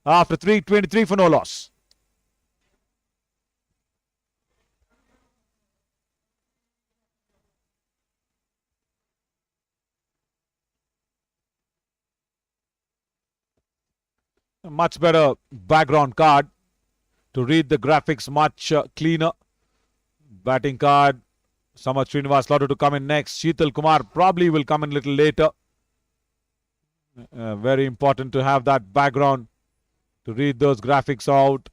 After 323 for no loss. A much better background card to read the graphics much cleaner. Batting card. Samat Srinivas Lotto to come in next. Sheetal Kumar probably will come in a little later. Very important to have that background to read those graphics out.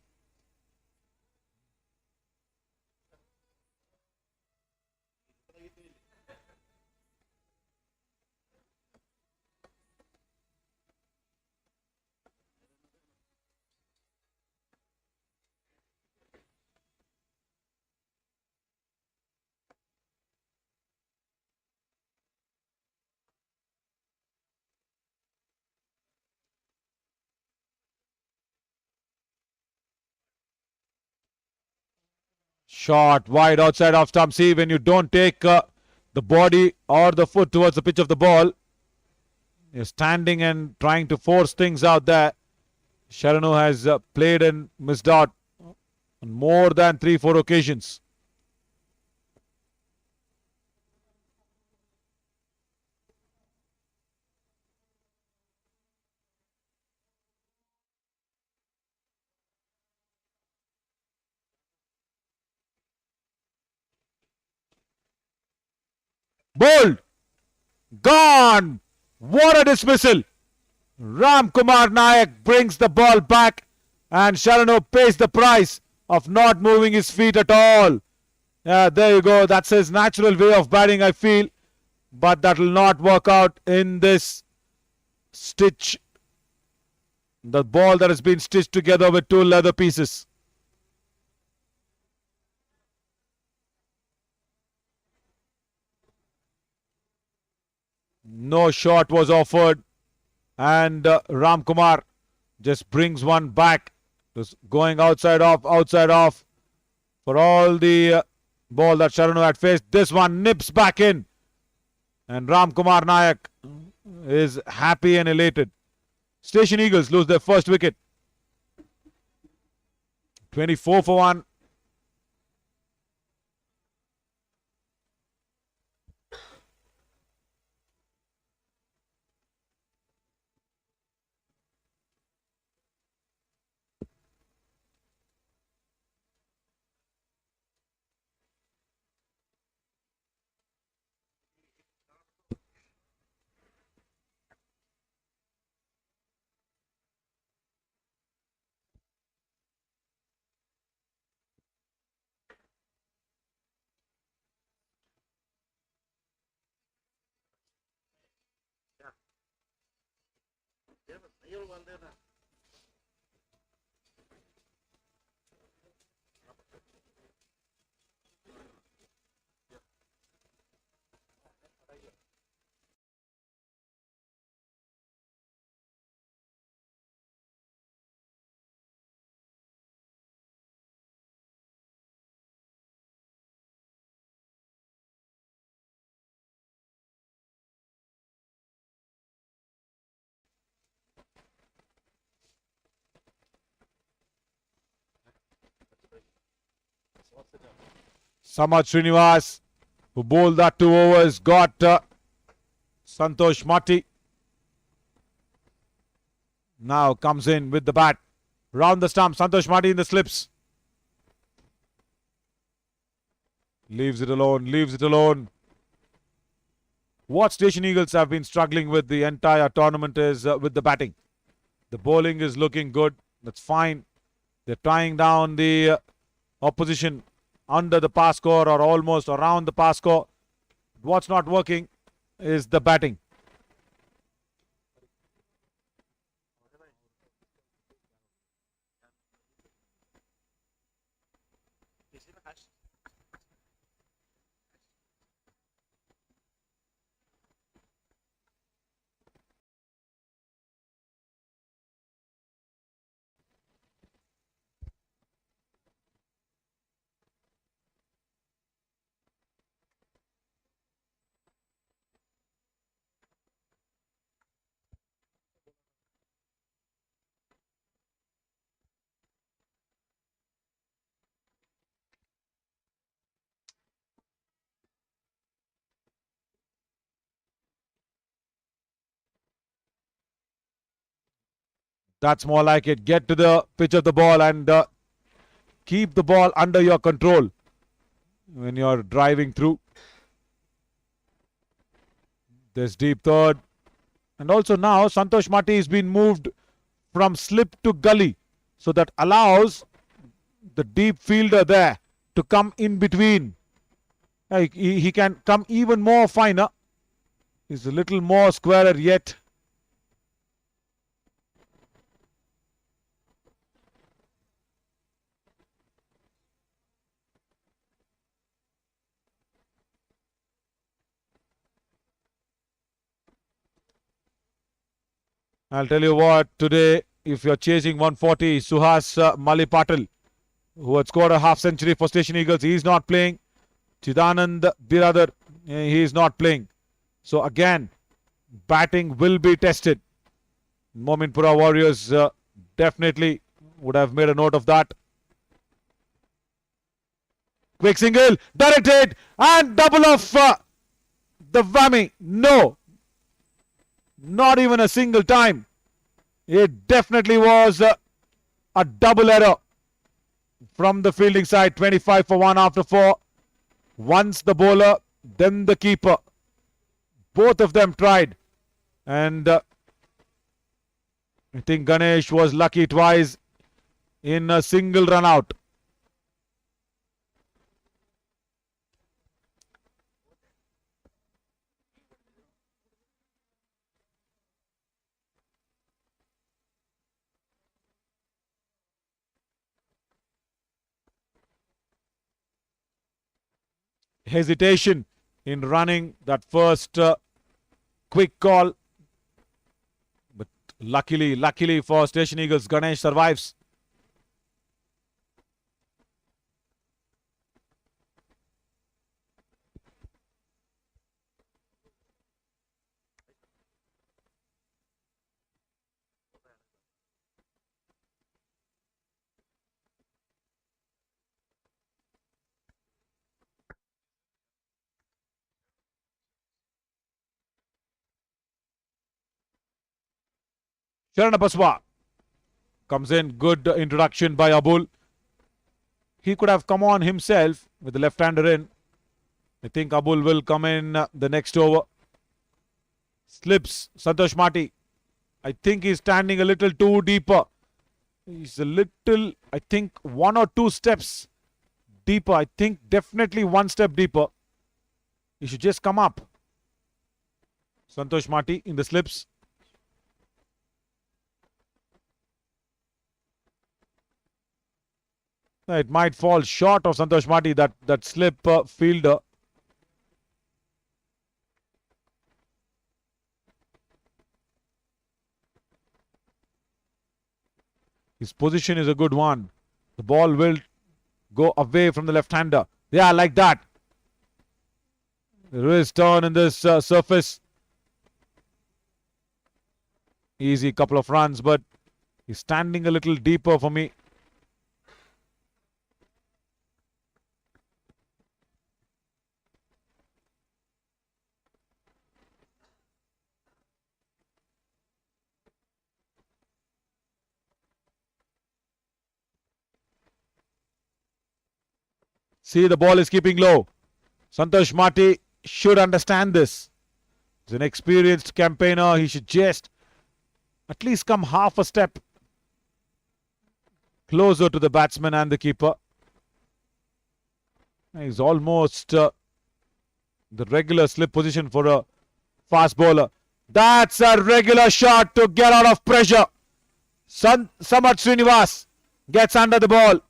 Shot wide outside of stump. See, when you don't take the body or the foot towards the pitch of the ball, you're standing and trying to force things out there. Sharanu has played and missed out on more than 3-4 occasions. Bowled. Gone. What a dismissal. Ram Kumar Nayak brings the ball back, and Sharano pays the price of not moving his feet at all. Yeah, there you go. That's his natural way of batting, I feel. But that will not work out in this stitch. The ball that has been stitched together with two leather pieces. No shot was offered, and Ram Kumar just brings one back. Just going outside off for all the ball that Sharanu had faced. This one nips back in, and Ram Kumar Nayak is happy and elated. Station Eagles lose their first wicket. 24 for 1. Samad Srinivas, who bowled that 2 overs, got Santosh Mati. Now comes in with the bat. Round the stump, Santosh Mati in the slips. Leaves it alone. What Station Eagles have been struggling with the entire tournament is with the batting. The bowling is looking good. That's fine. They're tying down the opposition under the pass score or almost around the pass score. What's not working is the batting. That's more like it. Get to the pitch of the ball and keep the ball under your control when you're driving through. There's deep third. And also now Santosh Mati has been moved from slip to gully. So that allows the deep fielder there to come in between. He can come even more finer. He's a little more squarer yet. I'll tell you what, today, if you're chasing 140, Suhas Malipatil, who had scored a half century for Station Eagles, he's not playing. Chidanand Biradar, he is not playing. So again, batting will be tested. Mominpura Warriors definitely would have made a note of that. Quick single, directed, and double of the whammy. No. Not even a single time. It definitely was a double error from the fielding side. 25 for 1 after 4. Once the bowler, then the keeper. Both of them tried. And I think Ganesh was lucky twice in a single run out. Hesitation in running that first quick call. But luckily for Station Eagles, Ganesh survives. Sharanapaswa comes in. Good introduction by Abul. He could have come on himself with the left-hander in. I think Abul will come in the next over. Slips Santosh Mati. I think he's standing a little too deeper. He's a little, I think, 1 or 2 steps deeper. I think definitely 1 step deeper. He should just come up. Santosh Mati in the slips. It might fall short of Santosh Mati, that slip fielder. His position is a good one. The ball will go away from the left-hander. Yeah, like that. There is turn in this surface. Easy couple of runs, but he's standing a little deeper for me. See, the ball is keeping low. Santosh Mati should understand this. He's an experienced campaigner. He should just at least come half a step closer to the batsman and the keeper. He's almost the regular slip position for a fast bowler. That's a regular shot to get out of pressure. Samarth Srinivas gets under the ball.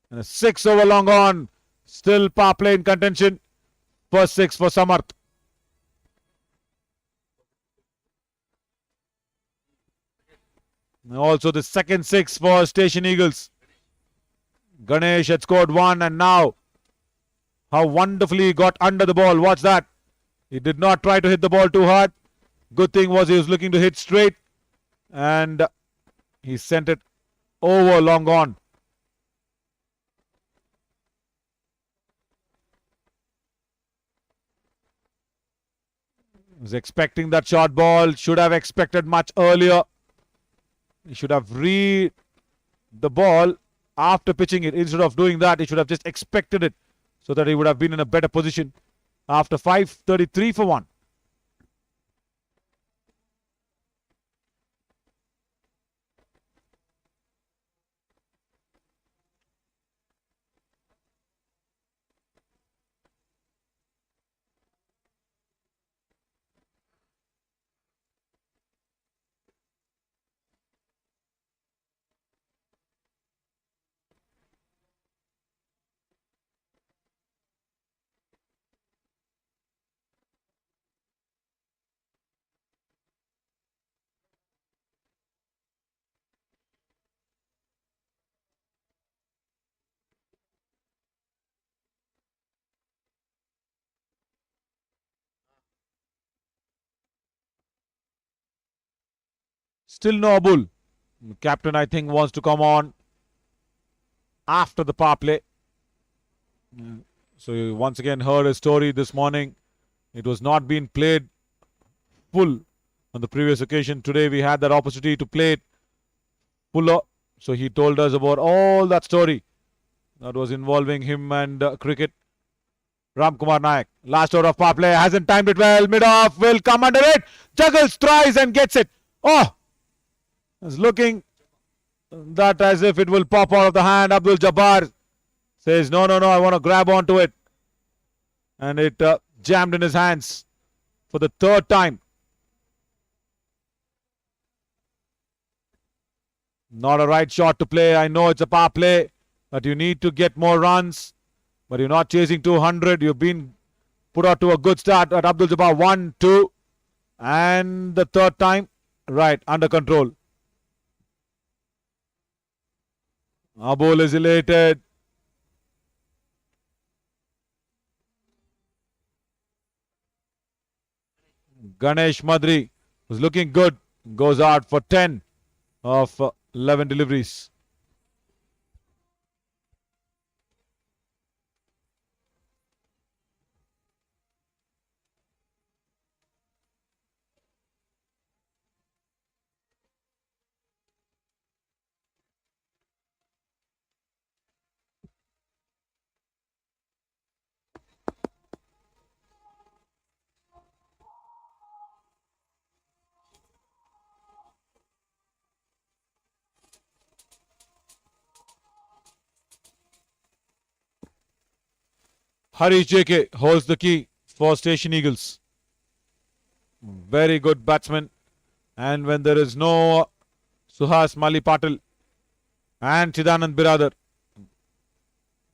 And a 6 over long on. Still power play in contention. First 6 for Samarth. Also the second 6 for Station Eagles. Ganesh had scored 1, and now how wonderfully he got under the ball. Watch that. He did not try to hit the ball too hard. Good thing was he was looking to hit straight, and he sent it over long on. Was expecting that short ball. Should have expected much earlier. He should have read the ball after pitching it. Instead of doing that, he should have just expected it so that he would have been in a better position. After 5:33 for 1. Still no Abul. The captain, I think, wants to come on after the power play. So you once again heard a story this morning. It was not being played full on the previous occasion. Today we had that opportunity to play it fuller. So he told us about all that story that was involving him and cricket. Ramkumar Nayak, last over of power play, hasn't timed it well. Mid off, will come under it. Juggles, tries and gets it. Oh, Is looking that as if it will pop out of the hand. Abdul Jabbar says, no, no, no, I want to grab onto it. And it jammed in his hands for the third time. Not a right shot to play. I know it's a power play, but you need to get more runs. But you're not chasing 200. You've been put out to a good start at Abdul Jabbar. 1, 2. And the third time, right, under control. Abul is elated. Ganesh Madri, who's looking good, goes out for 10 of 11 deliveries. Harish JK holds the key for Station Eagles. Very good batsman. And when there is no Suhas Mali Patil and Chidanand Biradar,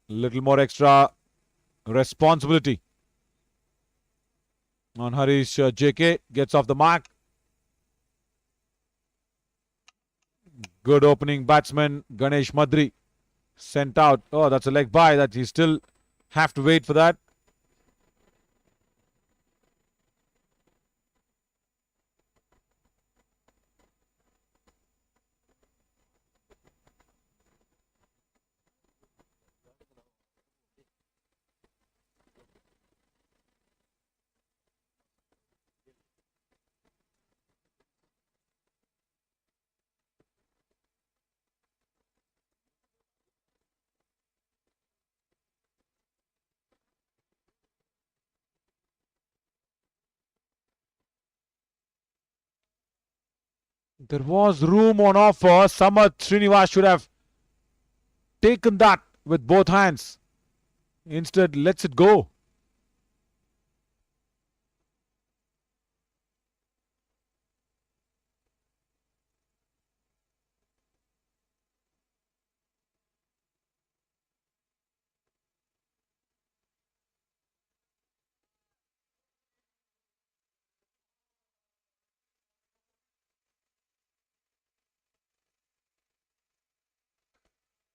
little more extra responsibility on Harish JK. Gets off the mark. Good opening batsman Ganesh Madri sent out. Oh, that's a leg by that he still have to wait for that. There was room on offer. Samath Srinivas should have taken that with both hands. Instead, lets it go.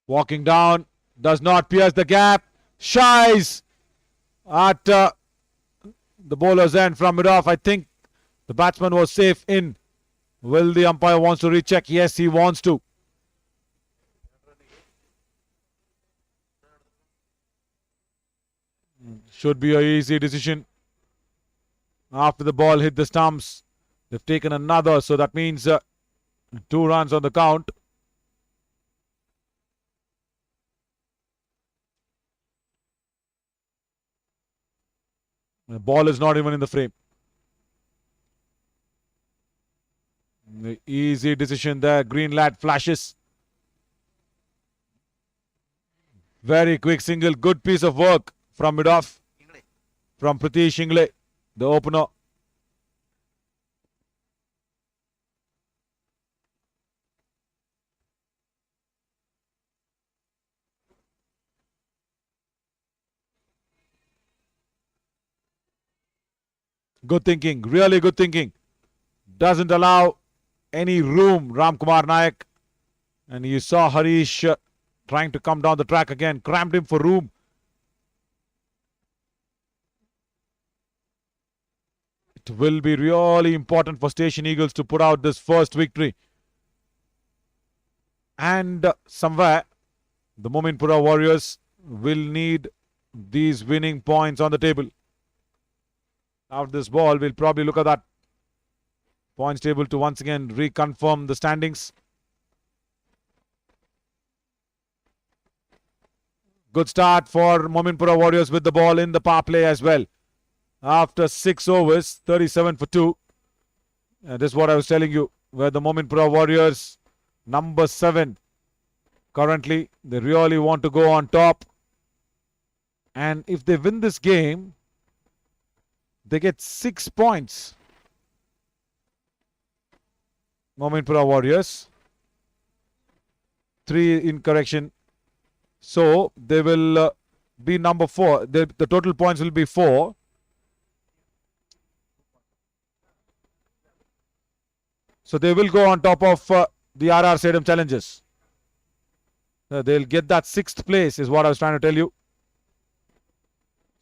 Walking down, does not pierce the gap, shies at the bowler's end from mid-off. I think the batsman was safe in. Will the umpire wants to recheck? Yes, he wants to. Should be an easy decision. After the ball hit the stumps, they've taken another, so that means 2 runs on the count. The ball is not even in the frame. The easy decision there. Green lad flashes. Very quick single. Good piece of work from mid-off. From Pratish Ingle, the opener. Good thinking, really good thinking. Doesn't allow any room, Ramkumar Nayak. And you saw Harish trying to come down the track again. Cramped him for room. It will be really important for Station Eagles to put out this first victory. And somewhere, the Mominpura Warriors will need these winning points on the table. After this ball, we'll probably look at that points table to once again reconfirm the standings. Good start for Mominpura Warriors with the ball in the power play as well. After 6 overs, 37 for 2. This is what I was telling you. where the Mominpura Warriors, number 7, currently they really want to go on top. And if they win this game, they get 6 points. Mominpura Warriors. 3 in correction. So they will be number 4. The total points will be 4. So they will go on top of the RR Stadium Challengers. They'll get that 6th place is what I was trying to tell you.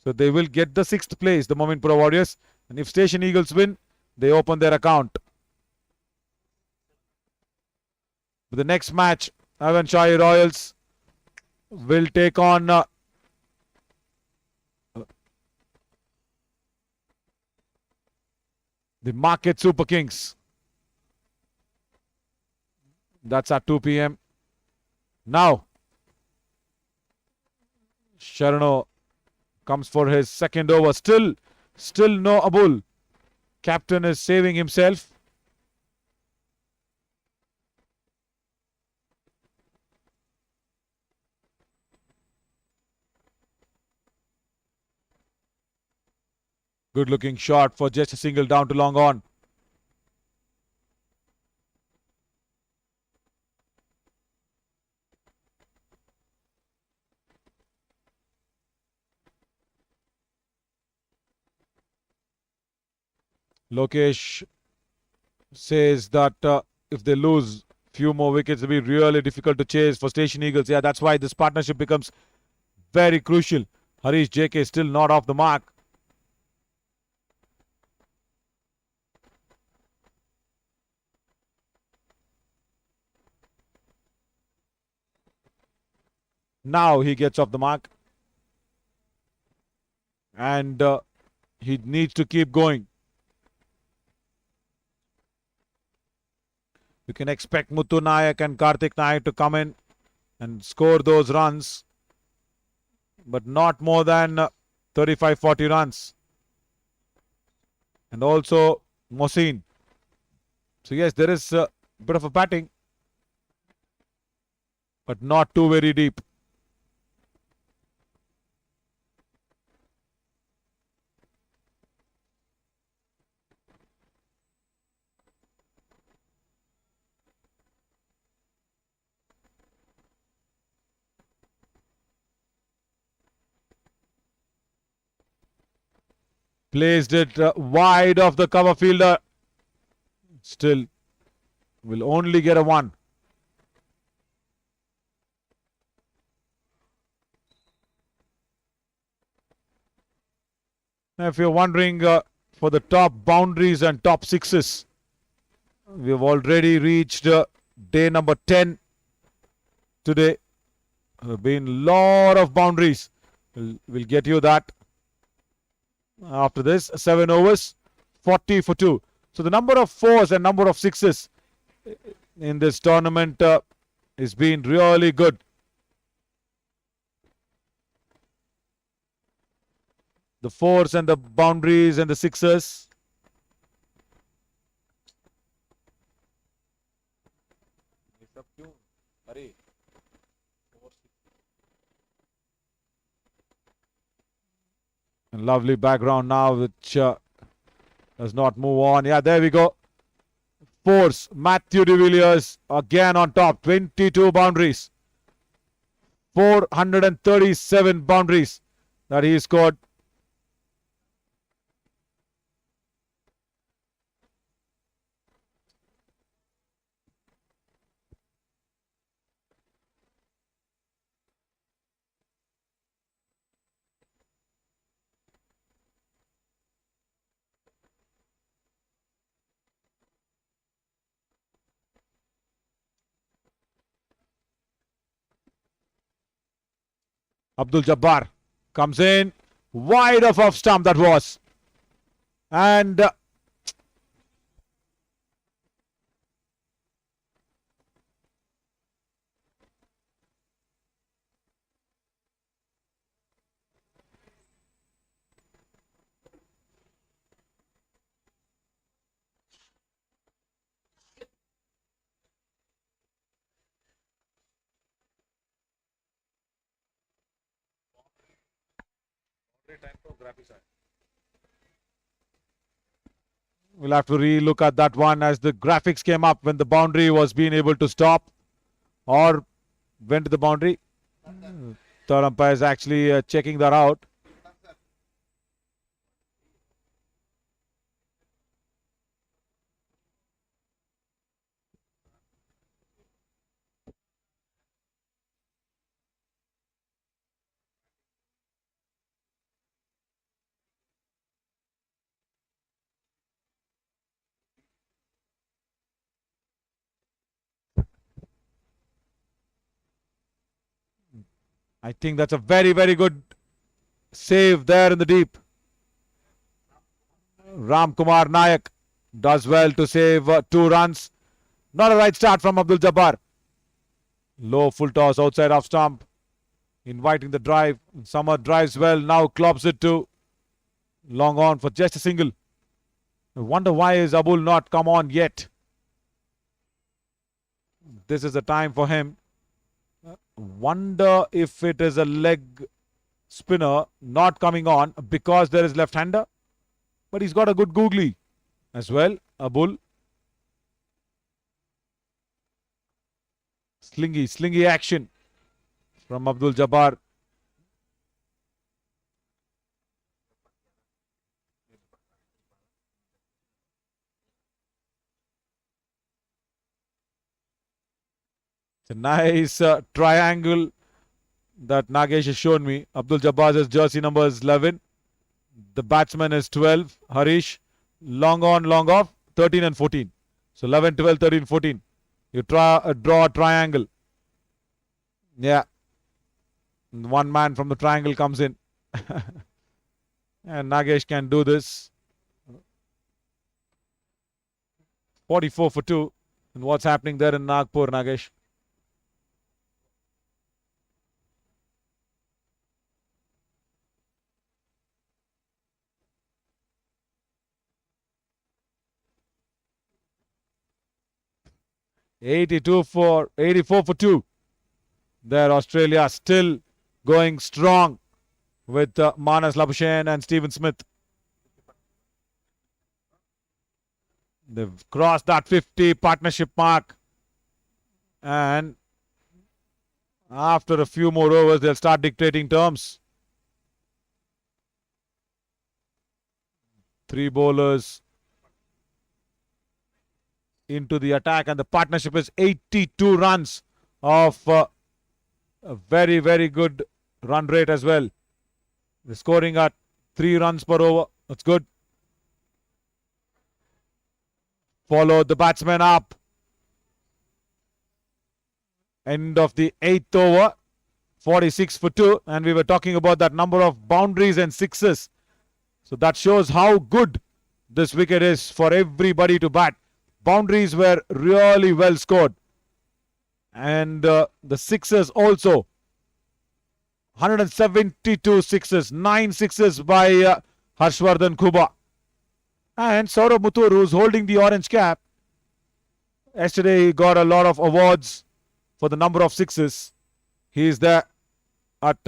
So they will get the 6th place, the Mominpura Warriors. And if Station Eagles win, they open their account. The next match, Avanshai Royals will take on the Market Super Kings. That's at 2 p.m. Now, Sharano comes for his second over. Still no Abul. Captain is saving himself. Good looking shot for just a single down to long on. Lokesh says that if they lose few more wickets, it'll be really difficult to chase for Station Eagles. Yeah, that's why this partnership becomes very crucial. Harish JK still not off the mark. Now he gets off the mark. And he needs to keep going. You can expect Muthu Nayak and Karthik Nayak to come in and score those runs. But not more than 35-40 runs. And also Mohsin. So yes, there is a bit of a batting. But not too very deep. Placed it wide of the cover fielder. Still will only get a 1. Now if you're wondering for the top boundaries and top sixes, we have already reached day number 10 today. There have been a lot of boundaries. We'll get you that. After this, 7 overs, 40 for 2. So the number of 4s and number of 6s in this tournament has been really good. The 4s and the boundaries and the 6s. Lovely background now, which does not move on. Yeah, there we go. 4s. Matthew de Villiers again on top. 22 boundaries. 437 boundaries that he scored. Abdul Jabbar comes in, wide of off stump that was. And We'll have to re-look at that one as the graphics came up when the boundary was being able to stop or went to the boundary. Third umpire is actually checking that out. I think that's a very, very good save there in the deep. Ram Kumar Nayak does well to save 2 runs. Not a right start from Abdul Jabbar. Low full toss outside off stump. Inviting the drive. Summer drives well. Now clops it to long on for just a single. I wonder why is Abul not come on yet. This is the time for him. Wonder if it is a leg spinner not coming on because there is left-hander. But he's got a good googly as well. Abul. Slingy action from Abdul Jabbar. It's a nice triangle that Nagesh has shown me. Abdul Jabbar's jersey number is 11. The batsman is 12. Harish. Long on, long off. 13 and 14. So 11, 12, 13, 14. You draw a triangle. Yeah. One man from the triangle comes in. And Nagesh can do this. 44 for 2. And what's happening there in Nagpur, Nagesh? '82 for 84 for 2. There, Australia still going strong with Manas Labuschagne and Stephen Smith. They've crossed that 50 partnership mark. And after a few more overs, they'll start dictating terms. 3 bowlers into the attack, and the partnership is 82 runs of a very, very good run rate as well. They're scoring at 3 runs per over. That's good. Followed the batsman up. End of the 8th over. 46 for 2. And we were talking about that number of boundaries and sixes. So that shows how good this wicket is for everybody to bat. Boundaries were really well scored. And the sixes also. 172 sixes. 9 sixes by Harshvardhan Kuba. And Saurabh Muthur, who's holding the orange cap. Yesterday he got a lot of awards for the number of sixes. He is there at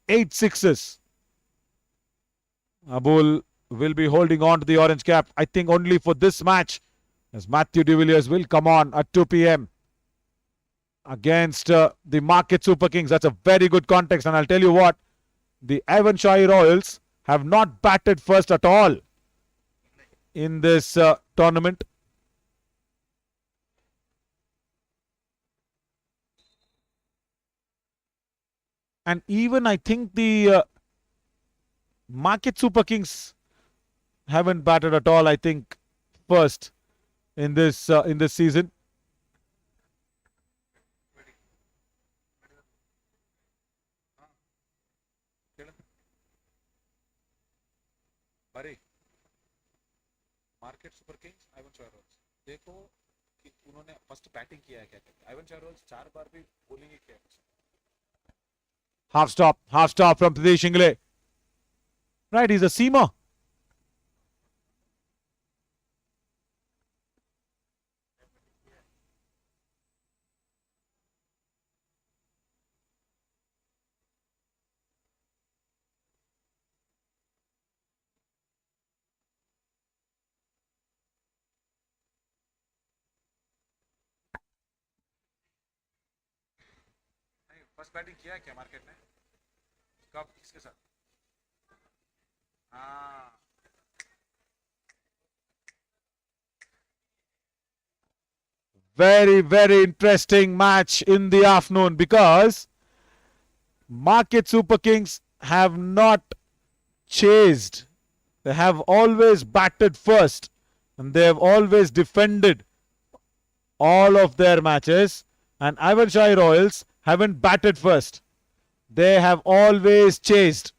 8 sixes. Abul will be holding on to the orange cap, I think only for this match, as Matthew de Villiers will come on at 2 p.m. against the Market Super Kings. That's a very good context, and I'll tell you what, the Avonshire Royals have not batted first at all in this tournament. And even I think the Market Super Kings haven't batted at all, I think, first in this season. Market super kings आइवनशायर roles देखो कि उन्होंने first batting किया है क्या कहते हैं आइवनशायर roles 4 बार भी बॉलिंग ही किया half stop from Pradesh Ingle. Right, he's a seamer. First batting किया क्या मार्केट ने? कब किसके साथ? हाँ, very, very interesting match in the afternoon because Market Super Kings have not chased. They have always batted first and they have always defended all of their matches. And Ivanshai Royals haven't batted first. They have always chased.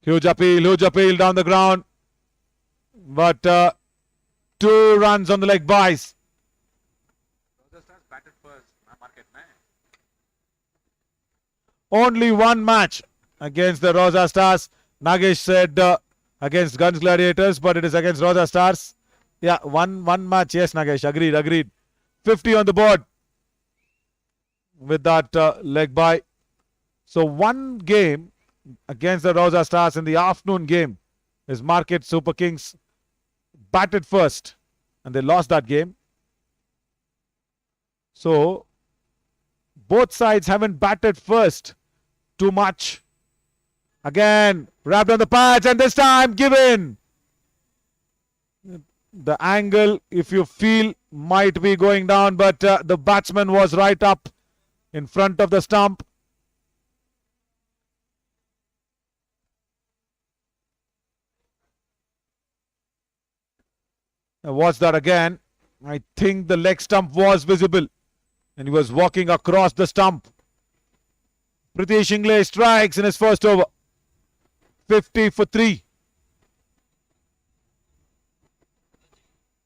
Huge appeal down the ground. But 2 runs on the leg byes. Only one match against the Rosa Stars. Nagesh said against Guns Gladiators, but it is against Rosa Stars. Yeah, one match. Yes, Nagesh, agreed. 50 on the board with that leg bye. So one game against the Rosa Stars in the afternoon game is Market Super Kings batted first and they lost that game. So both sides haven't batted first too much. Again, wrapped on the pads and this time given. The angle, if you feel, might be going down, but the batsman was right up in front of the stump. Now watch that again. I think the leg stump was visible and he was walking across the stump. Pritesh Ingle strikes in his first over. 50 for 3.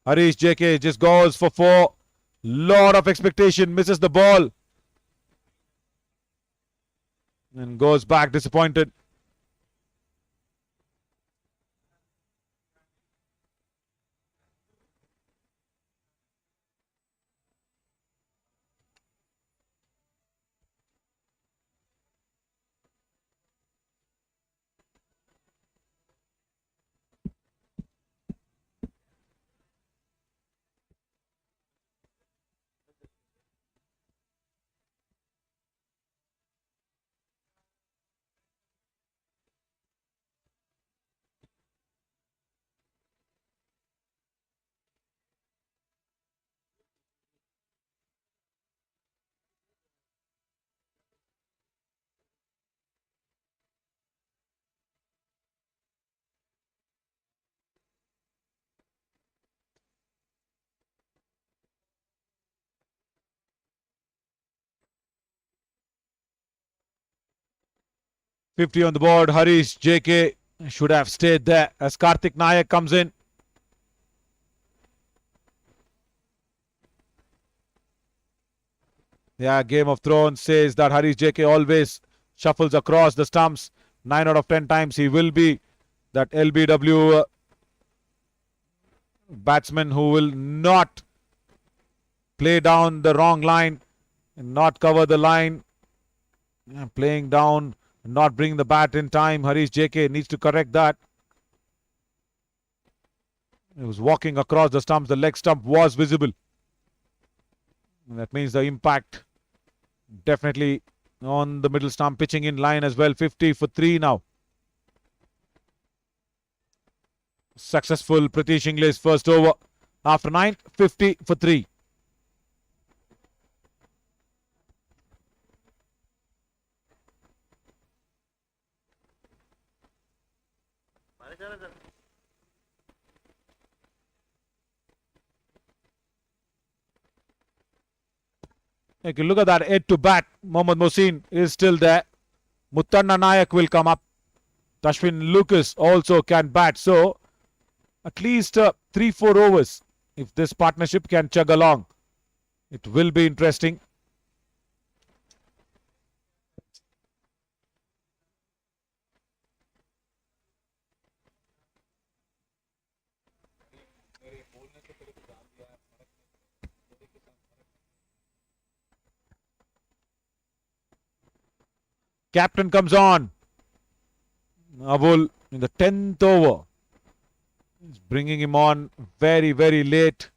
Harish JK just goes for 4. Lot of expectation, misses the ball and goes back disappointed. .50 on the board. Harish JK should have stayed there as Karthik Nayak comes in. Yeah, Game of Thrones says that Harish JK always shuffles across the stumps. 9 out of 10 times he will be that LBW batsman who will not play down the wrong line and not cover the line. Yeah, playing down, not bring the bat in time. Harish JK needs to correct that. He was walking across the stumps. The leg stump was visible. That means the impact definitely on the middle stump, pitching in line as well. 50 for 3 now. Successful Pritesh Ingle's first over after 9. 50 for 3. You can look at that head to bat. Mohammad Mohsin is still there. Muttanna Nayak will come up. Tashwin Lucas also can bat. So at least 3-4 overs. If this partnership can chug along, it will be interesting. Captain comes on. Abul in the 10th over. He's bringing him on very, very late.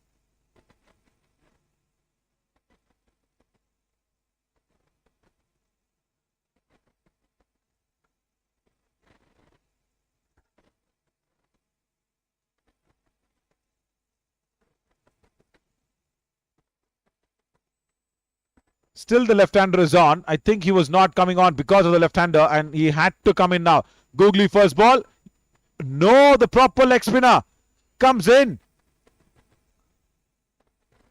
Still the left-hander is on. I think he was not coming on because of the left-hander and he had to come in now. Googly first ball. No, the proper leg spinner comes in.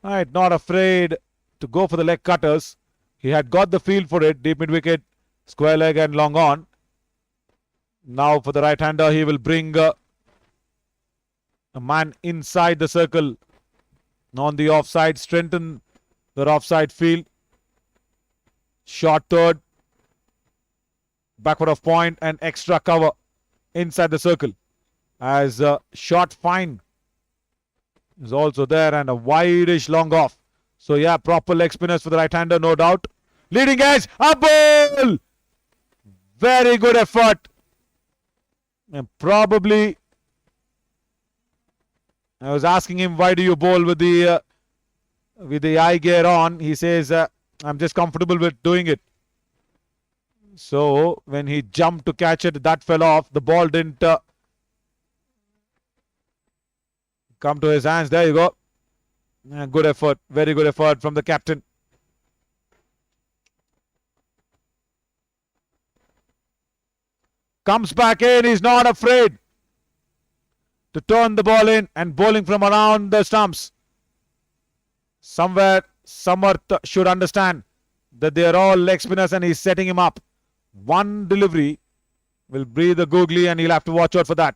Right, not afraid to go for the leg cutters. He had got the feel for it. Deep mid-wicket, square leg and long on. Now for the right-hander, he will bring a man inside the circle on the offside, strengthen the offside field. Short third, backward of point and extra cover inside the circle as a short fine is also there and a wide-ish long off. So yeah, proper leg spinners for the right-hander, no doubt. Leading edge, a ball! Very good effort. And probably, I was asking him, why do you bowl with the eye gear on? He says, I'm just comfortable with doing it. So when he jumped to catch it, that fell off. The ball didn't come to his hands. There you go. Good effort. Very good effort from the captain. Comes back in. He's not afraid to turn the ball in and bowling from around the stumps. Somewhere Samarth should understand that they are all leg spinners and he's setting him up. One delivery will breathe a googly and he'll have to watch out for that.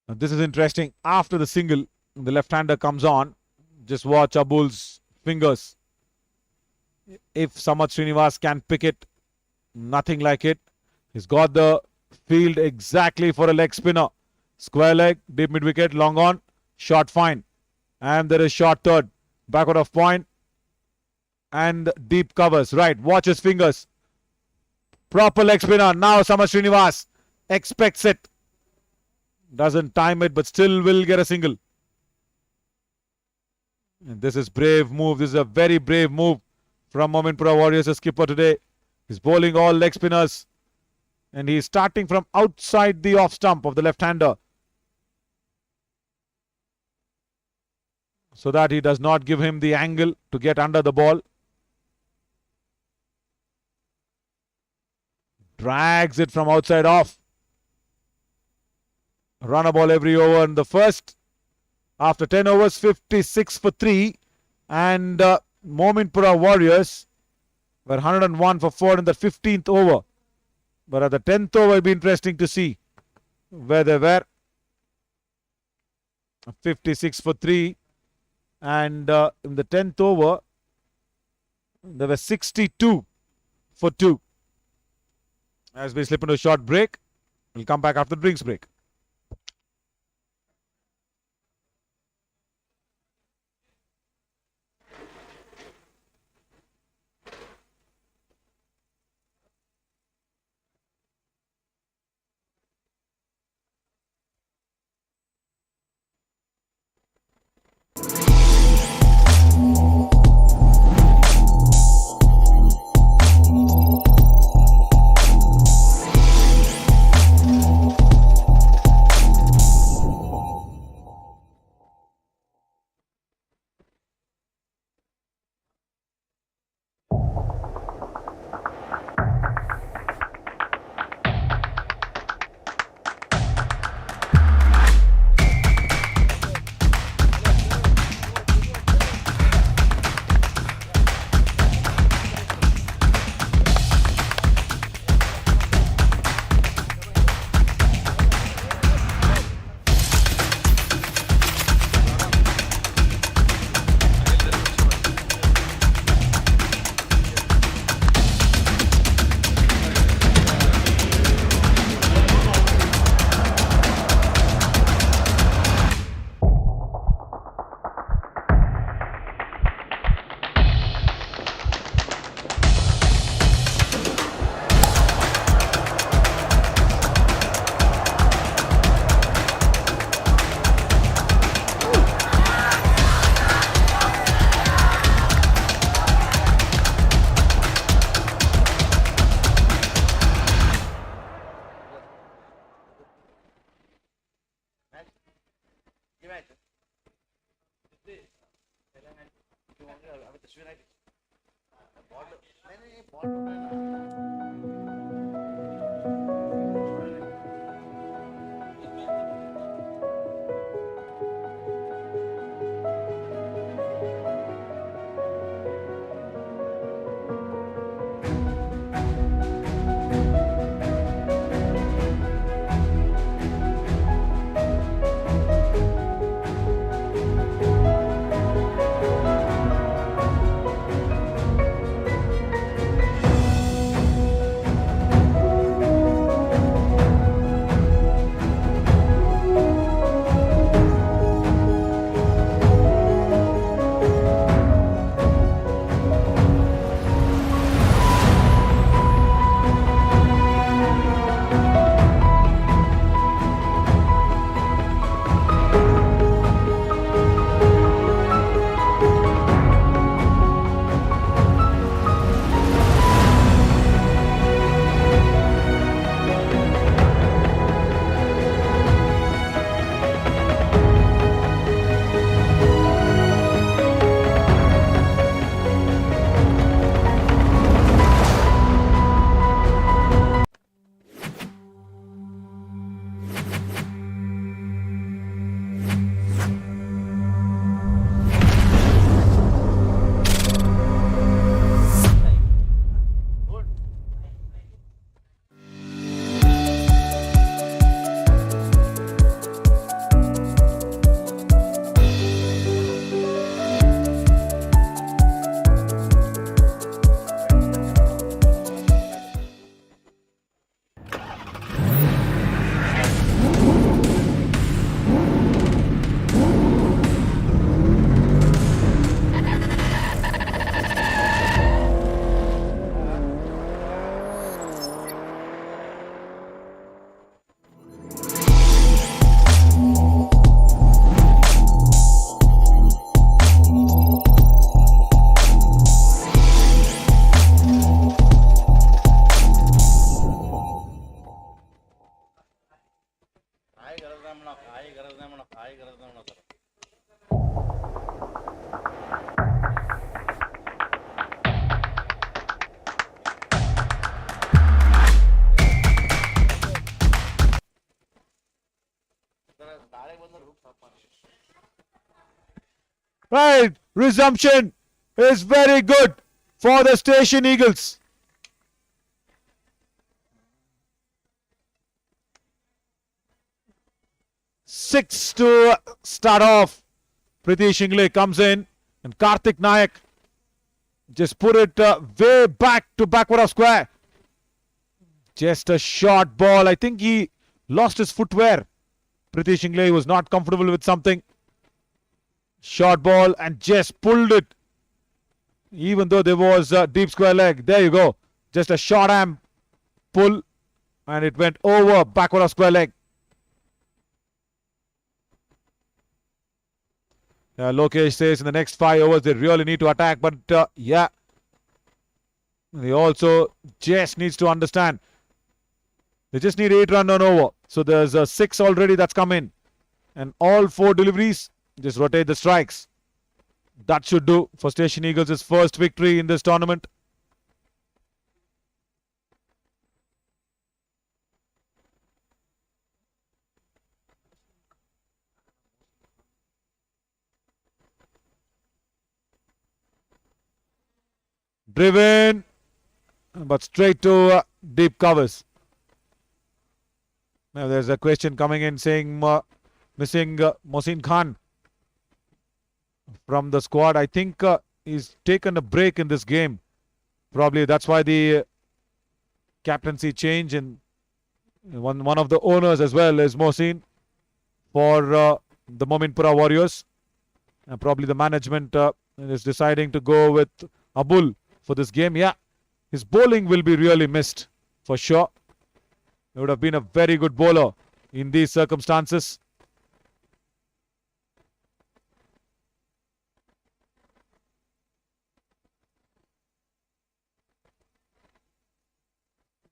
Now this is interesting. After the single, the left-hander comes on. Just watch Abul's fingers. If Samath Srinivas can pick it, nothing like it. He's got the field exactly for a leg spinner. Square leg, deep mid-wicket, long on, short fine. And there is short third, backward of point. And deep covers. Right, watch his fingers. Proper leg spinner. Now Samath Srinivas expects it. Doesn't time it, but still will get a single. And this is brave move. This is a very brave move from Mominpura Warriors, the skipper today. He's bowling all leg spinners. And he's starting from outside the off stump of the left-hander. So that he does not give him the angle to get under the ball. Drags it from outside off. Run a ball every over in the first. After 10 overs, 56 for 3. And Mominpura Warriors were 101 for 4 in the 15th over. But at the 10th over, it'll be interesting to see where they were. 56 for 3. And in the 10th over, they were 62 for 2. As we slip into a short break, we'll come back after the drinks break.
United. United.
Right, resumption is very good for the Station Eagles. Six to start off. Pritesh Ingle comes in and Karthik Nayak just put it way back to backward of square. Just a short ball. I think he lost his footwear. Pritesh Ingle was not comfortable with something. Short ball and just pulled it. Even though there was a deep square leg. There you go. Just a short arm pull and it went over backward of square leg. Lokesh says in the next 5 overs they really need to attack, but yeah, they also just needs to understand they just need 8 runs on over. So there's a 6 already that's come in, and all 4 deliveries just rotate the strikes. That should do for Station Eagles' first victory in this tournament. Driven, but straight to deep covers. Now there's a question coming in saying missing Mohsin Khan from the squad. I think he's taken a break in this game. Probably that's why the captaincy change, and one of the owners as well is Mohsin for the Mominpura Warriors. And probably the management is deciding to go with Abul for this game. Yeah, his bowling will be really missed for sure. He would have been a very good bowler in these circumstances.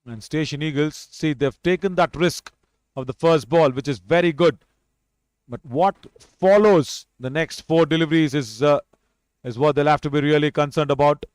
And Station Eagles, see, they've taken that risk of the first ball, which is very good. But what follows the next 4 deliveries is what they'll have to be really concerned about.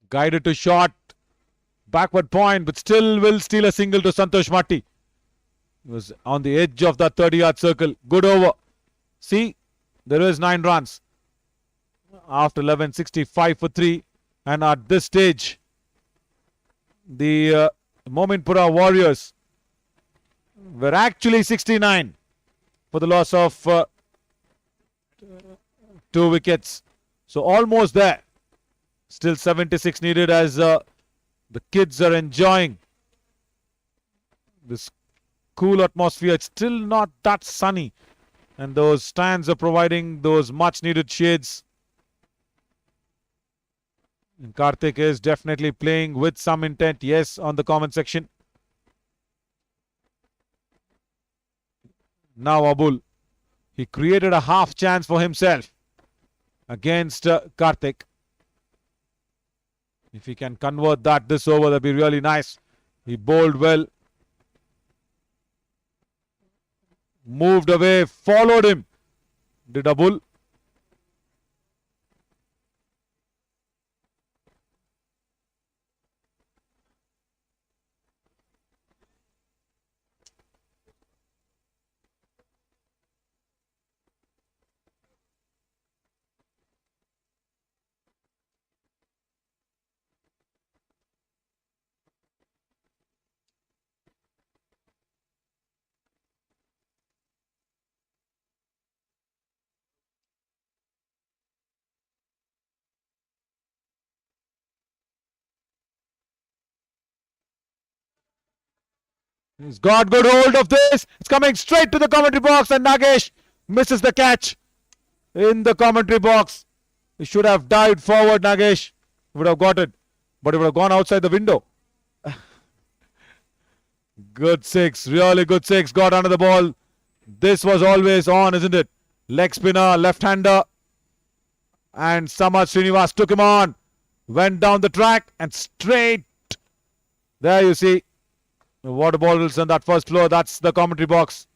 Guided to short, backward point, but still will steal a single to Sangtrashwadi. He was on the edge of that 30-yard circle. Good over. See, there is 9 runs. After 11, 65 for 3. And at this stage, the Mominpura Warriors were actually 69 for the loss of 2 wickets. So almost there. Still 76 needed as the kids are enjoying this cool atmosphere. It's still not that sunny, and those stands are providing those much needed shades. And Karthik is definitely playing with some intent, yes, on the comment section. Now Abul, he created a half chance for himself against Karthik. If he can convert that this over, that'd be really nice. He bowled well. Moved away, followed him. Did Abul. He's got good hold of this. It's coming straight to the commentary box, and Nagesh misses the catch in the commentary box. He should have dived forward, Nagesh. Would have got it, but he would have gone outside the window. Good 6, really good 6. Got under the ball. This was always on, isn't it? Leg spinner, left-hander. And Samad Srinivas took him on. Went down the track and straight. There you see. The water bottles on that first floor. That's the commentary box.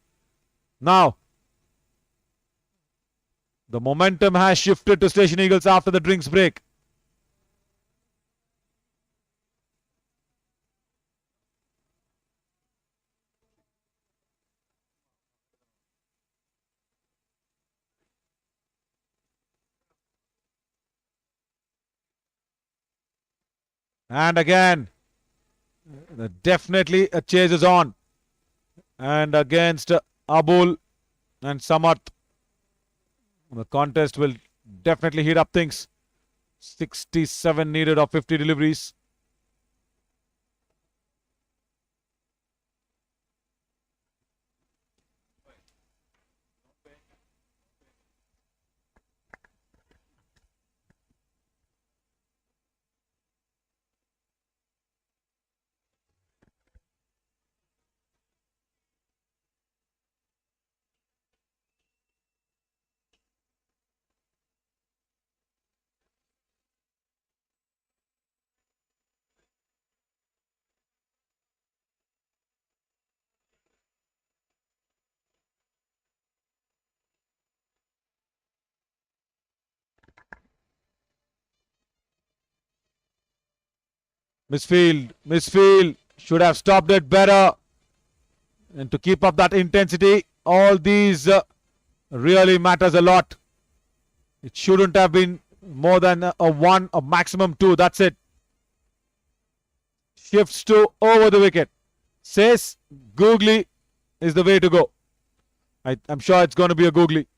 Now, the momentum has shifted to Station Eagles after the drinks break. And again, definitely a chase is on. And against Abul and Samat, the contest will definitely heat up things. 67 needed of 50 deliveries. Misfield should have stopped it better. And to keep up that intensity, all these really matters a lot. It shouldn't have been more than a 1, a maximum 2. That's it. Shifts to over the wicket. Says googly is the way to go. I'm sure it's going to be a googly.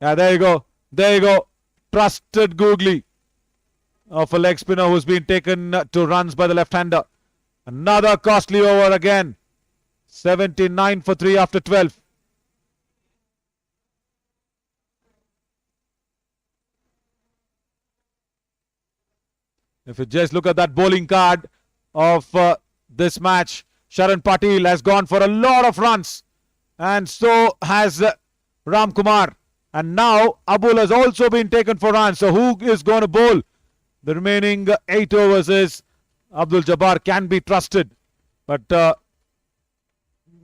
Yeah, there you go. There you go. Trusted googly of a leg spinner who's been taken to runs by the left-hander. Another costly over again. 79 for 3 after 12. If you just look at that bowling card of this match, Sharan Patil has gone for a lot of runs, and so has Ram Kumar. And now Abul has also been taken for runs. So who is going to bowl? The remaining 8 overs is Abdul Jabbar can be trusted. But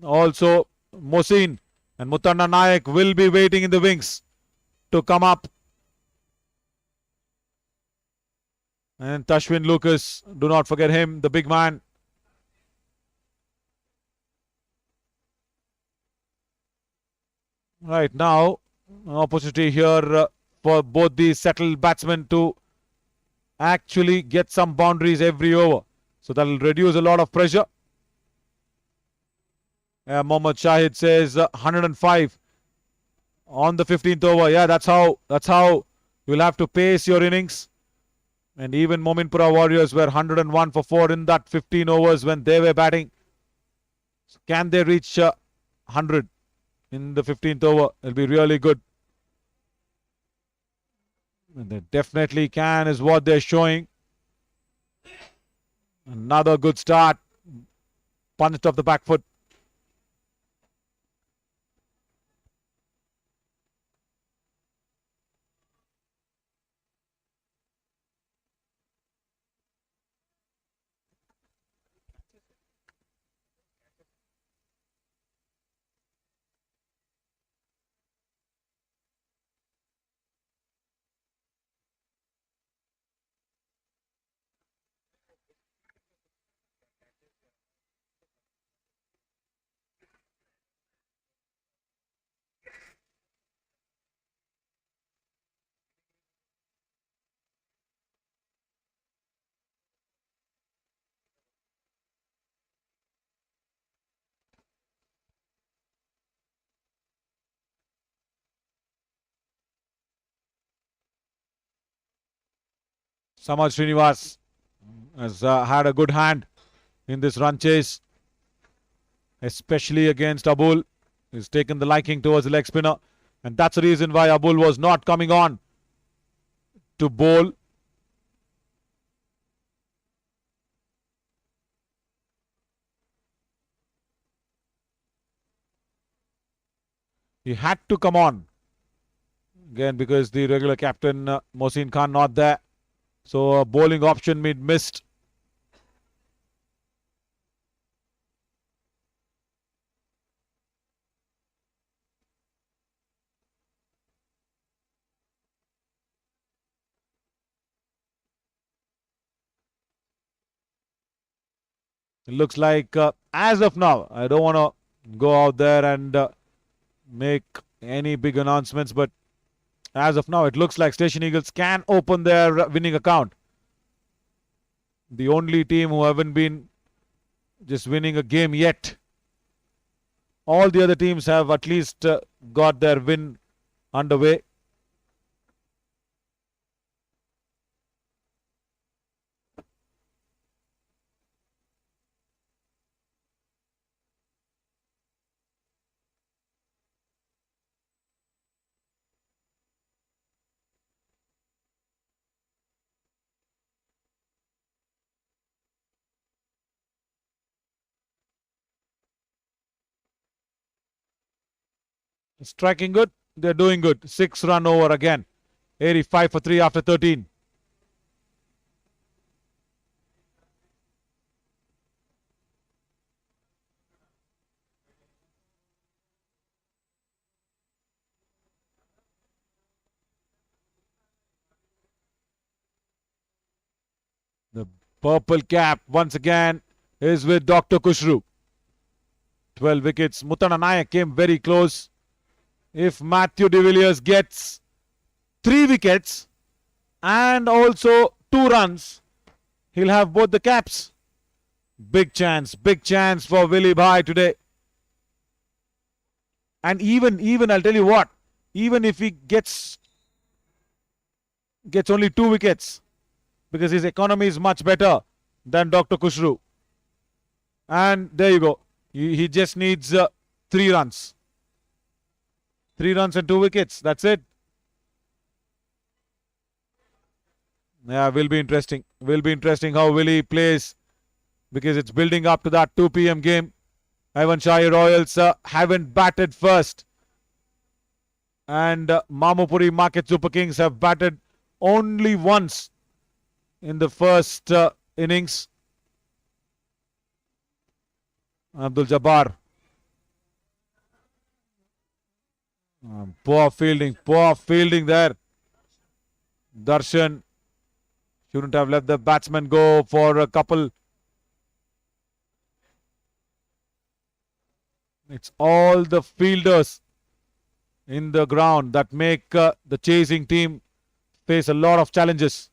also Mohsin and Mutanna Nayak will be waiting in the wings to come up. And Tashwin Lucas, do not forget him, the big man. Right now, an opportunity here for both the settled batsmen to actually get some boundaries every over. So that will reduce a lot of pressure. Mohammad Shahid says 105 on the 15th over. Yeah, that's how you'll have to pace your innings. And even Mominpura Warriors were 101 for 4 in that 15 overs when they were batting. So can they reach 100 in the 15th over? It'll be really good. And they definitely can, is what they're showing. Another good start. Punched off the back foot. Samad Srinivas has had a good hand in this run chase, especially against Abul. He's taken the liking towards the leg spinner, and that's the reason why Abul was not coming on to bowl. He had to come on again because the regular captain Mohsin Khan not there. So a bowling option missed. It looks like as of now, I don't want to go out there and make any big announcements, but as of now, it looks like Station Eagles can open their winning account. The only team who haven't been just winning a game yet. All the other teams have at least got their win underway. Striking good. They're doing good. 6-run over again. 85 for 3 after 13. The purple cap once again is with Dr. Kushru. 12 wickets. Mutanna Nayak came very close. If Matthew de Villiers gets 3 wickets and also 2 runs, he'll have both the caps. Big chance for Willie Bhai today. And even I'll tell you what, even if he gets gets only 2 wickets because his economy is much better than Dr. Kushru. And there you go. He just needs 3 runs. 3 runs and 2 wickets. That's it. Yeah, will be interesting. Will be interesting how Willie plays because it's building up to that 2 p.m. game. Ivanshire Royals haven't batted first. And Mamupuri Market Super Kings have batted only once in the first innings. Abdul Jabbar. Poor fielding there. Darshan shouldn't have let the batsman go for a couple. It's all the fielders in the ground that make the chasing team face a lot of challenges.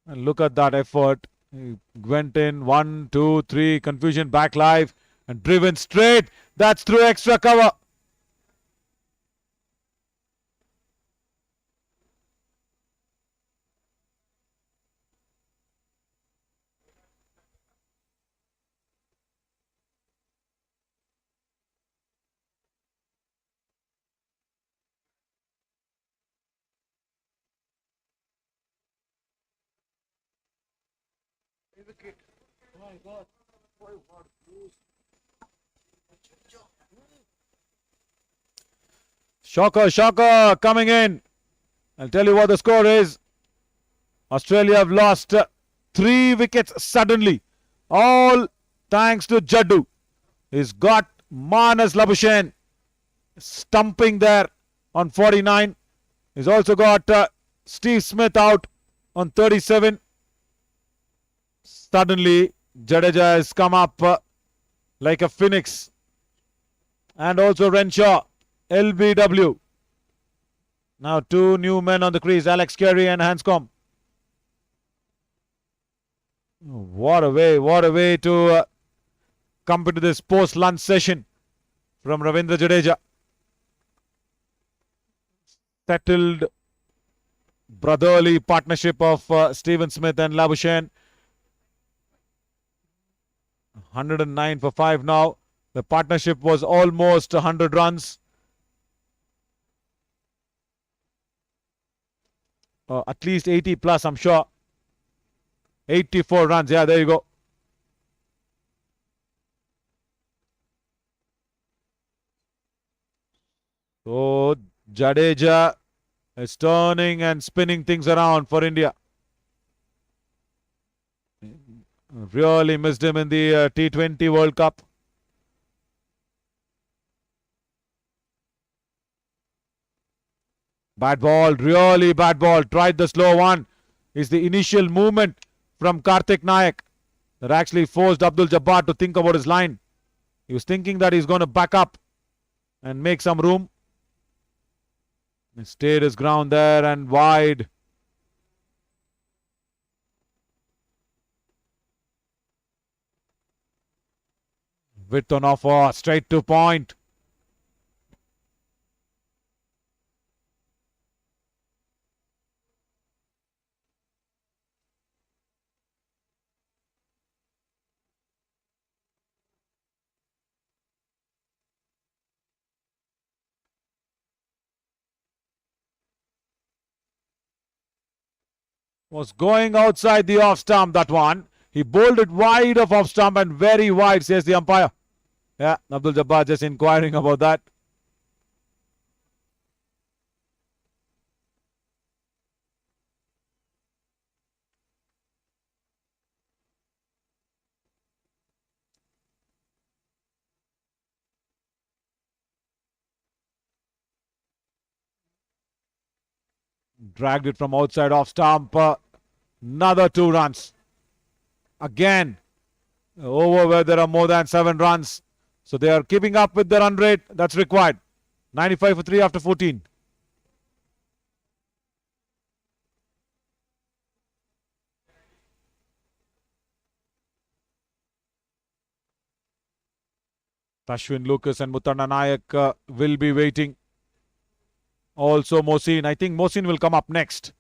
And look at that effort. He went in 1, 2, 3, confusion back live and driven straight. That's through extra cover. Shocker coming in. I'll tell you what the score is. Australia have lost 3 wickets suddenly. All thanks to Jaddu. He's got Manas Labuschagne stumping there on 49. He's also got Steve Smith out on 37. Suddenly, Jadeja has come up like a phoenix. And also Renshaw, LBW. Now 2 new men on the crease, Alex Carey and Hanscom. What a way to come into this post-lunch session from Ravindra Jadeja. Settled brotherly partnership of Stephen Smith and Labuschagne. 109 for 5 now. The partnership was almost 100 runs. At least 80 plus, I'm sure. 84 runs. Yeah, there you go. So, Jadeja is turning and spinning things around for India. Really missed him in the T20 World Cup. Bad ball, really bad ball. Tried the slow one. Is the initial movement from Karthik Nayak that actually forced Abdul Jabbar to think about his line. He was thinking that he's going to back up and make some room. He stayed his ground there and wide. Width on offer, straight to point. Was going outside the off stump, that one. He bowled it wide of off stump and very wide, says the umpire. Yeah, Abdul Jabbar just inquiring about that. Dragged it from outside off stump. Another 2 runs. Again, over where there are more than 7 runs. So they are keeping up with the run rate that's required. 95 for 3 after 14. Ashwin Lucas and Muthana Nayak will be waiting. Also Mohsin. I think Mohsin will come up next.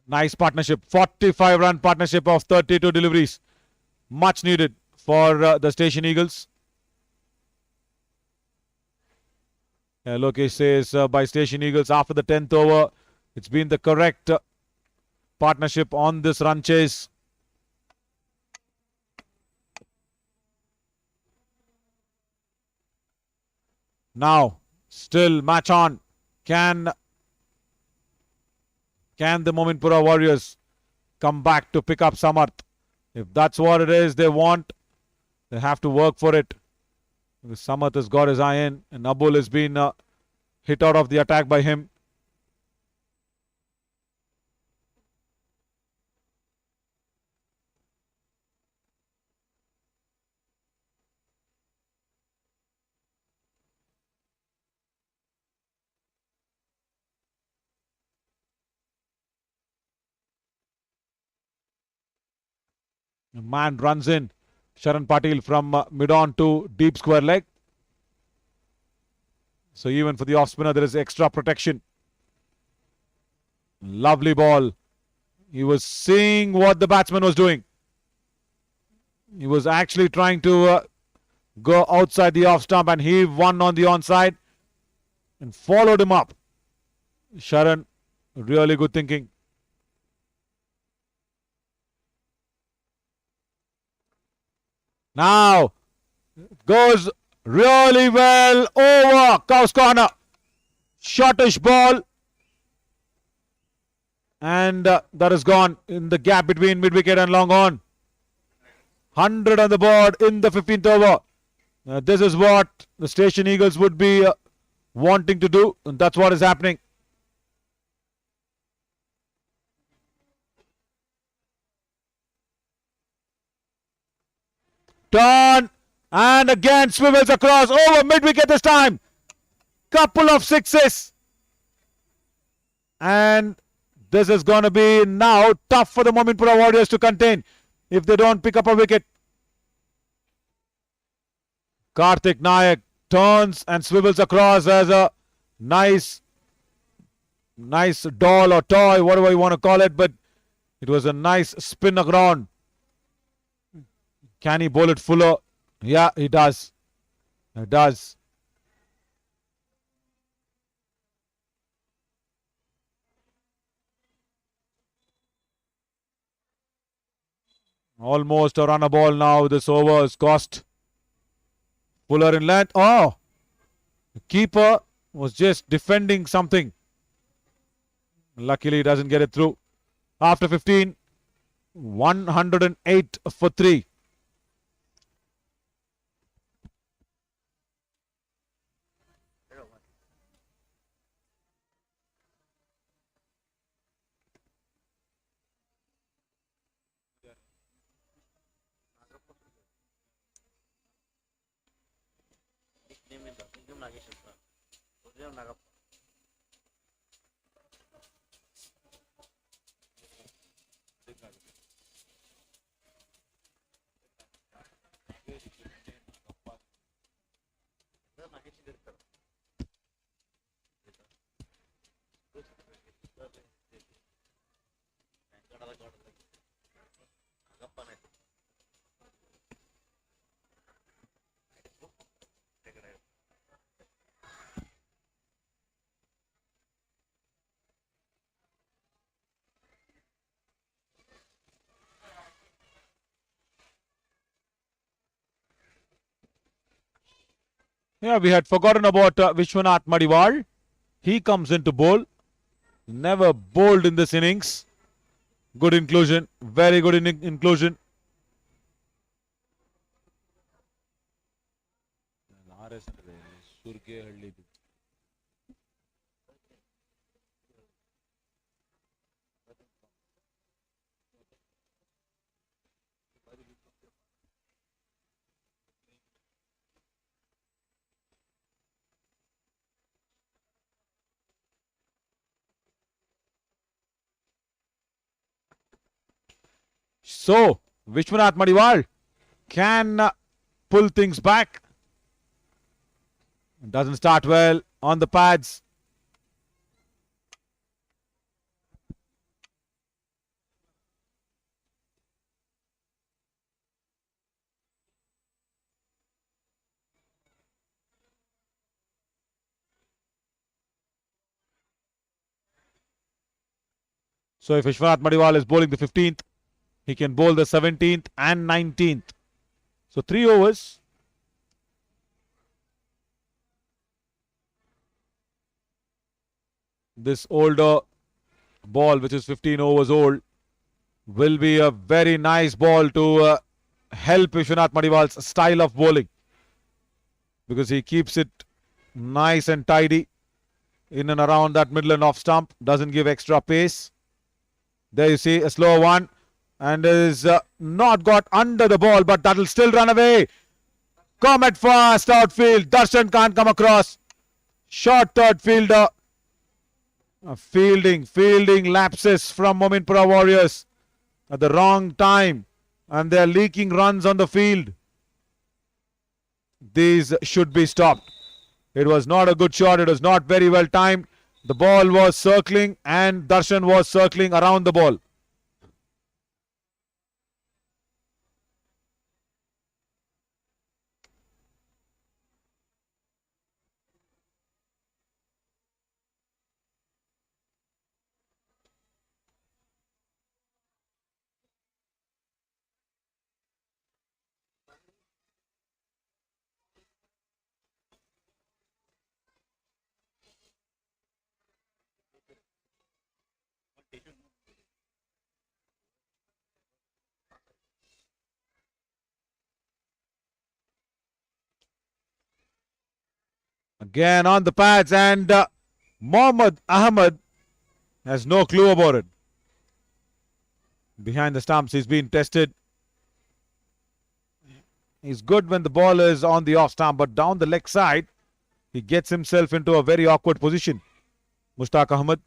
Nice partnership. 45-run partnership of 32 deliveries. Much needed for the Station Eagles. Lokesh says by Station Eagles after the 10th over, it's been the correct partnership on this run chase. Now, still match on. Can the Mominpura Warriors come back to pick up Samarth? If that's what it is they want, they have to work for it. Samarth has got his eye in, and Abul has been hit out of the attack by him. A man runs in. Sharan Patil from mid-on to deep square leg. So even for the off-spinner, there is extra protection. Lovely ball. He was seeing what the batsman was doing. He was actually trying to go outside the off stump, and he won on the onside and followed him up. Sharan, really good thinking. Now goes really well over Cow's corner. Shortish ball. And that is gone in the gap between mid-wicket and long on. 100 on the board in the 15th over. This is what the Station Eagles would be wanting to do. And that's what is happening. Turn. And again swivels across over mid-wicket this time. Couple of sixes. And this is going to be now tough for the Mominpura Warriors to contain if they don't pick up a wicket. Karthik Nayak turns and swivels across as a nice doll or toy, whatever you want to call it, but it was a nice spin around. Can he bowl it fuller? Yeah, he does. He does. Almost a run a ball now. This over is cost. Fuller in length. Oh! The keeper was just defending something. Luckily, he doesn't get it through. After 15, 108 for 3. Yeah, we had forgotten about Vishwanath Madiwal. He comes into bowl. Never bowled in this innings. Good inclusion. Very good inclusion. So, Vishwanath Madiwal can pull things back. Doesn't start well on the pads. So if Vishwanath Madiwal is bowling the 15th, he can bowl the 17th and 19th. So 3 overs. This older ball, which is 15 overs old, will be a very nice ball to help Vishwanath Madiwal's style of bowling, because he keeps it nice and tidy in and around that middle and off stump, doesn't give extra pace. There you see a slow one, and is not got under the ball, but that will still run away. Comet fast outfield. Darshan can't come across. Short third fielder. Fielding lapses from Mominpura Warriors at the wrong time, and they are leaking runs on the field. These should be stopped. It was not a good shot. It was not very well timed. The ball was circling and Darshan was circling around the ball. Again on the pads, and Mohammad Ahmed has no clue about it. Behind the stumps, he's been tested. He's good when the ball is on the off stump, but down the leg side, he gets himself into a very awkward position. Mushtaq Ahmed.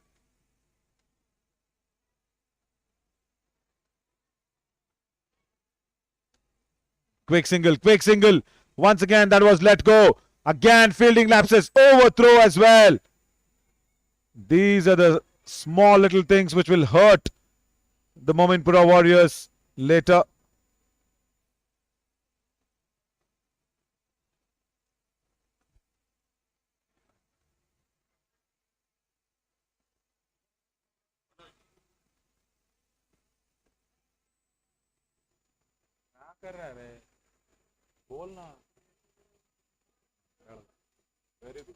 Quick single. Once again, that was let go. Again, fielding lapses, overthrow as well. These are the small little things which will hurt the Mominpura Warriors later. Very good.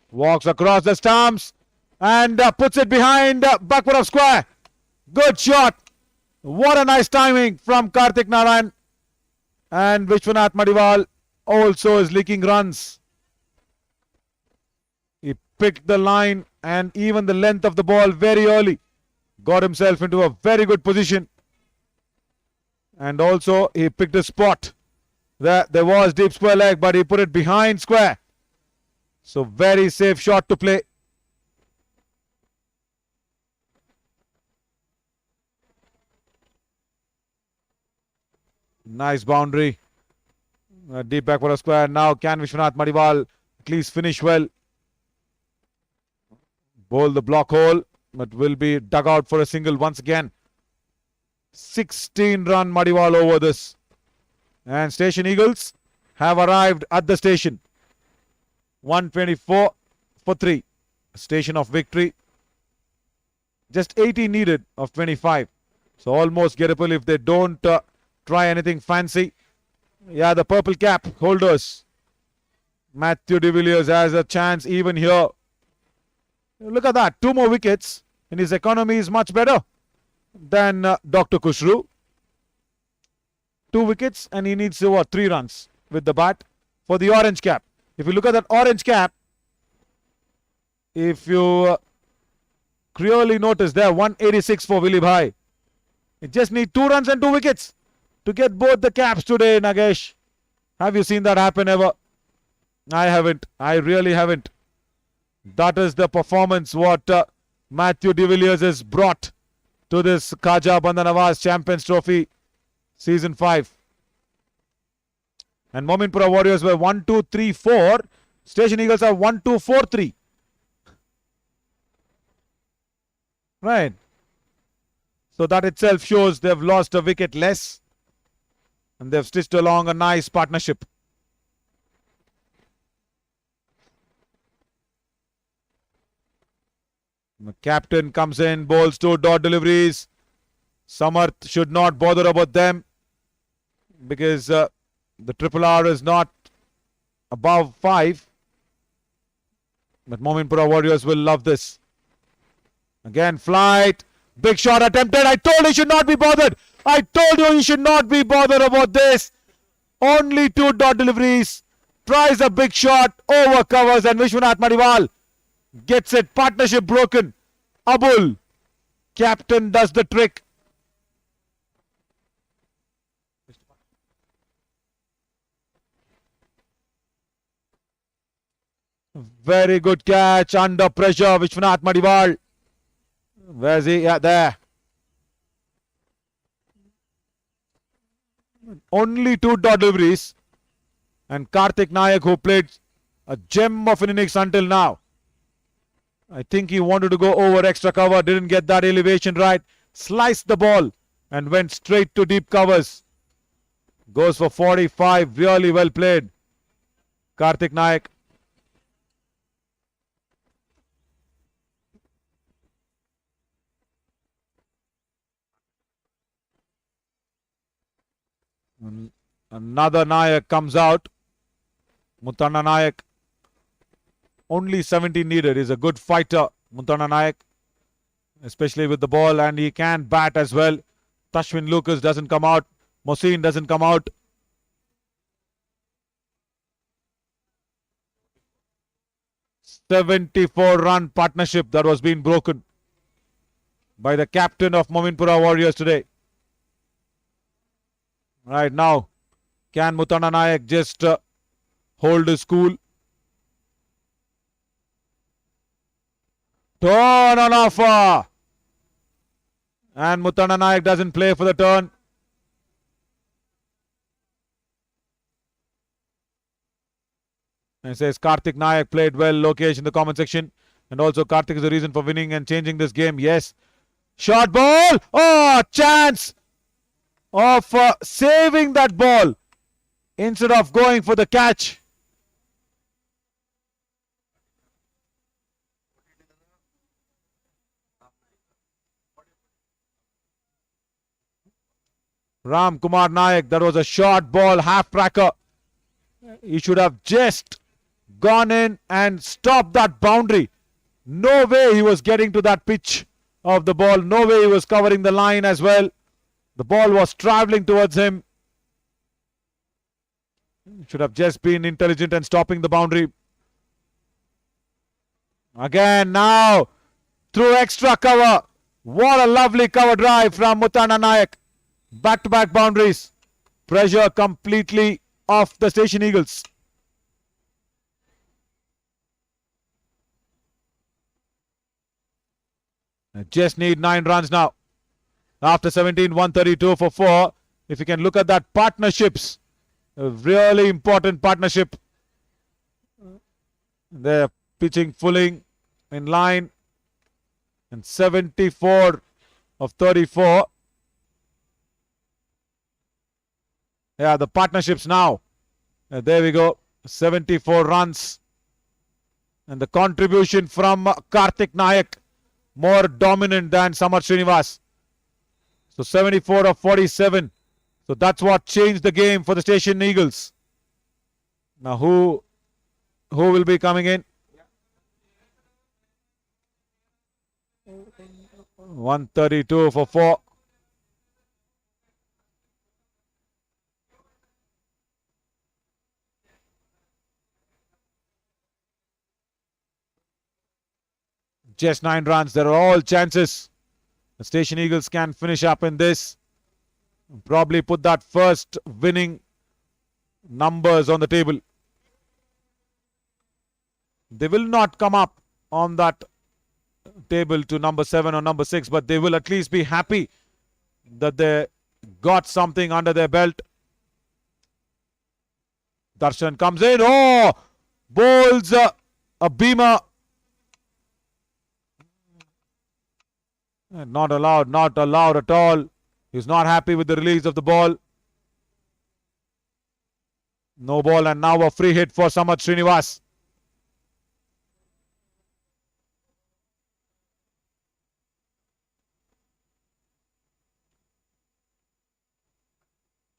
Walks across the stumps and puts it behind backward of square. Good shot. What a nice timing from Karthik Narayan. And Vishwanath Madiwal also is leaking runs. He picked the line and even the length of the ball very early. Got himself into a very good position. And also he picked a spot. There was deep square leg, but he put it behind square. So very safe shot to play. Nice boundary. Deep backward of square. Now can Vishwanath Madiwal at least finish well? Bowl the block hole, but will be dug out for a single once again. 16 run Madiwal over this. And Station Eagles have arrived at the station. 124 for 3. Station of victory. Just 18 needed of 25. So almost gettable if they don't try anything fancy. Yeah, the purple cap holders. Matthew de Villiers has a chance even here. Look at that. 2 more wickets. And his economy is much better than Dr. Kushru. 2 wickets and he needs 3 runs with the bat for the orange cap. If you look at that orange cap, if you clearly notice there, 186 for Willie Bhai. It just need 2 runs and 2 wickets to get both the caps today, Nagesh. Have you seen that happen ever? I haven't. I really haven't. That is the performance what Matthew de Villiers has brought to this Khaja Bandha Nawaz Champions Trophy Season 5. And Mominpura Warriors were 1-2-3-4. Station Eagles are 1-2-4-3. Right. So that itself shows they've lost a wicket less. And they've stitched along a nice partnership. The captain comes in, bowls 2 dot deliveries. Samarth should not bother about them because the triple R is not above 5. But Mominpura Warriors will love this. Again, flight. Big shot attempted. I told you should not be bothered. I told you should not be bothered about this. Only 2 dot deliveries. Tries a big shot. Over covers and Vishwanath Madiwal gets it. Partnership broken. Abul. Captain does the trick. Very good catch. Under pressure. Vishwanath Madiwal. Where's he? Yeah, there. Only 2 dot deliveries. And Karthik Nayak, who played a gem of an innings until now. I think he wanted to go over extra cover. Didn't get that elevation right. Sliced the ball and went straight to deep covers. Goes for 45. Really well played. Karthik Nayak. Another Nayak comes out. Muthana Nayak. Only 17 needed. He's a good fighter, Muthana Nayak. Especially with the ball, and he can bat as well. Tashwin Lucas doesn't come out. Mohsin doesn't come out. "74-run partnership that was being broken by the captain of Mominpura Warriors today. Right now, can Muthana Nayak just hold his cool? Turn on offer. And Muthana Nayak doesn't play for the turn. And says Karthik Nayak played well. Lokesh in the comment section. And also Karthik is the reason for winning and changing this game. Yes. Short ball. Oh, chance of saving that ball instead of going for the catch. Ram Kumar Nayak, that was a short ball, half cracker. He should have just gone in and stopped that boundary. No way he was getting to that pitch of the ball. No way he was covering the line as well. The ball was travelling towards him. Should have just been intelligent and stopping the boundary. Again now through extra cover. What a lovely cover drive from Muthana Nayak. Back-to-back boundaries. Pressure completely off the Station Eagles. They just need 9 runs now. After 17, 132 for 4. If you can look at that partnerships. A really important partnership. They're pitching fulling in line. And 74 of 34. Yeah, the partnerships now. There we go. 74 runs. And the contribution from Karthik Nayak more dominant than Samarth Srinivas. So 74 of 47. So that's what changed the game for the Station Eagles. Now who will be coming in? 132 for 4. Just 9 runs. There are all chances. The Station Eagles can finish up in this. Probably put that first winning numbers on the table. They will not come up on that table to number 7 or number 6, but they will at least be happy that they got something under their belt. Darshan comes in. Oh! Bowls a beamer. Not allowed at all. He's not happy with the release of the ball. No ball, and now a free hit for Samat Srinivas.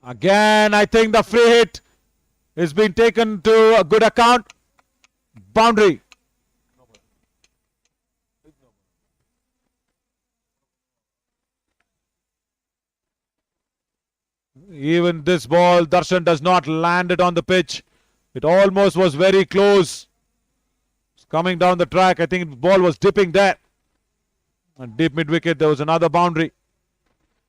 Again, I think the free hit is being taken to a good account. Boundary. Even this ball, Darshan does not land it on the pitch. It almost was very close. It's coming down the track. I think the ball was dipping there. And deep mid wicket, there was another boundary.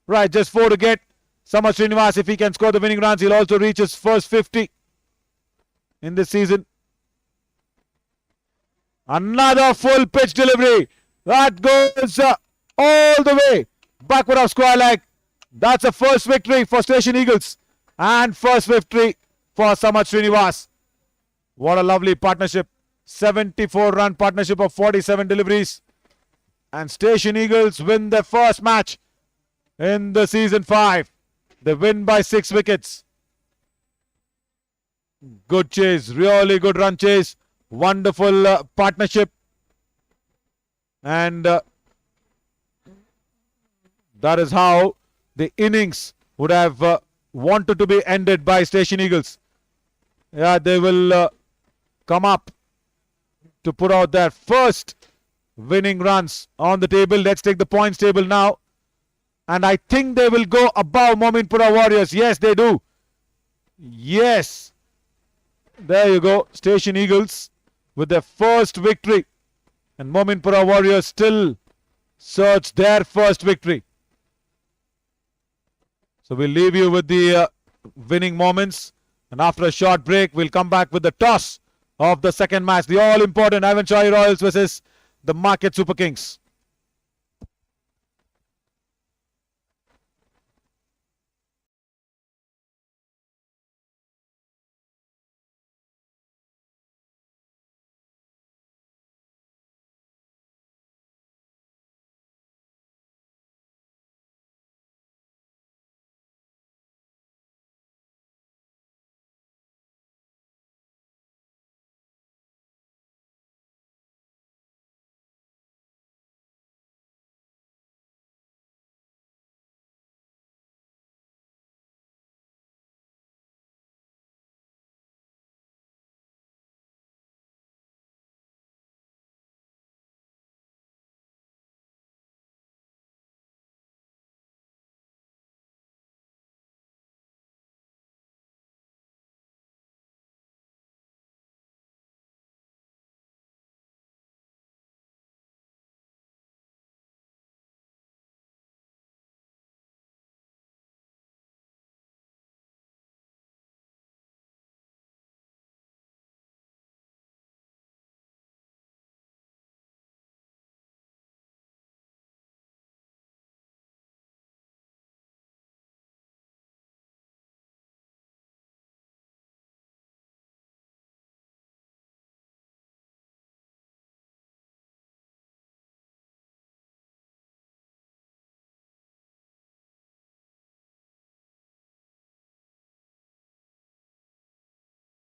Right, just 4 to get. Samat Srinivas, if he can score the winning runs, he'll also reach his first 50 in this season. Another full pitch delivery. That goes all the way backward of square leg. That's a first victory for Station Eagles and first victory for Samat Srinivas. What a lovely partnership. 74-run partnership of 47 deliveries. And Station Eagles win their first match in the season 5. They win by 6 wickets. Good chase, really good run chase. Wonderful partnership. And that is how the innings would have wanted to be ended by Station Eagles. Yeah, they will come up to put out their first winning runs on the table. Let's take the points table now. And I think they will go above Mominpura Warriors. Yes, they do. Yes. There you go. Station Eagles with their first victory. And Mominpura Warriors still search their first victory. So we'll leave you with the winning moments. And after a short break, we'll come back with the toss of the second match. The all-important Ivan Chai Royals versus the Market Super Kings.